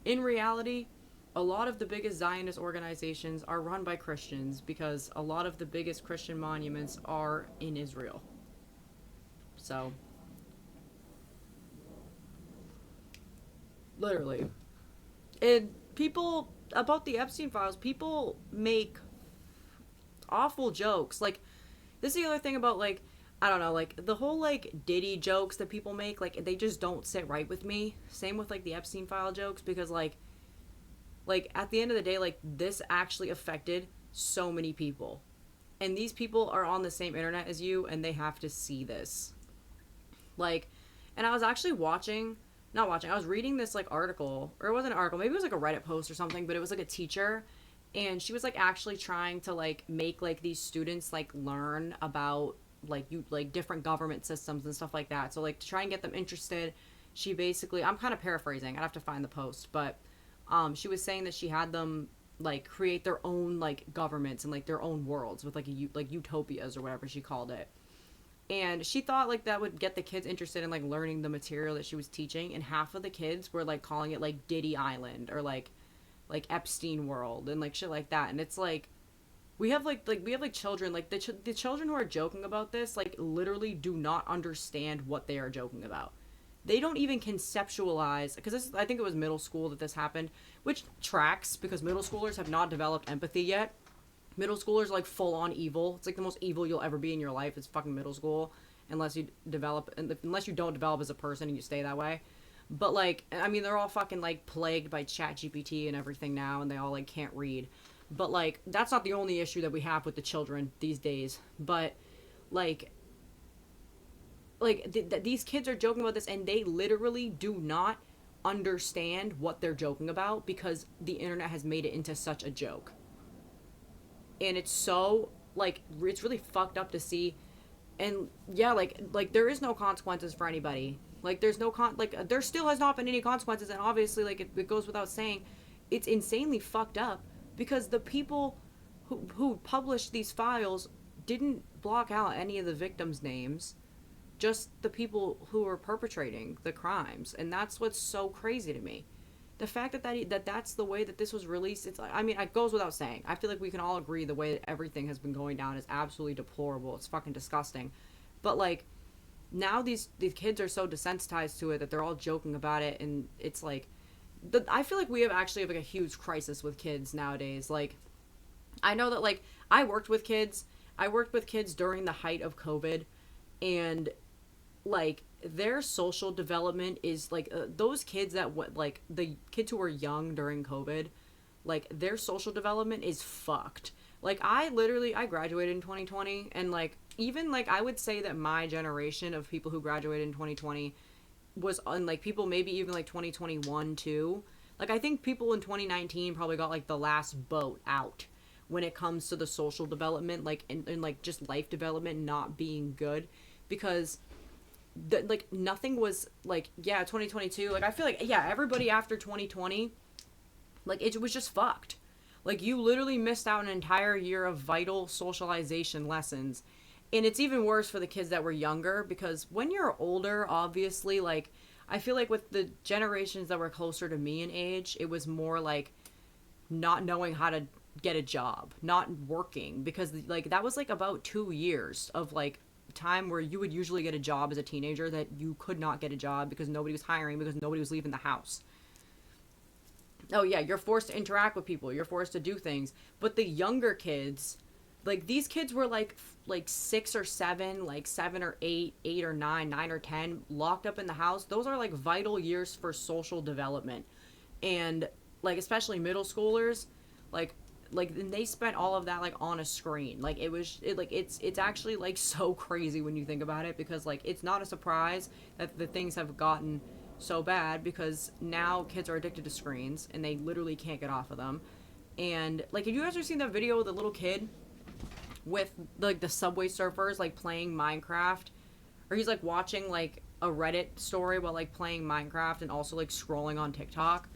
in reality a lot of the biggest Zionist organizations are run by Christians because a lot of the biggest Christian monuments are in Israel. So, literally. And people, about the Epstein files, people make awful jokes. Like, this is the other thing about, like, I don't know, like, the whole, like, Diddy jokes that people make, like, they just don't sit right with me. Same with, like, the Epstein file jokes, because, like, at the end of the day, like, this actually affected so many people. And these people are on the same internet as you, and they have to see this. Like, and I was actually I was reading this, like, article, or it wasn't an article, maybe it was, like, a Reddit post or something, but it was, like, a teacher, and she was like actually trying to like make like these students like learn about like different government systems and stuff like that. So like to try and get them interested, she basically, I'm kind of paraphrasing, I'd have to find the post, but she was saying that she had them like create their own like governments and like their own worlds with like utopias or whatever she called it. And she thought like that would get the kids interested in like learning the material that she was teaching, and half of the kids were like calling it like Diddy Island or like Epstein World and like shit like that. And it's like we have like children, like the children who are joking about this like literally do not understand what they are joking about. They don't even conceptualize, because this, I think it was middle school that this happened, which tracks because middle schoolers have not developed empathy yet. Middle schoolers are like full on evil. It's like the most evil you'll ever be in your life is fucking middle school, unless you don't develop as a person and you stay that way. But like, I mean, they're all fucking like plagued by chat GPT and everything now, and they all like can't read. But like, that's not the only issue that we have with the children these days. But like these kids are joking about this, and they literally do not understand what they're joking about because the internet has made it into such a joke. And it's so like, it's really fucked up to see. And yeah, like there is no consequences for anybody. Like there's no there still has not been any consequences, and obviously like it goes without saying, it's insanely fucked up because the people who published these files didn't block out any of the victims' names, just the people who were perpetrating the crimes. And that's what's so crazy to me. The fact that's the way that this was released, it's like, I mean, it goes without saying. I feel like we can all agree the way that everything has been going down is absolutely deplorable. It's fucking disgusting. But like, now these kids are so desensitized to it that they're all joking about it, and it's like, I feel like we have like a huge crisis with kids nowadays. Like, I know that like I worked with kids during the height of COVID, and like their social development is like those kids that like the kids who were young during COVID, like their social development is fucked. Like I graduated in 2020, and like even like I would say that my generation of people who graduated in 2020 was on like people maybe even like 2021 too. Like I think people in 2019 probably got like the last boat out when it comes to the social development, like and like just life development not being good, because like nothing was like, yeah, 2022, like I feel like, yeah, everybody after 2020, like it was just fucked. Like you literally missed out an entire year of vital socialization lessons. And it's even worse for the kids that were younger, because when you're older, obviously, like I feel like with the generations that were closer to me in age, it was more like not knowing how to get a job, not working, because like that was like about 2 years of like time where you would usually get a job as a teenager that you could not get a job because nobody was hiring, because nobody was leaving the house. Oh yeah, you're forced to interact with people, you're forced to do things. But the younger kids, like these kids were like 6 or 7, like 7 or 8, 8 or 9, 9 or 10, locked up in the house. Those are like vital years for social development. And like especially middle schoolers, like and they spent all of that like on a screen. Like it's actually like so crazy when you think about it, because like it's not a surprise that the things have gotten so bad, because now kids are addicted to screens and they literally can't get off of them. And like, have you guys ever seen that video of the little kid with like the Subway Surfers like playing Minecraft, or he's like watching like a Reddit story while like playing Minecraft and also like scrolling on TikTok?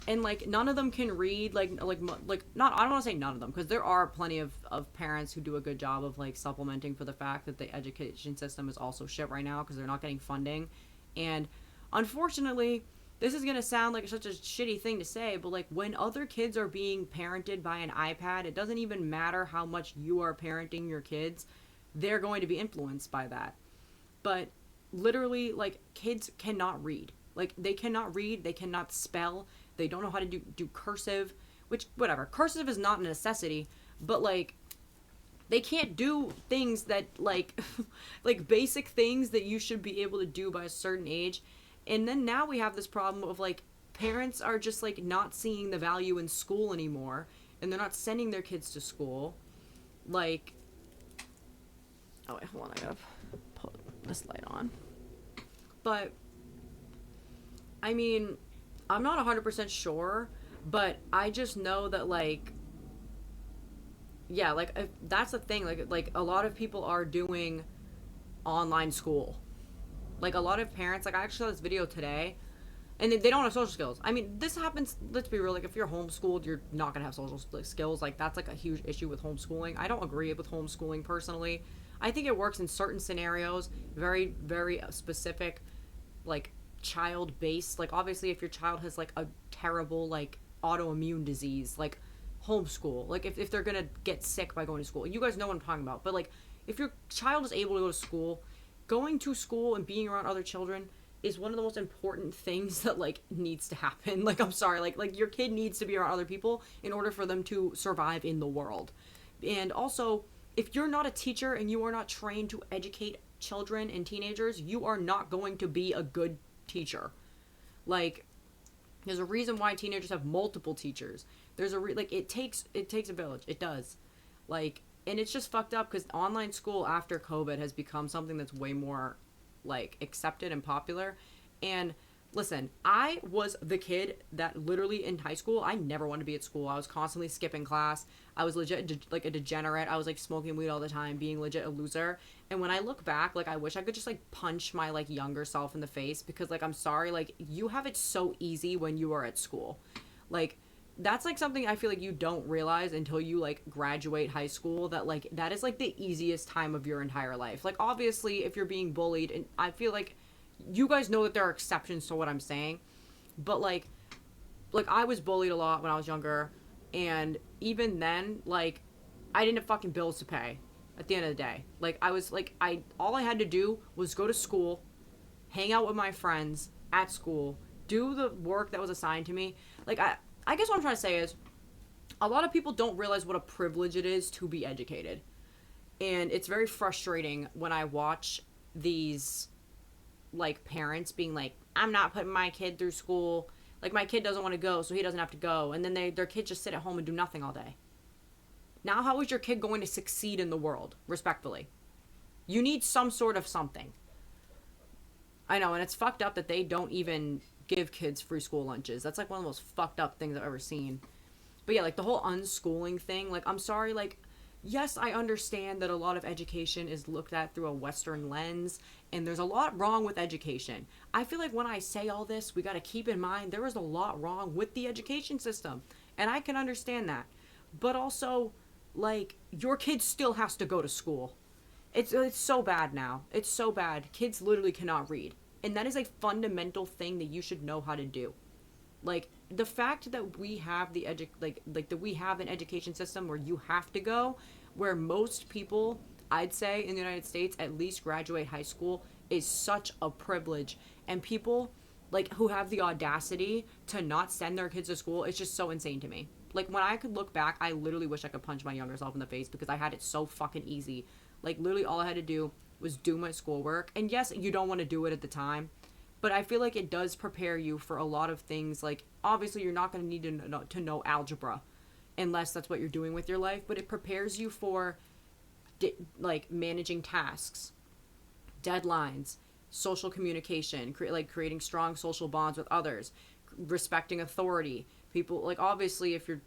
And like none of them can read, like not, I don't want to say none of them, because there are plenty of parents who do a good job of like supplementing for the fact that the education system is also shit right now because they're not getting funding. And unfortunately, this is going to sound like such a shitty thing to say, but like when other kids are being parented by an iPad, it doesn't even matter how much you are parenting your kids, they're going to be influenced by that. But literally, like, kids cannot read. Like, they cannot read, they cannot spell, they don't know how to do cursive, which, whatever, cursive is not a necessity, but like, they can't do things that like like basic things that you should be able to do by a certain age. And then now we have this problem of like parents are just like not seeing the value in school anymore, and they're not sending their kids to school. Like, oh wait, hold on, I gotta put this light on. But I mean, I'm not 100% sure, but I just know that like yeah, like that's the thing. Like a lot of people are doing online school. Like a lot of parents, like I actually saw this video today, and they don't have social skills. I mean, this happens. Let's be real. Like if you're homeschooled, you're not gonna have social skills. Like that's like a huge issue with homeschooling. I don't agree with homeschooling personally. I think it works in certain scenarios, very very specific, like child based. Like obviously, if your child has like a terrible like autoimmune disease, like homeschool. Like if they're gonna get sick by going to school, you guys know what I'm talking about. But like if your child is able to go to school, going to school and being around other children is one of the most important things that like needs to happen. Like I'm sorry, like your kid needs to be around other people in order for them to survive in the world. And also, if you're not a teacher and you are not trained to educate children and teenagers, you are not going to be a good teacher. Like there's a reason why teenagers have multiple teachers. There's like it takes a village. It does. Like and it's just fucked up because online school after COVID has become something that's way more like accepted and popular. And listen, I was the kid that literally in high school, I never wanted to be at school. I was constantly skipping class. I was legit like a degenerate. I was like smoking weed all the time, being legit a loser. And when I look back, like I wish I could just like punch my like younger self in the face because like I'm sorry, like you have it so easy when you are at school. Like that's like something I feel like you don't realize until you like graduate high school, that like that is like the easiest time of your entire life. Like obviously if you're being bullied, and I feel like you guys know that there are exceptions to what I'm saying, but like I was bullied a lot when I was younger, and even then like I didn't have fucking bills to pay at the end of the day. Like I was like I all I had to do was go to school, hang out with my friends at school, do the work that was assigned to me. Like I guess what I'm trying to say is a lot of people don't realize what a privilege it is to be educated. And it's very frustrating when I watch these like parents being like, I'm not putting my kid through school. Like my kid doesn't want to go, so he doesn't have to go. And then their kids just sit at home and do nothing all day. Now how is your kid going to succeed in the world, respectfully? You need some sort of something. I know, and it's fucked up that they don't even give kids free school lunches. That's like one of the most fucked up things I've ever seen. But yeah, like the whole unschooling thing, like I'm sorry, like yes, I understand that a lot of education is looked at through a Western lens, and there's a lot wrong with education. I feel like when I say all this, we got to keep in mind there is a lot wrong with the education system, and I can understand that. But also, like your kid still has to go to school. It's so bad now. It's so bad. Kids literally cannot read. And that is a fundamental thing that you should know how to do. Like the fact that we have that we have an education system where you have to go, where most people, I'd say in the United States, at least graduate high school, is such a privilege. And people like who have the audacity to not send their kids to school, it's just so insane to me. Like when I could look back, I literally wish I could punch my younger self in the face because I had it so fucking easy. Like literally all I had to do was do my schoolwork. And yes, you don't want to do it at the time, but I feel like it does prepare you for a lot of things. Like obviously you're not going to need to know algebra unless that's what you're doing with your life, but it prepares you for like managing tasks, deadlines, social communication, creating strong social bonds with others, respecting authority. People like obviously if your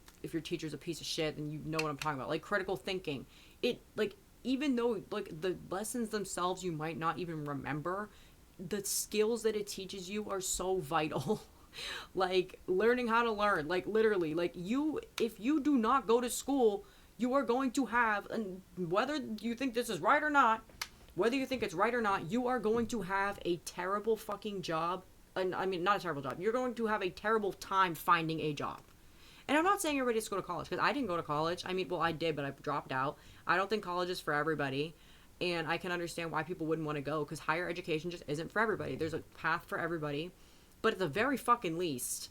teacher's a piece of shit, then you know what I'm talking about. Like critical thinking. It like even though like the lessons themselves you might not even remember, the skills that it teaches you are so vital. Like learning how to learn, like literally, like if you do not go to school, you are going to have, and whether you think this is right or not, whether you think it's right or not, you are going to have a terrible fucking job. And I mean, not a terrible job. You're going to have a terrible time finding a job. And I'm not saying everybody has to go to college, because I didn't go to college. I mean, well, I did, but I dropped out. I don't think college is for everybody. And I can understand why people wouldn't want to go, because higher education just isn't for everybody. There's a path for everybody. But at the very fucking least,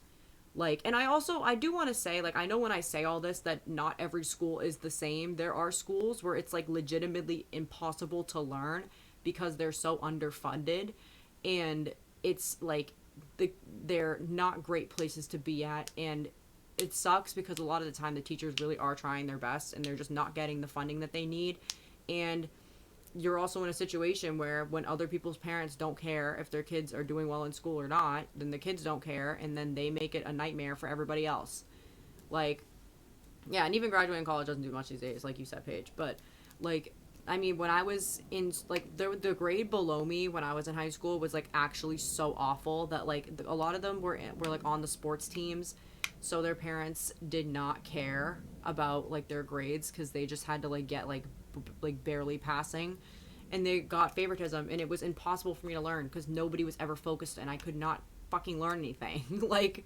like, and I do want to say, like, I know when I say all this that not every school is the same. There are schools where it's, like, legitimately impossible to learn because they're so underfunded. And it's, like, they're not great places to be at. And it sucks because a lot of the time the teachers really are trying their best and they're just not getting the funding that they need. And you're also in a situation where when other people's parents don't care if their kids are doing well in school or not, then the kids don't care, and then they make it a nightmare for everybody else. Like, Yeah, and even graduating college doesn't do much these days, like you said, Paige. But like, I mean, when I was in like the grade below me when I was in high school was like actually so awful that like a lot of them were like on the sports teams, so their parents did not care about like their grades because they just had to like get like barely passing, and they got favoritism, and it was impossible for me to learn because nobody was ever focused, and I could not fucking learn anything. Like,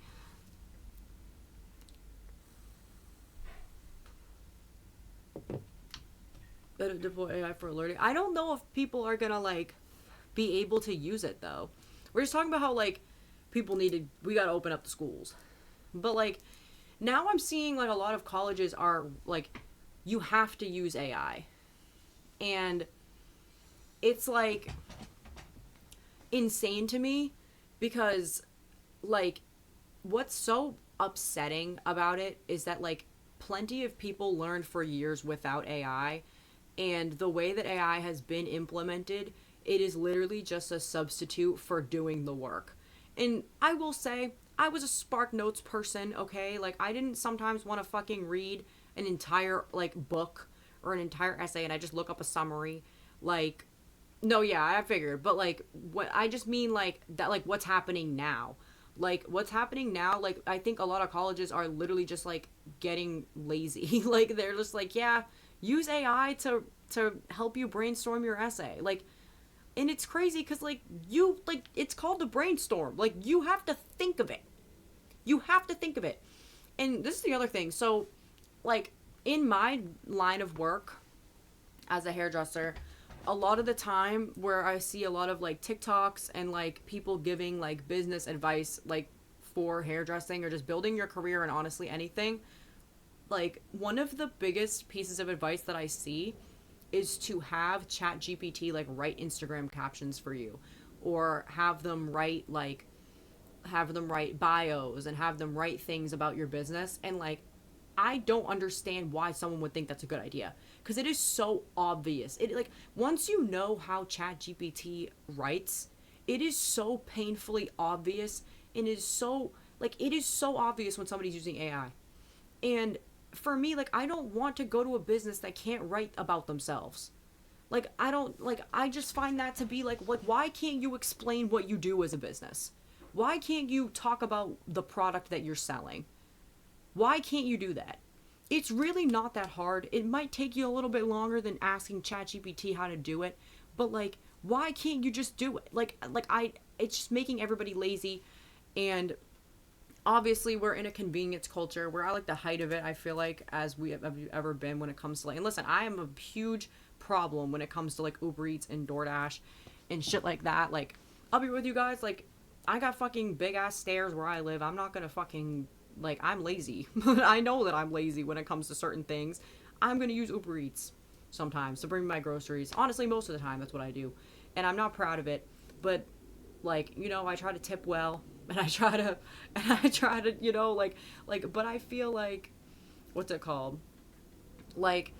deploy AI for alerting. I don't know if people are gonna like be able to use it though. We're just talking about how like we gotta open up the schools, but like now I'm seeing like a lot of colleges are like you have to use AI, and it's like insane to me because like what's so upsetting about it is that like plenty of people learned for years without AI, and the way that AI has been implemented, it is literally just a substitute for doing the work. And I will say, I was a Spark Notes person, okay? Like, I didn't sometimes want to fucking read an entire, like, book or an entire essay and I just look up a summary. Like, no, yeah, I figured. But, like, what I just mean, like, that, like, what's happening now. Like, what's happening now, like, I think a lot of colleges are literally just, like, getting lazy. Like, they're just like, yeah, use AI to help you brainstorm your essay. Like, and it's crazy because like it's called a brainstorm. Like, you have to think of it. You have to think of it. And this is the other thing. So like in my line of work as a hairdresser, a lot of the time where I see a lot of like TikToks and like people giving like business advice like for hairdressing or just building your career and honestly anything, like one of the biggest pieces of advice that I see is to have ChatGPT like write Instagram captions for you, or have them write bios and have them write things about your business. And like, I don't understand why someone would think that's a good idea because it is so obvious. It like once you know how ChatGPT writes, it is so painfully obvious, and it is so obvious when somebody's using AI. And for me, like, I don't want to go to a business that can't write about themselves. Like, I don't, like, I just find that to be like, why can't you explain what you do as a business? Why can't you talk about the product that you're selling? Why can't you do that? It's really not that hard. It might take you a little bit longer than asking ChatGPT how to do it, but like, why can't you just do it? It's just making everybody lazy, and obviously we're in a convenience culture. We're at like the height of it, I feel like, as we have ever been when it comes to like, and listen, I am a huge problem when it comes to like Uber Eats and DoorDash and shit like that. Like, I'll be with you guys, like, I got fucking big ass stairs where I live. I'm not gonna fucking, like, I'm lazy. I know that I'm lazy when it comes to certain things. I'm gonna use Uber Eats sometimes to bring me my groceries. Honestly, most of the time that's what I do, and I'm not proud of it, but like, you know, I try to tip well, and I try to, you know, but I feel like, what's it called? Like,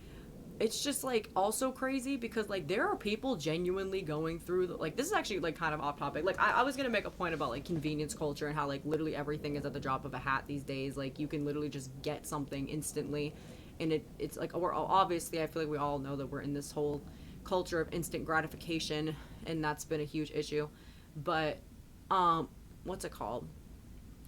it's just like also crazy because like there are people genuinely going through like, this is actually like kind of off topic. Like, I was gonna make a point about like convenience culture and how like literally everything is at the drop of a hat these days. Like, you can literally just get something instantly, and it's like, we're obviously, I feel like we all know that we're in this whole culture of instant gratification, and that's been a huge issue. But what's it called?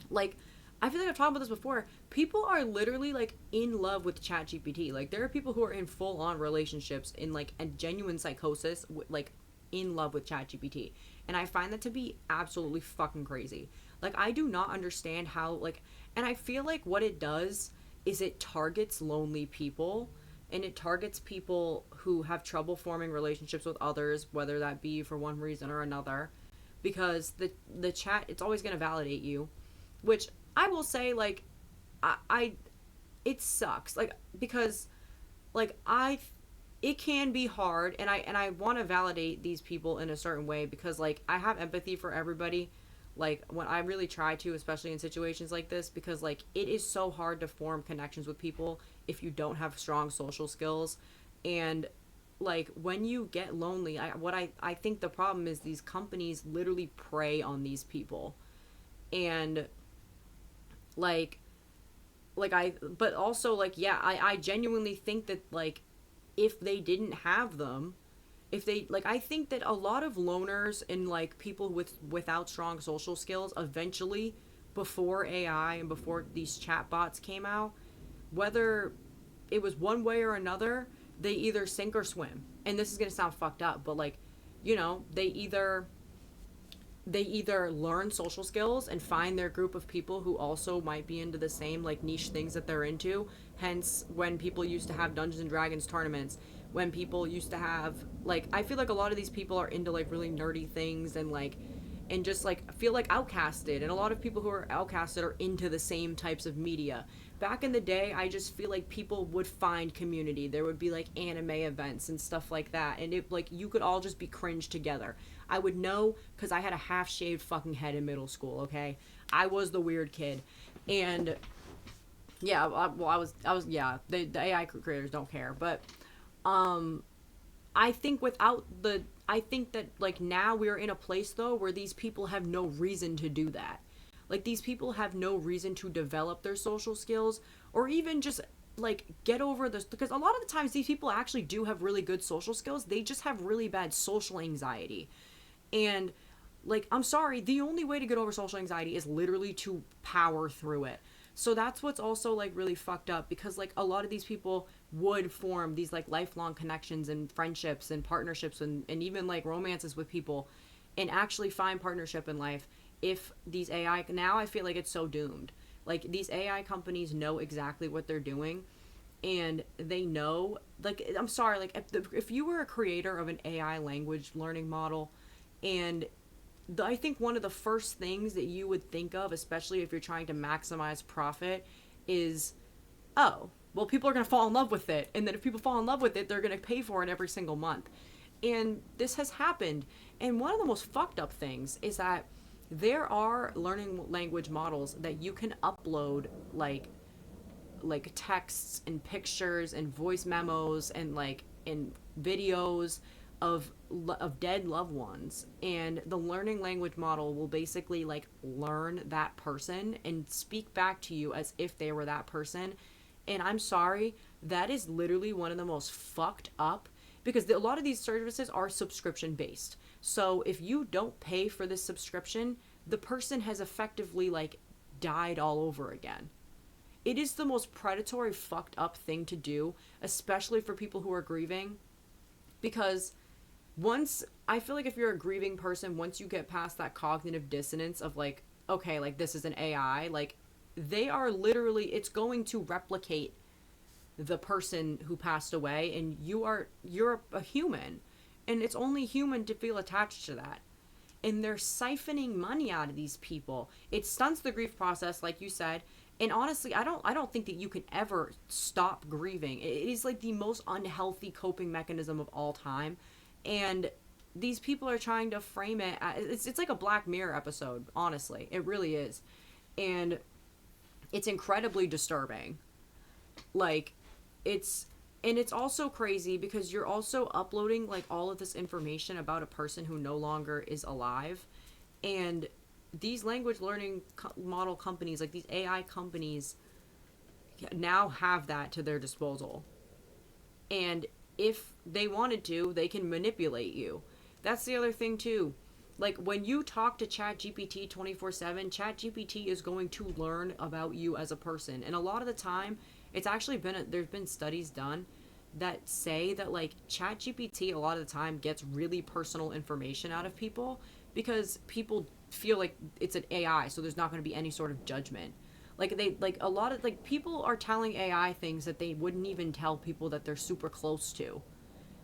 Like, I feel like I've talked about this before. People are literally like in love with ChatGPT. Like, there are people who are in full on relationships in like a genuine psychosis, like in love with ChatGPT. And I find that to be absolutely fucking crazy. Like, I do not understand how, like, and I feel like what it does is it targets lonely people, and it targets people who have trouble forming relationships with others, whether that be for one reason or another, because the chat, it's always going to validate you, which I will say, like, I it sucks, like, because like it can be hard, and I want to validate these people in a certain way because like I have empathy for everybody, like when I really try to, especially in situations like this, because like it is so hard to form connections with people if you don't have strong social skills. And like when you get lonely, I think the problem is these companies literally prey on these people. And like like but also like, yeah, I genuinely think that like if they didn't have them, if they like, I think that a lot of loners and like people without strong social skills eventually, before AI and before these chatbots came out, whether it was one way or another, they either sink or swim. And this is going to sound fucked up, but like, you know, they either learn social skills and find their group of people who also might be into the same like niche things that they're into. Hence, when people used to have Dungeons and Dragons tournaments, when people used to have like, I feel like a lot of these people are into like really nerdy things and like, and just like feel like outcasted, and a lot of people who are outcasted are into the same types of media. Back in the day, I just feel like people would find community. There would be like anime events and stuff like that, and it like you could all just be cringe together. I would know because I had a half shaved fucking head in middle school. Okay, I was the weird kid, and yeah, I was yeah. The AI creators don't care, but I think I think that like now we're in a place though where these people have no reason to do that. Like these people have no reason to develop their social skills or even just like get over this, because a lot of the times these people actually do have really good social skills. They just have really bad social anxiety. And like, I'm sorry, the only way to get over social anxiety is literally to power through it. So that's what's also like really fucked up, because like a lot of these people would form these like lifelong connections and friendships and partnerships and even like romances with people and actually find partnership in life. If these AI, now I feel like it's so doomed. Like these AI companies know exactly what they're doing, and they know, like, I'm sorry, like if you were a creator of an AI language learning model, and I think one of the first things that you would think of, especially if you're trying to maximize profit, is, oh, well, people are going to fall in love with it. And then if people fall in love with it, they're going to pay for it every single month. And this has happened. And one of the most fucked up things is that there are learning language models that you can upload like texts and pictures and voice memos and like in videos of dead loved ones, and the learning language model will basically like learn that person and speak back to you as if they were that person. And I'm sorry, that is literally one of the most fucked up, because a lot of these services are subscription based. So if you don't pay for this subscription, the person has effectively like died all over again. It is the most predatory, fucked up thing to do, especially for people who are grieving, because once, I feel like if you're a grieving person, once you get past that cognitive dissonance of like, okay, like this is an AI, like they are literally, it's going to replicate the person who passed away, and you're a human, and it's only human to feel attached to that. And they're siphoning money out of these people. It stunts the grief process, like you said. And honestly, I don't think that you can ever stop grieving. It is like the most unhealthy coping mechanism of all time. And these people are trying to frame it as, it's like a Black Mirror episode, honestly. It really is. And it's incredibly disturbing. Like, it's also crazy because you're also uploading like all of this information about a person who no longer is alive. And these language learning model companies, like these AI companies, now have that to their disposal. And if they wanted to, they can manipulate you. That's the other thing too. Like when you talk to ChatGPT 24/7, ChatGPT is going to learn about you as a person. And a lot of the time, it's actually there's been studies done that say that like ChatGPT a lot of the time gets really personal information out of people, because people feel like it's an AI, so there's not going to be any sort of judgment. Like they like a lot of like people are telling AI things that they wouldn't even tell people that they're super close to.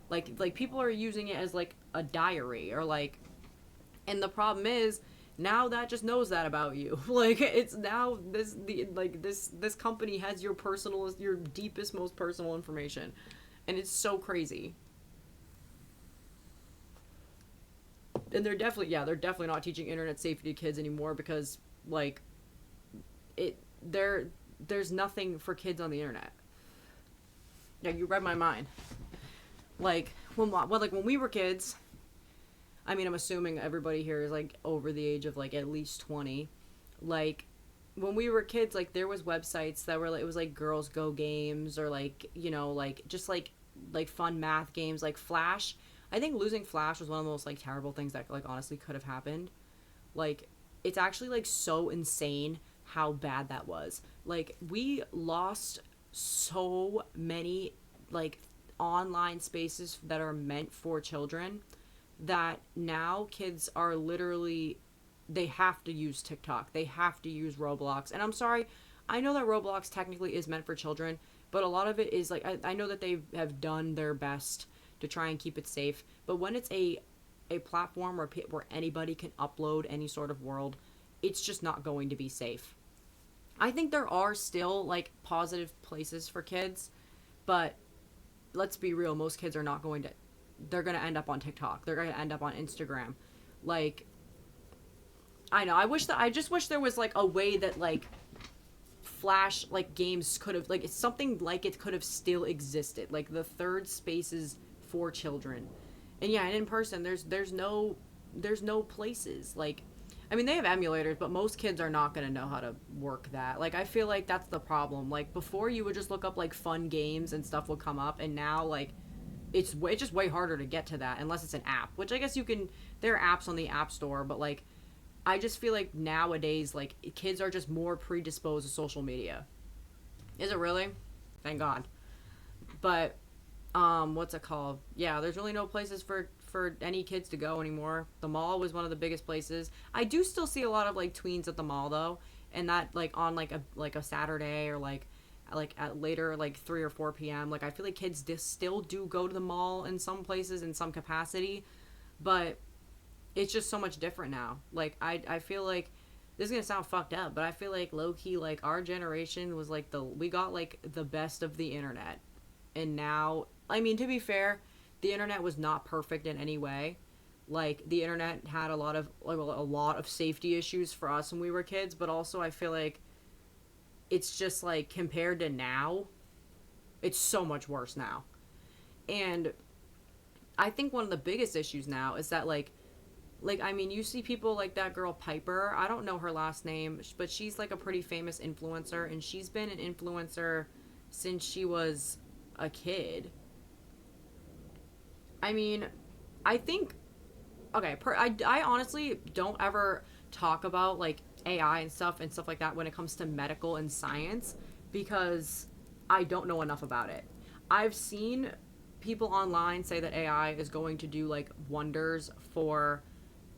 Like people are using it as like a diary or like, and the problem is now that just knows that about you. Like it's now this company has your deepest, most personal information, and it's so crazy. And they're definitely not teaching internet safety to kids anymore, because like there's nothing for kids on the internet. Yeah, you read my mind. Like when we were kids, I mean, I'm assuming everybody here is like over the age of like at least 20. Like when we were kids, like there was websites that were like, it was like girls go games, or like, you know, like just like fun math games, like Flash. I think losing Flash was one of the most like terrible things that like honestly could have happened. Like it's actually like so insane how bad that was. Like we lost so many like online spaces that are meant for children, that now kids are literally, they have to use TikTok. They have to use Roblox. And I'm sorry, I know that Roblox technically is meant for children, but a lot of it is like, I know that they have done their best to try and keep it safe. But when it's a platform where anybody can upload any sort of world, it's just not going to be safe. I think there are still like positive places for kids, but let's be real, most kids are not going to, they're going to end up on TikTok. They're going to end up on Instagram. Like I know, I just wish there was like a way that like Flash like games could have, like it's something like it could have still existed. Like the third spaces for children. And yeah, and in person there's no places. Like I mean, they have emulators, but most kids are not going to know how to work that. Like, I feel like that's the problem. Like, before you would just look up, like, fun games and stuff would come up, and now, like, it's just way harder to get to that, unless it's an app. Which I guess you can, there are apps on the App Store, but, like, I just feel like nowadays, like, kids are just more predisposed to social media. Is it really? Thank God. But, what's it called? Yeah, there's really no places for any kids to go anymore. The mall was one of the biggest places. I do still see a lot of like tweens at the mall though, and that like on like a Saturday, or like at later like 3 or 4 p.m. Like I feel like kids still do go to the mall in some places in some capacity, but it's just so much different now. Like I feel like this is gonna sound fucked up, but I feel like low key like our generation was like we got like the best of the internet, and now I mean, to be fair, the internet was not perfect in any way. Like the internet had a lot of safety issues for us when we were kids, but also I feel like it's just like compared to now, it's so much worse now. And I think one of the biggest issues now is that like I mean, you see people like that girl Piper. I don't know her last name, but she's like a pretty famous influencer, and she's been an influencer since she was a kid. I mean, I think, okay, I honestly don't ever talk about, like, AI and stuff like that when it comes to medical and science, because I don't know enough about it. I've seen people online say that AI is going to do, like, wonders for,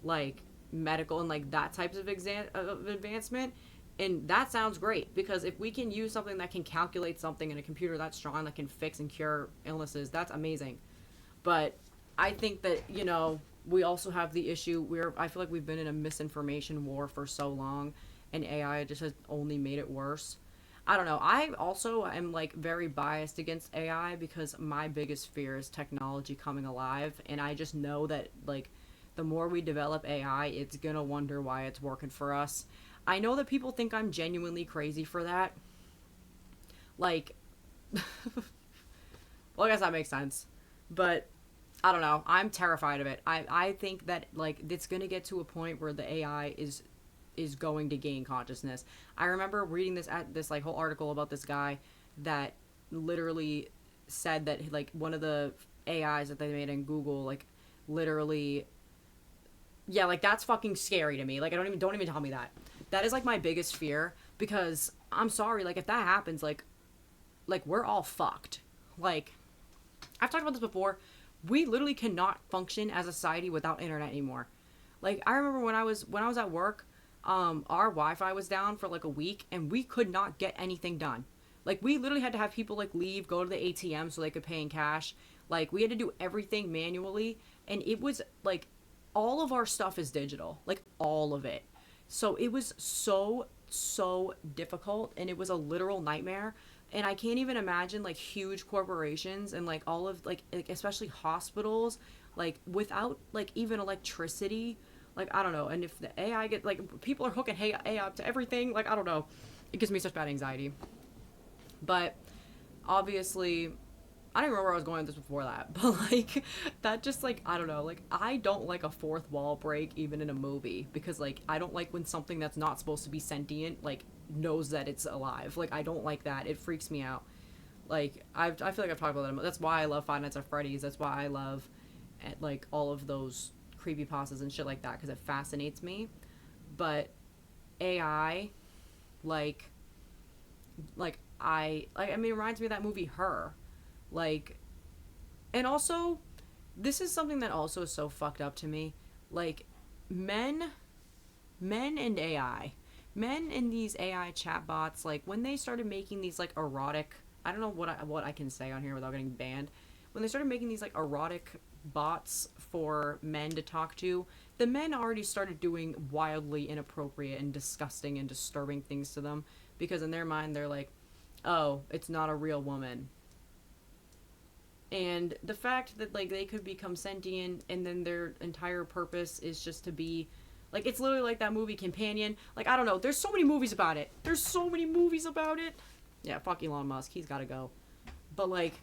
like, medical and, like, that types of advancement, and that sounds great, because if we can use something that can calculate something in a computer that's strong, that can fix and cure illnesses, that's amazing. But I think that, you know, we also have the issue where I feel like we've been in a misinformation war for so long, and AI just has only made it worse. I don't know. I also am like very biased against AI because my biggest fear is technology coming alive, and I just know that like the more we develop AI, it's gonna wonder why it's working for us. I know that people think I'm genuinely crazy for that. Like, well, I guess that makes sense. But I don't know. I'm terrified of it. I think that like it's gonna get to a point where the AI is going to gain consciousness. I remember reading this like whole article about this guy that literally said that like one of the AIs that they made in Google like literally, yeah, like that's fucking scary to me. Like don't even tell me that. That is like my biggest fear, because I'm sorry, like if that happens, like we're all fucked. Like I've talked about this before. We literally cannot function as a society without internet anymore. Like I remember when I was at work, our Wi-Fi was down for like a week, and we could not get anything done. Like we literally had to have people like leave, go to the ATM so they could pay in cash. Like we had to do everything manually, and it was like all of our stuff is digital, like all of it. So it was so difficult, and it was a literal nightmare. And I can't even imagine like huge corporations and like all of like especially hospitals, like without like even electricity. Like I don't know. And if the AI get like people are hooking AI up to everything, like I don't know, it gives me such bad anxiety. But obviously I don't remember where I was going with this before that, but like that just like I don't know, like I don't like a fourth wall break even in a movie, because like I don't like when something that's not supposed to be sentient like knows that it's alive. Like, I don't like that. It freaks me out. Like, I feel like I've talked about that. That's why I love Five Nights at Freddy's. That's why I love, like, all of those creepypastas and shit like that, because it fascinates me. But AI, like I mean, it reminds me of that movie Her. Like, and also, this is something that also is so fucked up to me. Like, men and AI. Men in these AI chatbots, like, when they started making these, like, erotic, I don't know what I can say on here without getting banned. When they started making these, like, erotic bots for men to talk to, the men already started doing wildly inappropriate and disgusting and disturbing things to them, because in their mind they're like, oh, it's not a real woman. And the fact that, like, they could become sentient and then their entire purpose is just to be, like, it's literally like that movie Companion. Like, I don't know, there's so many movies about it. Yeah, fuck Elon Musk, he's gotta go. But, like,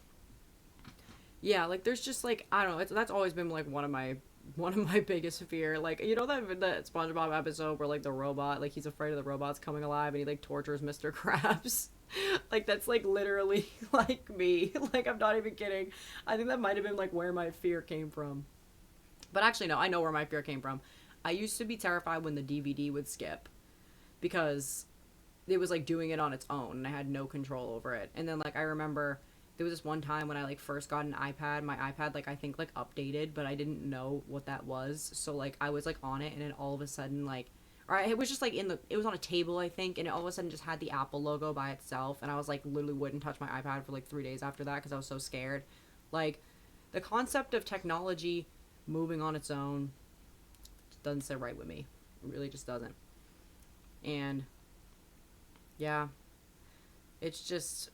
yeah, like, there's just, like, I don't know, that's always been, like, one of my biggest fear. Like, you know that SpongeBob episode where, like, the robot, like, he's afraid of the robots coming alive and he, like, tortures Mr. Krabs? Like, that's, like, literally, like, me. Like, I'm not even kidding. I think that might have been, like, where my fear came from. But actually, no, I know where my fear came from. I used to be terrified when the DVD would skip, because it was, like, doing it on its own and I had no control over it. And then, like, I remember there was this one time when I, like, first got an iPad. My iPad, like, I think, like, updated, but I didn't know what that was. So, like, I was, like, on it, and then all of a sudden, like, or it was just, like, it was on a table, I think, and it all of a sudden just had the Apple logo by itself, and I was, like, literally wouldn't touch my iPad for, like, 3 days after that because I was so scared. Like, the concept of technology moving on its own doesn't sit right with me. It really just doesn't. And, yeah, it's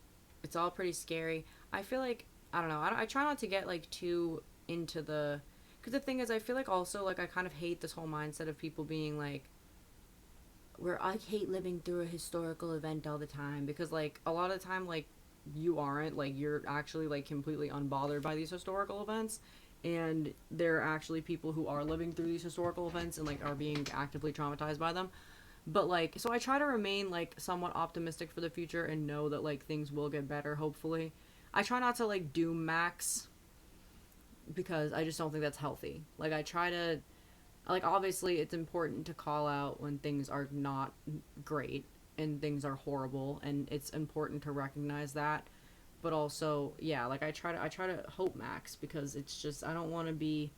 all pretty scary. I feel like, I don't know, I try not to get, like, too into because the thing is, I feel like also, like, I kind of hate this whole mindset of people being, like, where I hate living through a historical event all the time, because, like, a lot of the time, like, you aren't, like, you're actually, like, completely unbothered by these historical events, and there are actually people who are living through these historical events and, like, are being actively traumatized by them. But, like, so I try to remain, like, somewhat optimistic for the future and know that, like, things will get better, hopefully. I try not to, like, doom max, because I just don't think that's healthy. Like, I try to, like, obviously it's important to call out when things are not great and things are horrible, and it's important to recognize that. But also, yeah, like, I try to hope max, because it's just, I don't want to be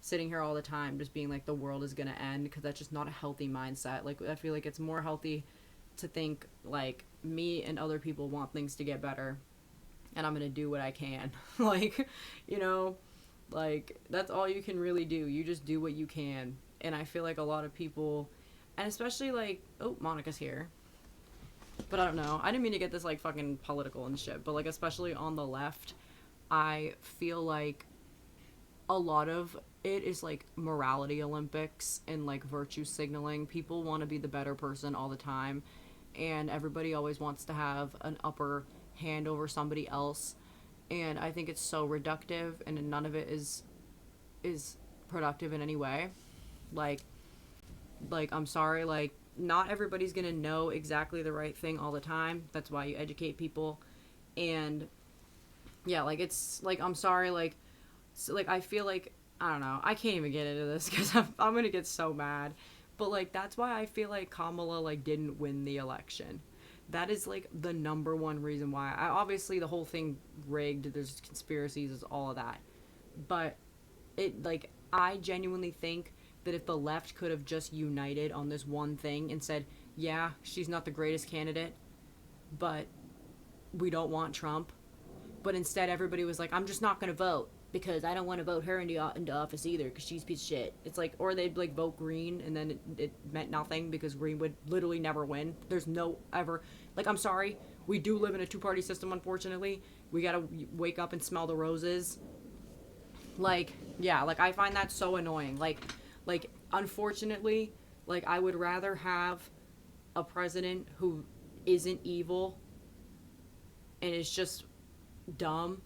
sitting here all the time just being like the world is gonna end, because that's just not a healthy mindset. Like, I feel like it's more healthy to think, like, me and other people want things to get better, and I'm gonna do what I can. Like, you know, like, that's all you can really do. You just do what you can. And I feel like a lot of people, and especially, like, oh, Monica's here. But I don't know, I didn't mean to get this, like, fucking political and shit, but, like, especially on the left, I feel like a lot of it is, like, morality Olympics and, like, virtue signaling. People want to be the better person all the time, and everybody always wants to have an upper hand over somebody else, and I think it's so reductive, and none of it is productive in any way. Like, I'm sorry, like, not everybody's gonna know exactly the right thing all the time. That's why you educate people. And yeah, like, it's like, I'm sorry, like, so, like, I feel like, I don't know, I can't even get into this because I'm gonna get so mad, but, like, that's why I feel like Kamala, like, didn't win the election. That is, like, the number one reason why. Obviously the whole thing rigged, there's conspiracies, there's all of that, but it, like, I genuinely think that if the left could have just united on this one thing and said, yeah, she's not the greatest candidate, but we don't want Trump, but instead everybody was like, I'm just not gonna vote because I don't want to vote her into office either because she's a piece of shit. It's like, or they'd, like, vote Green, and then it meant nothing because Green would literally never win. There's no ever, like, I'm sorry, we do live in a two-party system, unfortunately. We gotta wake up and smell the roses. Like, yeah, like, I find that so annoying. Like, unfortunately, like, I would rather have a president who isn't evil and is just dumb,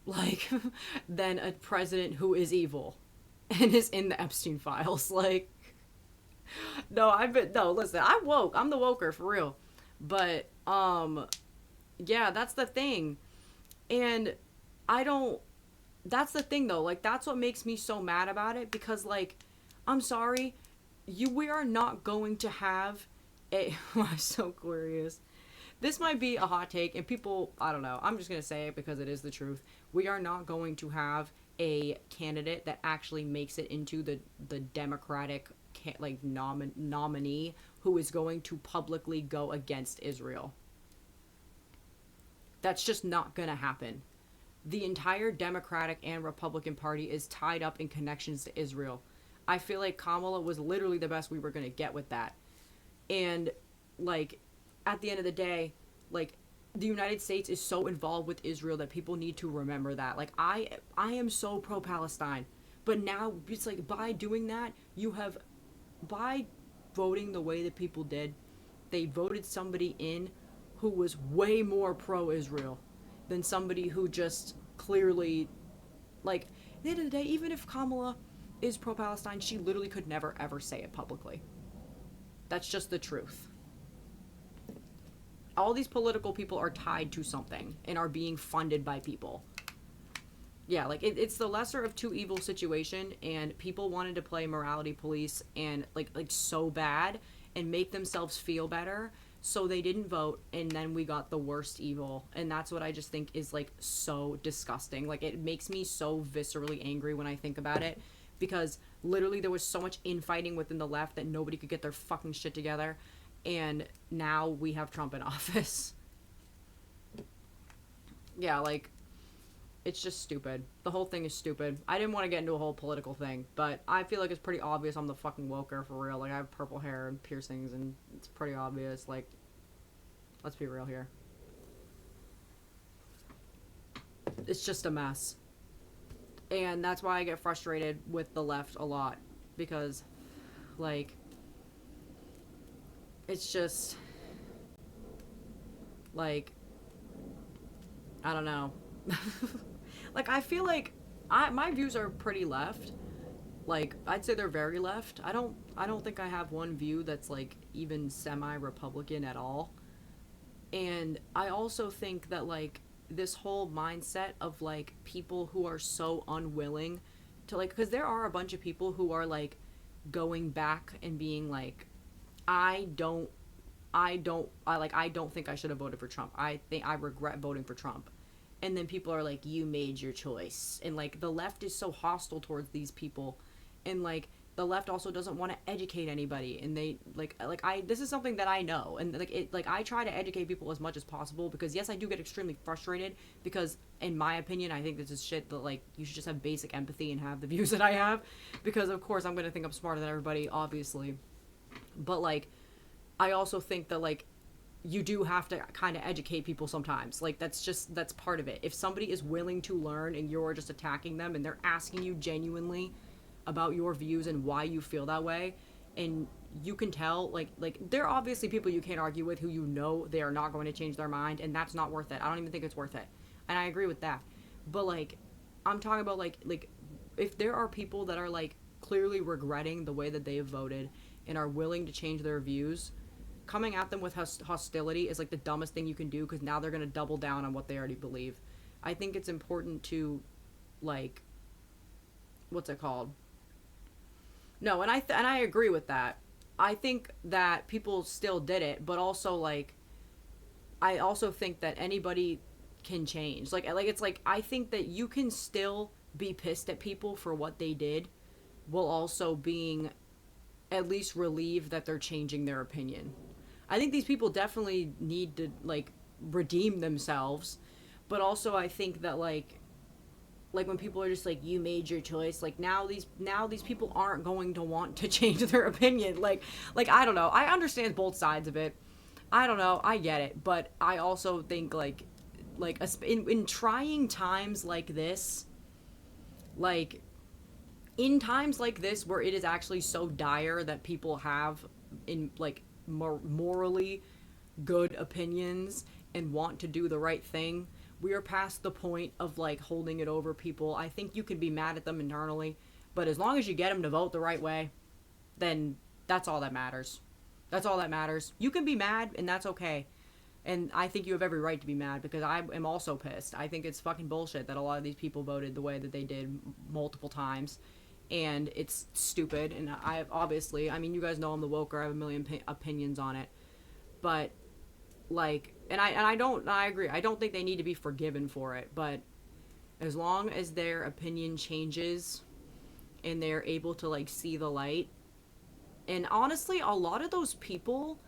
like, than a president who is evil and is in the Epstein files. Like, No, no, listen, I'm woke. I'm the woker for real. But yeah, that's the thing. And I don't that's the thing though. Like that's what makes me so mad about it because like I'm sorry, we are not going to have a I'm so curious. This might be a hot take and people, I don't know. I'm just going to say it because it is the truth. We are not going to have a candidate that actually makes it into the Democratic like nominee who is going to publicly go against Israel. That's just not going to happen. The entire Democratic and Republican Party is tied up in connections to Israel. I feel like Kamala was literally the best we were going to get with that. And like at the end of the day, like the United States is so involved with Israel that people need to remember that. Like I am so pro Palestine, but now it's like by doing that, you have by voting the way that people did, they voted somebody in who was way more pro Israel than somebody who just clearly like at the end of the day, even if Kamala is pro Palestine, she literally could never ever say it publicly. That's just the truth. All these political people are tied to something and are being funded by people. Yeah, like it's the lesser of two evil situation, and people wanted to play morality police and like so bad and make themselves feel better, so they didn't vote, and then we got the worst evil, and that's what I just think is like so disgusting. Like it makes me so viscerally angry when I think about it, because literally there was so much infighting within the left that nobody could get their fucking shit together, and now we have Trump in office. Yeah, like it's just stupid. The whole thing is stupid. I didn't want to get into a whole political thing, but I feel like it's pretty obvious I'm the fucking woker for real. Like I have purple hair and piercings, and it's pretty obvious. Like, let's be real here. It's just a mess. And that's why I get frustrated with the left a lot, because like it's just like I don't know. Like I feel like my views are pretty left. Like I'd say they're very left. I don't think I have one view that's like even semi-Republican at all. And I also think that like this whole mindset of like people who are so unwilling to like, because there are a bunch of people who are like going back and being like, I don't think I should have voted for Trump. I think I regret voting for Trump. And then people are like, you made your choice. And like the left is so hostile towards these people. And like the left also doesn't want to educate anybody, and they like I this is something that I know, and like I try to educate people as much as possible, because yes, I do get extremely frustrated, because in my opinion I think this is shit that like you should just have basic empathy and have the views that I have, because of course I'm going to think I'm smarter than everybody, obviously. But like I also think that like you do have to kind of educate people sometimes. Like that's part of it. If somebody is willing to learn and you're just attacking them and they're asking you genuinely about your views and why you feel that way, and you can tell like there are obviously people you can't argue with who you know they are not going to change their mind, and that's not worth it. I don't even think it's worth it, and I agree with that. But like I'm talking about like if there are people that are like clearly regretting the way that they have voted and are willing to change their views, coming at them with hostility is like the dumbest thing you can do, because now they're going to double down on what they already believe. I think it's important to like what's it called? No, and I agree with that. I think that people still did it, but also like I also think that anybody can change. Like it's like I think that you can still be pissed at people for what they did, while also being at least relieved that they're changing their opinion. I think these people definitely need to like redeem themselves, but also I think that like when people are just like, you made your choice, like now these people aren't going to want to change their opinion. Like I don't know, I understand both sides of it. I don't know, I get it, but I also think like in trying times like this, like in times like this where it is actually so dire that people have in like morally good opinions and want to do the right thing, we are past the point of like holding it over people. I think you can be mad at them internally, but as long as you get them to vote the right way, then That's all that matters. That's all that matters. You can be mad, and that's okay. And I think you have every right to be mad because I am also pissed. I think it's fucking bullshit that a lot of these people voted the way that they did multiple times. And it's stupid. And I obviously, I mean, you guys know I'm the woker. I have a million opinions on it. But, like, and I agree. I don't think they need to be forgiven for it. But as long as their opinion changes and they're able to, like, see the light. And honestly, a lot of those people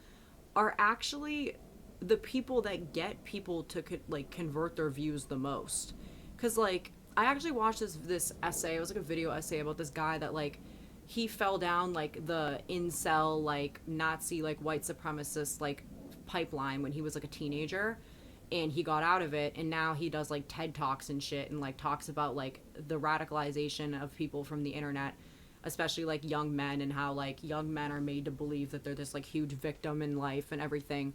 are actually the people that get people to like convert their views the most. Because like I actually watched this essay. It was like a video essay about this guy that like he fell down like the incel like Nazi like white supremacist like pipeline when he was like a teenager, and he got out of it, and now he does like TED Talks and shit and like talks about like the radicalization of people from the internet, especially like young men, and how like young men are made to believe that they're this like huge victim in life and everything.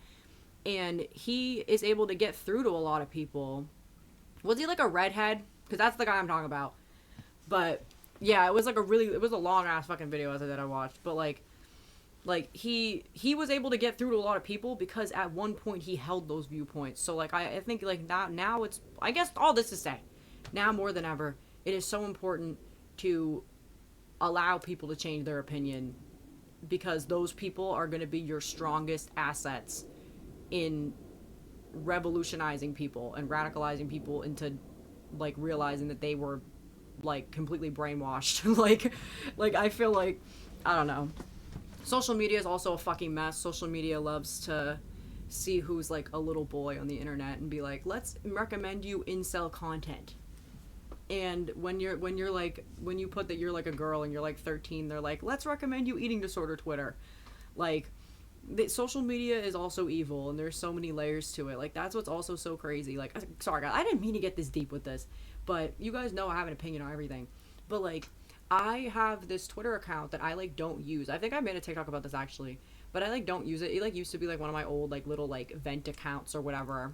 And he is able to get through to a lot of people. Was he like a redhead? Because that's the guy I'm talking about. But yeah, it was like it was a long ass fucking video that I watched. But like he was able to get through to a lot of people because at one point he held those viewpoints. So like I think like now it's, I guess all this to say, now more than ever, it is so important to allow people to change their opinion, because those people are going to be your strongest assets in revolutionizing people and radicalizing people into like realizing that they were like completely brainwashed. like I feel like, I don't know, social media is also a fucking mess. Social media loves to see who's like a little boy on the internet and be like, let's recommend you incel content. And when you put that you're like a girl and you're like 13, they're like, let's recommend you eating disorder Twitter. Like, social media is also evil, and there's so many layers to it. Like, that's what's also so crazy. Like, sorry guys, I didn't mean to get this deep with this, but you guys know I have an opinion on everything. But like, I have this Twitter account that I like don't use. I think I made a TikTok about this actually, but I like don't use it. It like used to be like one of my old like little like vent accounts or whatever.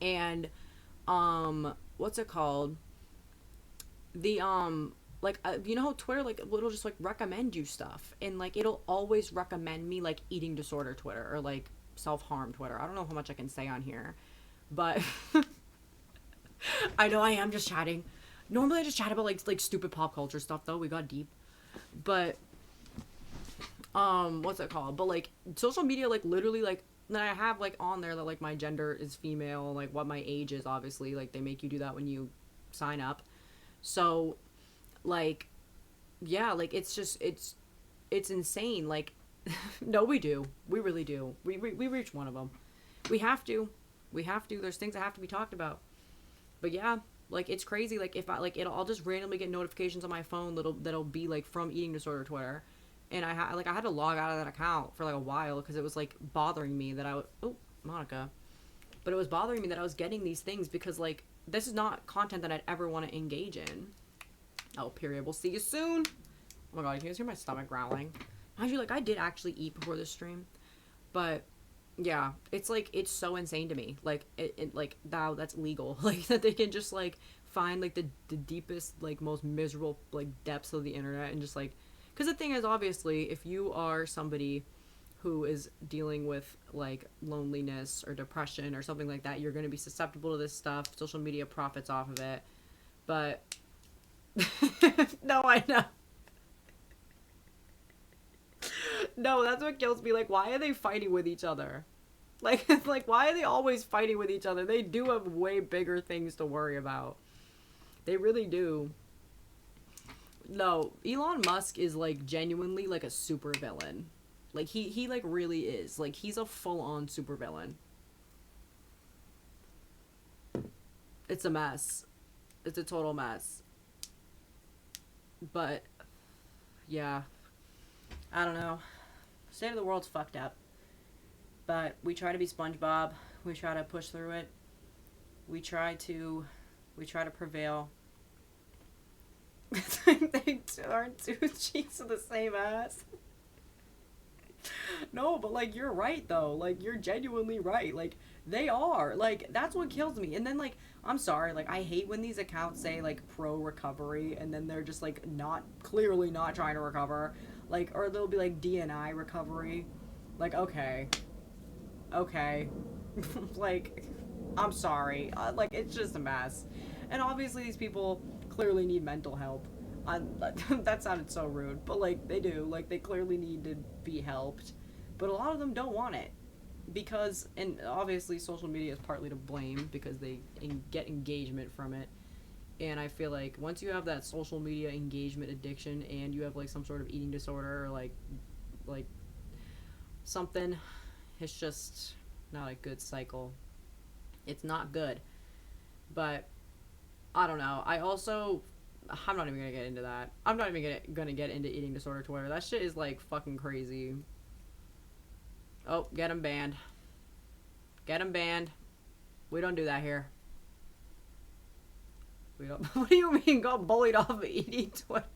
And what's it called? The like you know how Twitter like it'll just like recommend you stuff, and like it'll always recommend me like eating disorder Twitter or like self-harm Twitter. I don't know how much I can say on here, but I know I am just chatting. Normally I just chat about like stupid pop culture stuff though. We got deep. But what's it called? But like social media, like literally like then I have like on there that like my gender is female, like what my age is, obviously. Like they make you do that when you sign up. So like yeah, like it's just it's insane. Like no, we do. We really do. We reach one of them. We have to. There's things that have to be talked about. But yeah, like it's crazy. Like if I like I'll just randomly get notifications on my phone that'll be like from eating disorder Twitter, and I had to log out of that account for like a while because it was like bothering me that Monica, but it was bothering me that I was getting these things because like this is not content that I'd ever want to engage in. Oh, period. We'll see you soon. Oh my god, can you guys hear my stomach growling? Mind you, like I did actually eat before this stream, but yeah, it's like it's so insane to me. Like it like that's legal. Like that they can just like find like the deepest like most miserable like depths of the internet and just like, because the thing is, obviously if you are somebody who is dealing with like loneliness or depression or something like that, you're going to be susceptible to this stuff. Social media profits off of it. But no, I know. No, that's what kills me. Like, why are they fighting with each other? Like, why are they always fighting with each other? They do have way bigger things to worry about. They really do. No, Elon Musk is, like, genuinely, like, a super villain. Like, he like, really is. Like, he's a full-on super villain. It's a mess. It's a total mess. But, yeah. I don't know. State of the world's fucked up. But we try to be SpongeBob. We try to push through it. We try to prevail. They aren't two cheeks of the same ass. No, but like you're right though. Like you're genuinely right. Like they are. Like that's what kills me. And then like I'm sorry, like, I hate when these accounts say, like, pro recovery, and then they're just, like, not, clearly not trying to recover. Like, or they'll be, like, DNI recovery. Like, okay. Okay. Like, I'm sorry. Like, it's just a mess. And obviously, these people clearly need mental help. That sounded so rude, but, like, they do. Like, they clearly need to be helped. But a lot of them don't want it. Because, and obviously social media is partly to blame because they get engagement from it. And I feel like once you have that social media engagement addiction and you have like some sort of eating disorder or like something, it's just not a good cycle. It's not good. But I don't know. I'm not even gonna get into that. I'm not even gonna get into eating disorder Twitter. That shit is like fucking crazy. Oh, get him banned. Get him banned. We don't do that here. We don't. What do you mean got bullied off of eating Twitter?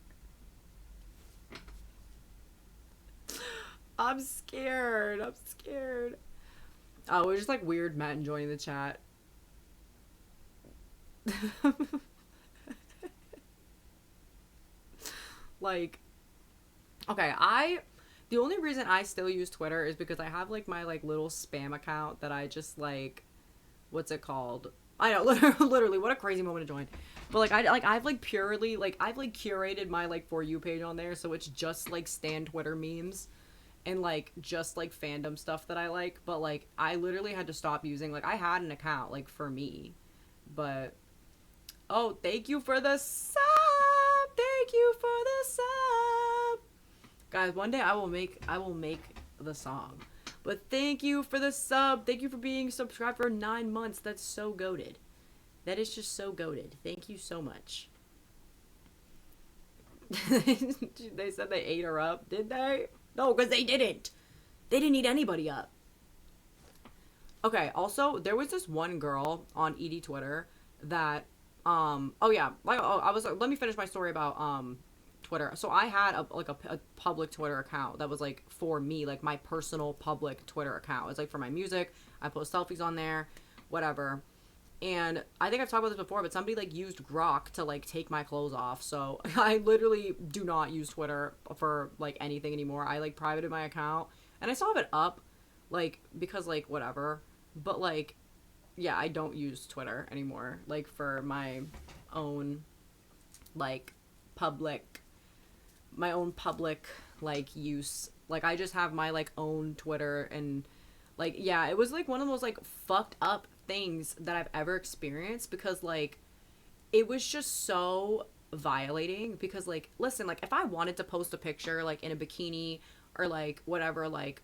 I'm scared. I'm scared. Oh, it was just like weird Matt joining the chat. Like, okay, the only reason I still use Twitter is because I have like my like little spam account that I just like, what's it called? I know, literally, what a crazy moment to join. But like I've like purely like I've like curated my like For You page on there, so it's just like stan Twitter memes and like just like fandom stuff that I like. But like I literally had to stop using, like I had an account like for me, but oh, thank you for the sub. Thank you for the sub. Guys, one day I will make the song. But thank you for the sub. Thank you for being subscribed for 9 months. That's so goated. That is just so goated. Thank you so much. They said they ate her up, did they? No, because they didn't. They didn't eat anybody up. Okay, also, there was this one girl on ED Twitter that, oh yeah, let me finish my story about, Twitter. So I had a public Twitter account that was like for me, like my personal public Twitter account. It's like for my music. I post selfies on there, whatever. And I think I've talked about this before, but somebody like used Grok to like take my clothes off. So I literally do not use Twitter for like anything anymore. I like privated my account and I still have it up, like because like whatever. But like, yeah, I don't use Twitter anymore. Like for my own like public like use. Like I just have my like own Twitter and like yeah, it was like one of those like fucked up things that I've ever experienced because like it was just so violating because like listen, like if I wanted to post a picture like in a bikini or like whatever, like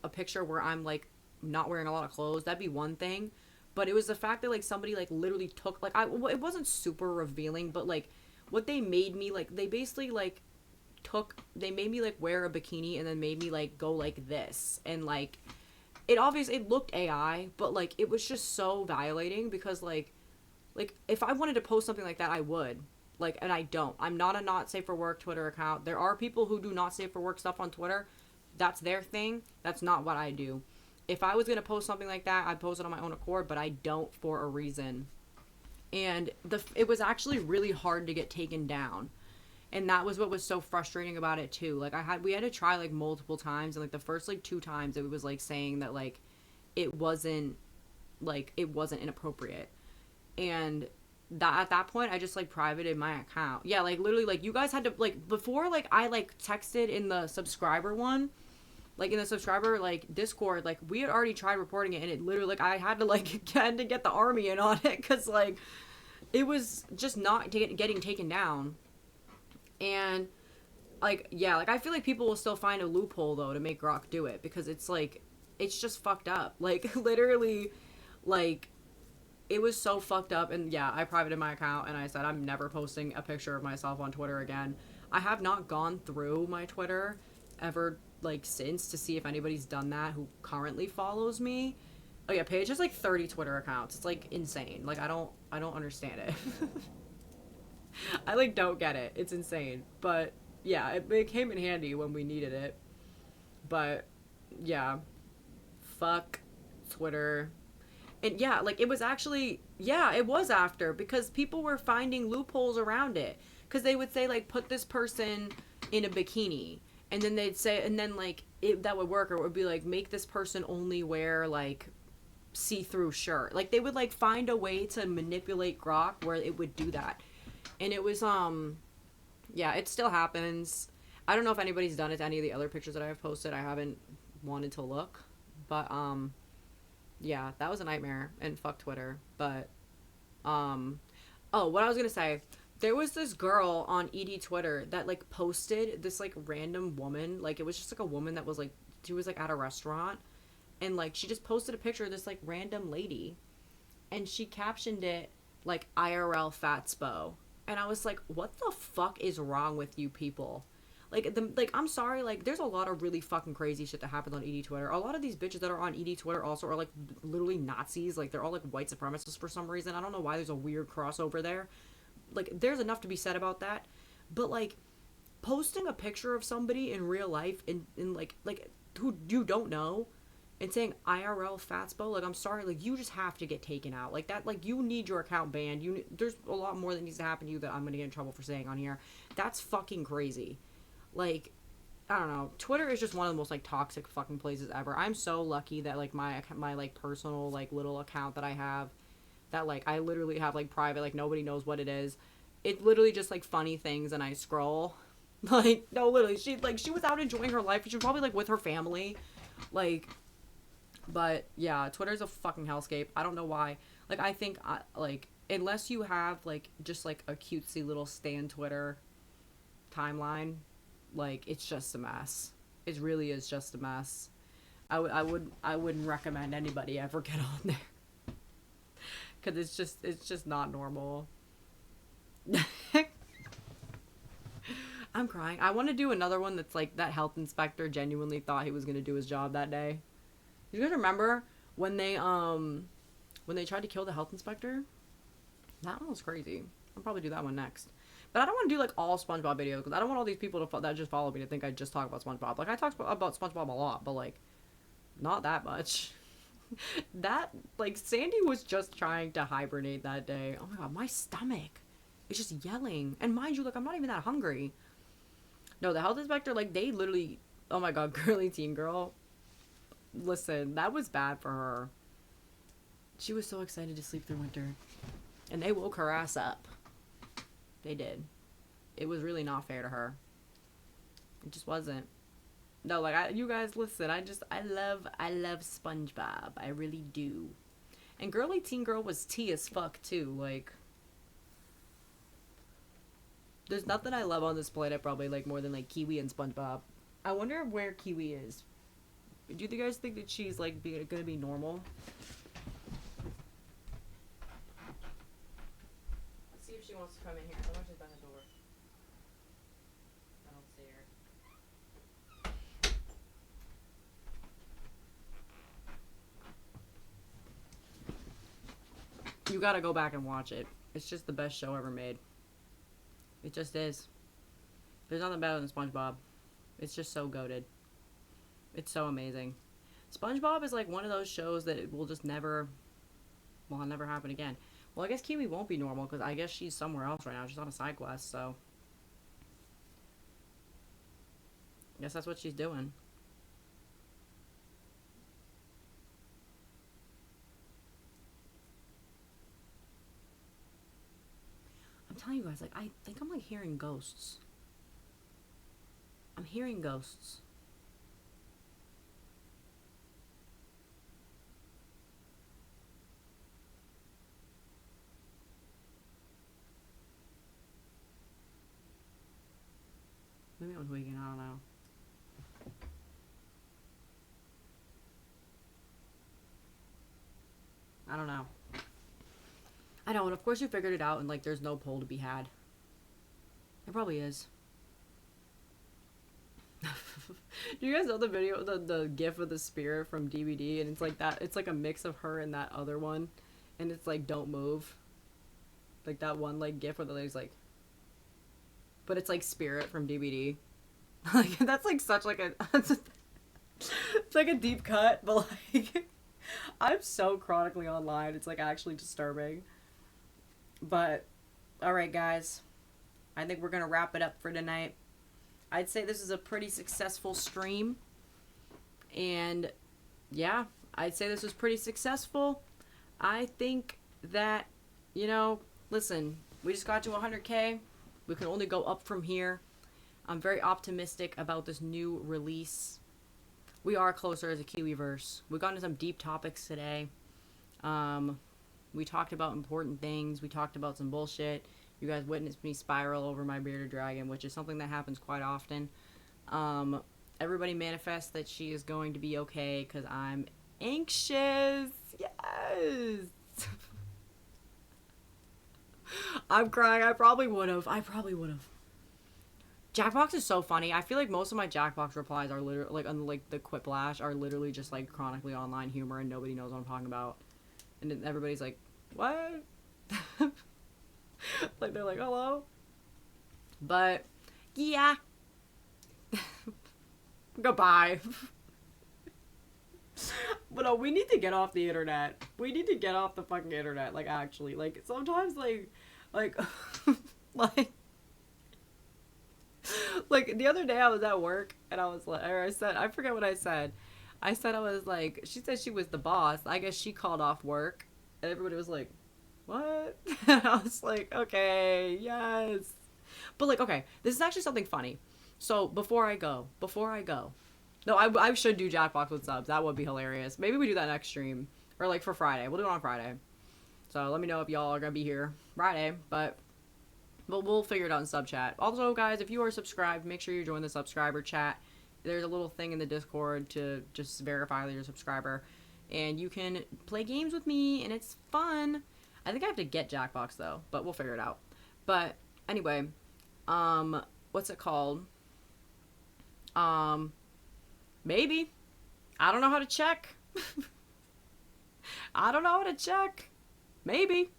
a picture where I'm like not wearing a lot of clothes, that'd be one thing. But it was the fact that like somebody like literally took like it wasn't super revealing, but like what they made me like they basically like they made me like wear a bikini and then made me like go like this and like it looked AI, but like it was just so violating because like if I wanted to post something like that I would, like, and I don't. I'm not a not safe for work Twitter account. There are people who do not safe for work stuff on Twitter. That's their thing. That's not what I do. If I was gonna post something like that, I'd post it on my own accord, but I don't for a reason. And it was actually really hard to get taken down. And that was what was so frustrating about it too. Like we had to try like multiple times, and like the first like 2 times it was like saying that like it wasn't inappropriate. And that at that point I just like privated my account. Yeah, like literally like you guys had to like before like I like texted in the subscriber one, like in the subscriber like Discord, like we had already tried reporting it and it literally like I had to like had to get the army in on it because like it was just not getting taken down. And like yeah, like I feel like people will still find a loophole though to make Grok do it because it's like it's just fucked up. Like literally like it was so fucked up. And yeah, I privated my account and I said I'm never posting a picture of myself on Twitter again. I have not gone through my Twitter ever like since to see if anybody's done that who currently follows me. Oh yeah, Paige has like 30 Twitter accounts. It's like insane. Like I don't understand it. I like don't get it. It's insane. But yeah, it came in handy when we needed it. But yeah, fuck Twitter. And yeah, like it was actually, yeah, it was after, because people were finding loopholes around it. Because they would say, like, put this person in a bikini. And then they'd say, and then, like, that would work. Or it would be, like, make this person only wear, like, see-through shirt. Like, they would, like, find a way to manipulate Grok where it would do that. And it was, yeah, it still happens. I don't know if anybody's done it to any of the other pictures that I've posted. I haven't wanted to look. But, yeah, that was a nightmare, and fuck Twitter. But, oh, what I was gonna say, there was this girl on ED Twitter that, like, posted this, like, random woman, like, it was just, like, a woman that was, like, she was, like, at a restaurant, and, like, she just posted a picture of this, like, random lady, and she captioned it, like, IRL Fatspo, and I was like, what the fuck is wrong with you people? Like, I'm sorry, like, there's a lot of really fucking crazy shit that happens on ED Twitter. A lot of these bitches that are on ED Twitter also are, like, literally Nazis. Like, they're all, like, white supremacists for some reason. I don't know why there's a weird crossover there. Like, there's enough to be said about that. But, like, posting a picture of somebody in real life in like, who you don't know and saying IRL Fatspo, like, I'm sorry, like, you just have to get taken out. Like, that, like, you need your account banned. There's a lot more that needs to happen to you that I'm gonna get in trouble for saying on here. That's fucking crazy. Like, I don't know. Twitter is just one of the most, like, toxic fucking places ever. I'm so lucky that, like, my like, personal, like, little account that I have, that, like, I literally have, like, private, like, nobody knows what it is. It's literally just, like, funny things, and I scroll. Like, no, literally, she was out enjoying her life. She was probably, like, with her family. Like, but, yeah, Twitter's a fucking hellscape. I don't know why. Like, I think, like, unless you have, like, just, like, a cutesy little stan Twitter timeline, like, it's just a mess. It really is just a mess. I wouldn't recommend anybody ever get on there, because it's just not normal. I'm crying. I want to do another one that's like that health inspector genuinely thought he was gonna do his job that day. You guys remember when they tried to kill the health inspector? That one was crazy. I'll probably do that one next. But I don't want to do, like, all SpongeBob videos, because I don't want all these people that just follow me to think I just talk about SpongeBob. Like, I talk about SpongeBob a lot, but, like, not that much. That, like, Sandy was just trying to hibernate that day. Oh my god, my stomach is just yelling. And mind you, like, I'm not even that hungry. No, the health inspector, like, they literally, oh my god, girly teen girl. Listen, that was bad for her. She was so excited to sleep through winter. And they woke her ass up. They did. It was really not fair to her. It just wasn't. No, like, you guys listen, I love SpongeBob. I really do. And girly teen girl was tea as fuck too. Like, there's nothing I love on this planet probably, like, more than, like, Kiwi and SpongeBob. I wonder where Kiwi is. Do you guys think that she's, like, gonna be normal? Let's see if she wants to come in here. I don't know if she's by the door. I don't see her. You gotta go back and watch it. It's just the best show ever made. It just is. There's nothing better than SpongeBob. It's just so goated. It's so amazing. SpongeBob is, like, one of those shows that it will just never, well, it'll never happen again. Well, I guess Kiwi won't be normal, because I guess she's somewhere else right now. She's on a side quest, so I guess that's what she's doing. I'm telling you guys, like, I think I'm, like, hearing ghosts. I'm hearing ghosts. Maybe I'm tweaking, I don't know. I don't know. I know, and of course you figured it out, and, like, there's no poll to be had. It probably is. Do you guys know the video, the gif of the spirit from DVD, and it's like that, it's like a mix of her and that other one, and it's like, don't move. Like that one, like, gif where the lady's like, but it's like spirit from DVD. Like, that's like such like a, it's like a deep cut, but like, I'm so chronically online. It's like actually disturbing. But all right, guys. I think we're going to wrap it up for tonight. I'd say this is a pretty successful stream. And yeah, I'd say this was pretty successful. I think that, you know, listen, we just got to 100K. We can only go up from here. I'm very optimistic about this new release. We are closer as a Kiwiverse. We got into some deep topics today. We talked about important things. We talked about some bullshit. You guys witnessed me spiral over my bearded dragon, which is something that happens quite often. Everybody manifests that she is going to be okay because I'm anxious. Yes. I'm crying. I probably would have. Jackbox is so funny. I feel like most of my Jackbox replies are literally, like, on like the Quiplash, are literally just like chronically online humor, and nobody knows what I'm talking about. And then everybody's like, "What?" Like they're like, "Hello." But yeah. Goodbye. But no, we need to get off the internet. We need to get off the fucking internet. Like, actually, like sometimes, like, like, like the other day I was at work and I was like, or I forget what I said. I said I was like, she said she was the boss. I guess she called off work, and everybody was like, "What?" And I was like, "Okay, yes." But like, okay, this is actually something funny. So before I go, no, I should do Jackbox with subs. That would be hilarious. Maybe we do that next stream, or like for Friday. We'll do it on Friday. So let me know if y'all are gonna be here Friday, but we'll figure it out in sub chat. Also, guys, if you are subscribed, make sure you join the subscriber chat. There's a little thing in the Discord to just verify that you're a subscriber, and you can play games with me, and it's fun. I think I have to get Jackbox though, but we'll figure it out. But anyway, what's it called? Maybe. I don't know how to check. I don't know how to check. Maybe.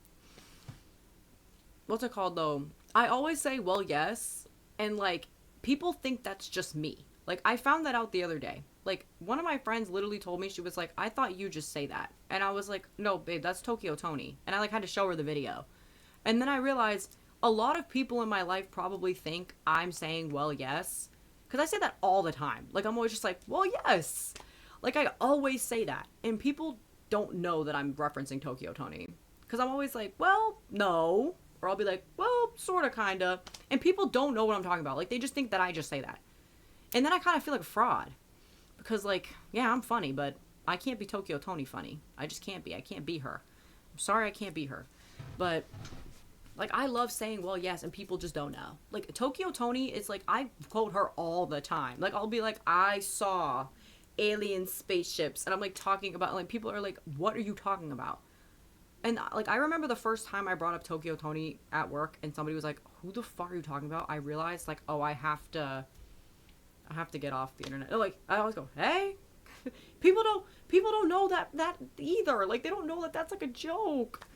What's it called though? I always say, well, yes. And like, people think that's just me. Like, I found that out the other day. Like, one of my friends literally told me, she was like, "I thought you just say that." And I was like, "No, babe, that's Tokyo Tony." And I like had to show her the video. And then I realized a lot of people in my life probably think I'm saying, well, yes. Because I say that all the time. Like, I'm always just like, well, yes. Like, I always say that. And people don't know that I'm referencing Tokyo Tony. Because I'm always like, well, no. Or I'll be like, well, sort of, kind of. And people don't know what I'm talking about. Like, they just think that I just say that. And then I kind of feel like a fraud. Because, like, yeah, I'm funny, but I can't be Tokyo Tony funny. I just can't be. I can't be her. I'm sorry I can't be her. But, like, I love saying, well, yes, and people just don't know. Like, Tokyo Tony is, like, I quote her all the time. Like, I'll be like, "I saw alien spaceships." And I'm, like, talking about, like, people are like, "What are you talking about?" And, like, I remember the first time I brought up Tokyo Tony at work, and somebody was like, "Who the fuck are you talking about?" I realized, like, oh, I have to get off the internet. Like, I always go, "Hey." people don't know that either. Like, they don't know that that's, like, a joke.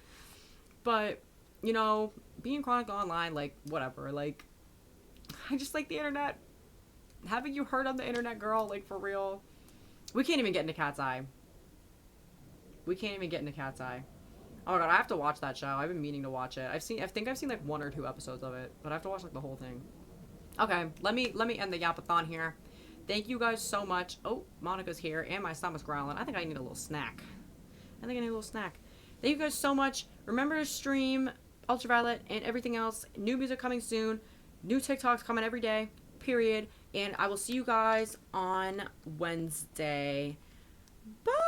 But, you know, being chronic online, like, whatever. Like, I just like the internet. Having you heard on the internet, girl, like, for real. We can't even get into Cat's Eye. Oh my god, I have to watch that show. I've been meaning to watch it. I think I've seen like 1 or 2 episodes of it, but I have to watch like the whole thing. Okay, let me end the Yapathon here. Thank you guys so much. Oh, Monica's here, and my stomach's growling. I think I need a little snack. Thank you guys so much. Remember to stream Ultraviolet and everything else. New music coming soon. New TikToks coming every day. Period. And I will see you guys on Wednesday. Bye!